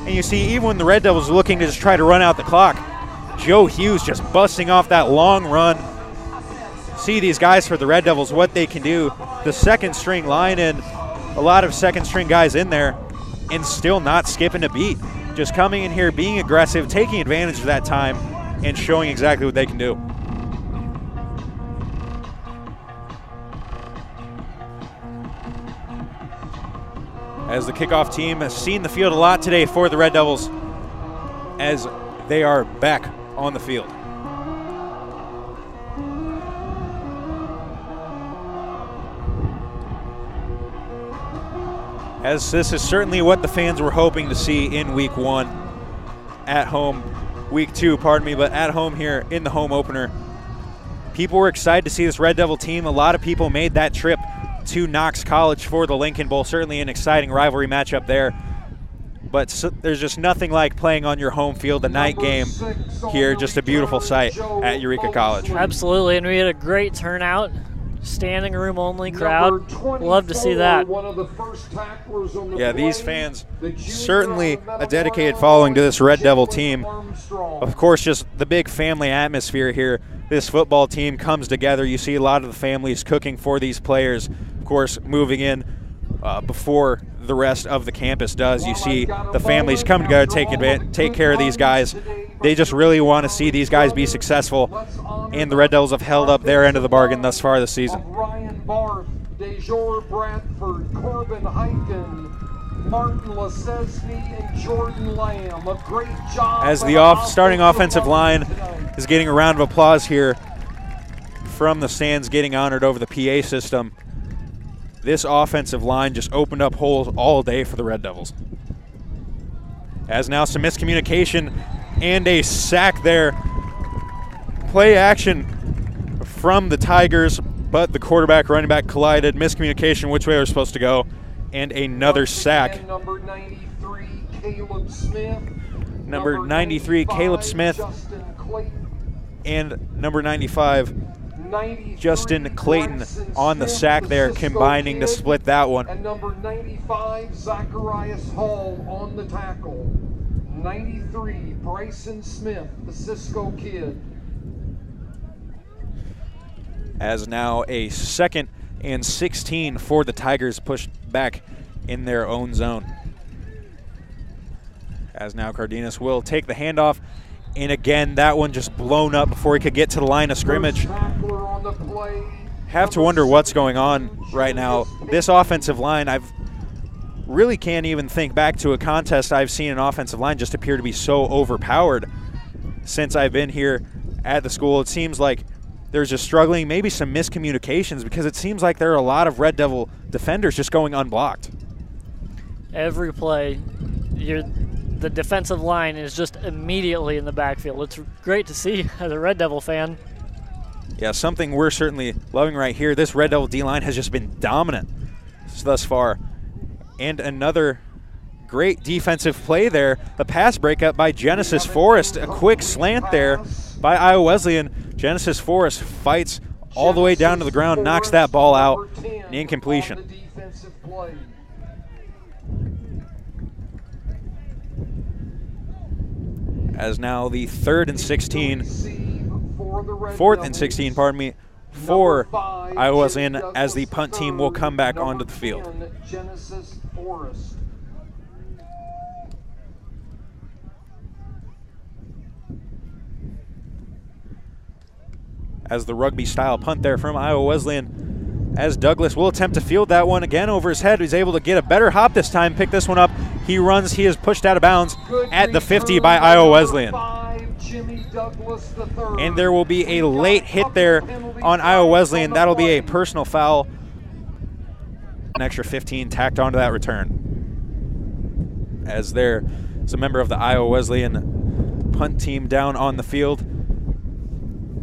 Speaker 1: And you see, even when the Red Devils are looking to just try to run out the clock, Joe Hughes just busting off that long run. See these guys for the Red Devils, what they can do. The second string line and a lot of second string guys in there and still not skipping a beat. Just coming in here, being aggressive, taking advantage of that time and showing exactly what they can do. As the kickoff team has seen the field a lot today for the Red Devils as they are back on the field. As this is certainly what the fans were hoping to see in week 1 at home, week 2, pardon me, but at home here in the home opener. People were excited to see this Red Devil team. A lot of people made that trip to Knox College for the Lincoln Bowl. Certainly an exciting rivalry matchup there. But there's just nothing like playing on your home field, the night game here. Just a beautiful sight at Eureka College.
Speaker 2: Absolutely, and we had a great turnout. Standing room only crowd. Love to see that.
Speaker 1: Yeah, these fans, certainly a dedicated following to this Red Devil team. Of course, just the big family atmosphere here. This football team comes together. You see a lot of the families cooking for these players. Of course, moving in before the rest of the campus does. You see the families come together, take care of these guys. They just really want to see these guys be successful, and the Red Devils have held up their end of the bargain thus far this season.
Speaker 3: Ryan Barth, Dejor Bradford, Corbin Heiken, Martin Lesesny, and Jordan Lamb. A great job.
Speaker 1: As the starting offensive line is getting a round of applause here from the stands, getting honored over the PA system. This offensive line just opened up holes all day for the Red Devils. As now some miscommunication and a sack there. Play action from the Tigers, but the quarterback, running back collided. Miscommunication which way they were supposed to go, and another sack.
Speaker 3: Number 93, Caleb Smith.
Speaker 1: Number 93, Caleb Smith, and number 95, Justin Clayton on the sack there, combining to split that one.
Speaker 3: And number 95, Zacharias Hall on the tackle. 93, Bryson Smith, the Cisco kid.
Speaker 1: As now a 2nd and 16 for the Tigers, pushed back in their own zone. As now Cardenas will take the handoff, and again that one just blown up before he could get to the line of scrimmage. Have to wonder what's going on right now. This offensive line, I've really can't even think back to a contest I've seen an offensive line just appear to be so overpowered since I've been here at the school. It seems like there's just struggling, maybe some miscommunications, because it seems like there are a lot of Red Devil defenders just going unblocked.
Speaker 2: Every play, the defensive line is just immediately in the backfield. It's great to see as a Red Devil fan.
Speaker 1: Yeah, something we're certainly loving right here. This Red Devil D-line has just been dominant thus far. And another great defensive play there, a pass breakup by Genesis Forrest, a quick slant there by Iowa Wesleyan. Genesis Forrest fights all the way down to the ground, knocks that ball out, an incompletion. As now the 4th and 16, pardon me, for Iowa Wesleyan, as the punt team will come back onto the field. As the rugby-style punt there from Iowa Wesleyan, as Douglas will attempt to field that one again over his head. He's able to get a better hop this time, pick this one up. He runs, he is pushed out of bounds at the 50 by Iowa Wesleyan. And there will be a late hit there on Iowa Wesleyan. That'll be a personal foul. An extra 15 tacked onto that return. As there is a member of the Iowa Wesleyan punt team down on the field.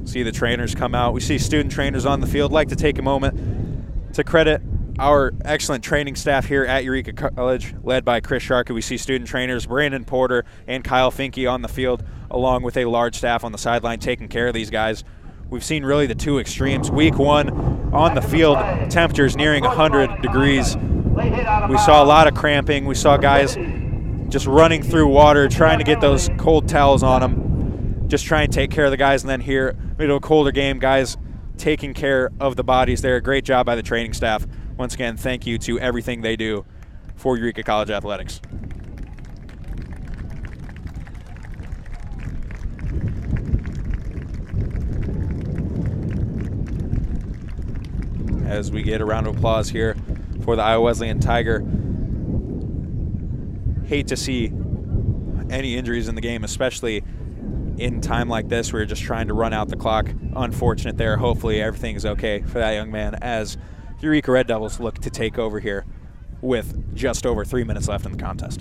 Speaker 1: See the trainers come out. We see student trainers on the field. Like to take a moment to credit our excellent training staff here at Eureka College, led by Chris Sharkey. We see student trainers Brandon Porter and Kyle Finke on the field, along with a large staff on the sideline taking care of these guys. We've seen really the two extremes. Week 1 on the field, temperatures nearing 100 degrees. We saw a lot of cramping. We saw guys just running through water, trying to get those cold towels on them, just trying to take care of the guys. And then here, middle of a colder game, guys taking care of the bodies there. Great job by the training staff. Once again, thank you to everything they do for Eureka College Athletics. As we get a round of applause here for the Iowa Wesleyan Tiger. Hate to see any injuries in the game, especially in time like this. We're just trying to run out the clock. Unfortunate there. Hopefully everything's okay for that young man as Eureka Red Devils look to take over here with just over 3 minutes left in the contest.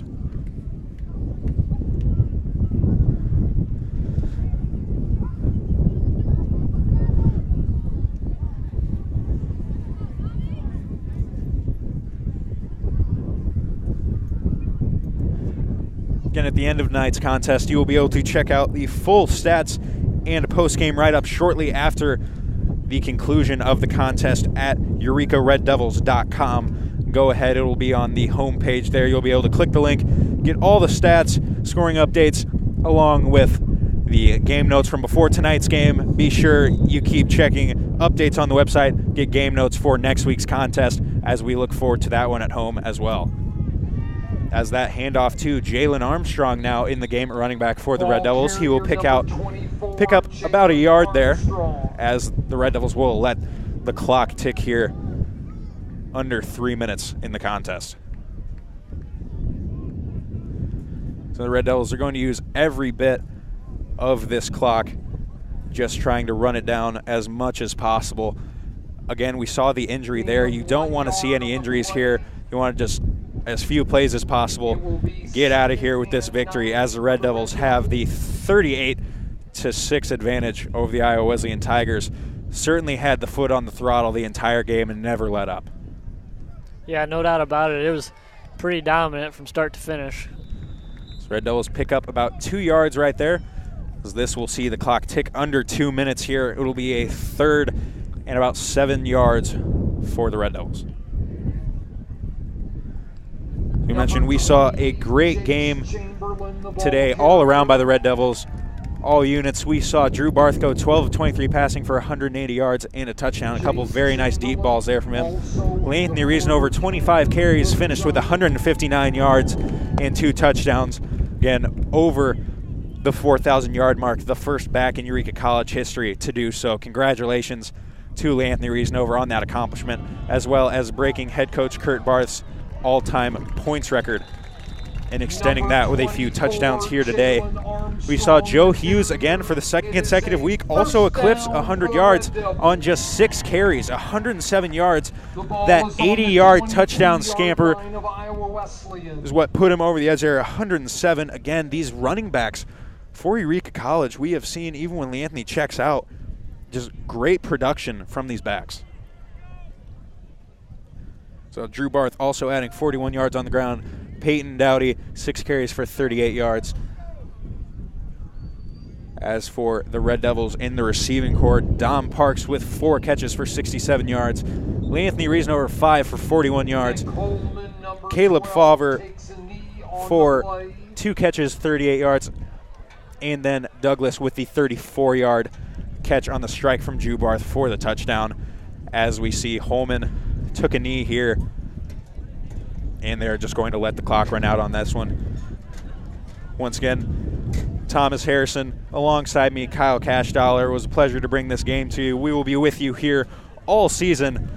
Speaker 1: Again, at the end of tonight's contest, you will be able to check out the full stats and post-game write-up shortly after the conclusion of the contest at eurekareddevils.com. Go ahead, it will be on the home page there. You'll be able to click the link, get all the stats, scoring updates, along with the game notes from before tonight's game. Be sure you keep checking updates on the website, get game notes for next week's contest, as we look forward to that one at home as well. As that handoff to Jalen Armstrong now in the game at running back for the Red Devils. He will pick up about a yard there, as the Red Devils will let the clock tick here under 3 minutes in the contest. So the Red Devils are going to use every bit of this clock, just trying to run it down as much as possible. Again, we saw the injury there. You don't want to see any injuries here. You want to just, as few plays as possible, get out of here with this victory, as the Red Devils have the 38-6 advantage over the Iowa Wesleyan Tigers. Certainly had the foot on the throttle the entire game and never let up.
Speaker 2: Yeah, no doubt about it. It was pretty dominant from start to finish.
Speaker 1: So Red Devils pick up about 2 yards right there, as this will see the clock tick under 2 minutes here. It will be a third and about 7 yards for the Red Devils. We mentioned we saw a great game today all around by the Red Devils. All units. We saw Drew Barth go 12 of 23 passing for 180 yards and a touchdown. A couple of very nice deep balls there from him. Anthony Reason over 25 carries, finished with 159 yards and 2 touchdowns. Again, over the 4,000-yard mark, the first back in Eureka College history to do so. Congratulations to Anthony Reason over on that accomplishment, as well as breaking head coach Kurt Barth's all-time points record and extending that with a few touchdowns here today. We saw Joe Hughes again for the second consecutive week also eclipse 100 yards on just 6 carries, 107 yards. That 80-yard touchdown scamper is what put him over the edge there, 107. Again, these running backs for Eureka College, we have seen, even when Leanthony checks out, just great production from these backs. So Drew Barth also adding 41 yards on the ground. Peyton Dowdy, 6 carries for 38 yards. As for the Red Devils in the receiving corps, Dom Parks with 4 catches for 67 yards. Anthony Reason over 5 for 41 yards. Caleb Fauver for 2 catches, 38 yards. And then Douglas with the 34-yard catch on the strike from Drew Barth for the touchdown. As we see, Holman took a knee here, and they're just going to let the clock run out on this one. Once again, Thomas Harrison alongside me, Kyle Cashdollar. It was a pleasure to bring this game to you. We will be with you here all season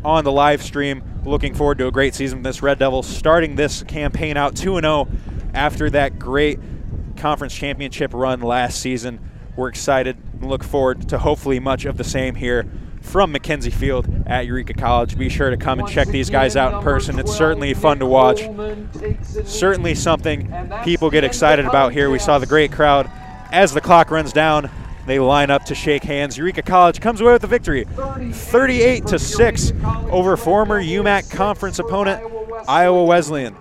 Speaker 1: on the live stream. Looking forward to a great season with this Red Devils, starting this campaign out 2-0 after that great conference championship run last season. We're excited and look forward to hopefully much of the same here from McKenzie Field at Eureka College. Be sure to come and check these guys out in person. It's certainly fun to watch. Certainly something people get excited about here. We saw the great crowd. As the clock runs down, they line up to shake hands. Eureka College comes away with the victory, 38-6 over former UMAC conference opponent Iowa Wesleyan.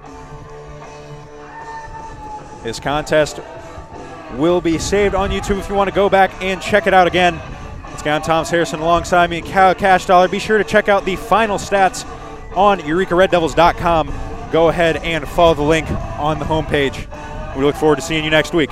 Speaker 1: This contest will be saved on YouTube if you want to go back and check it out again. It's Guy Thomas Harrison alongside me and Kyle Cashdollar. Be sure to check out the final stats on EurekaRedDevils.com. Go ahead and follow the link on the homepage. We look forward to seeing you next week.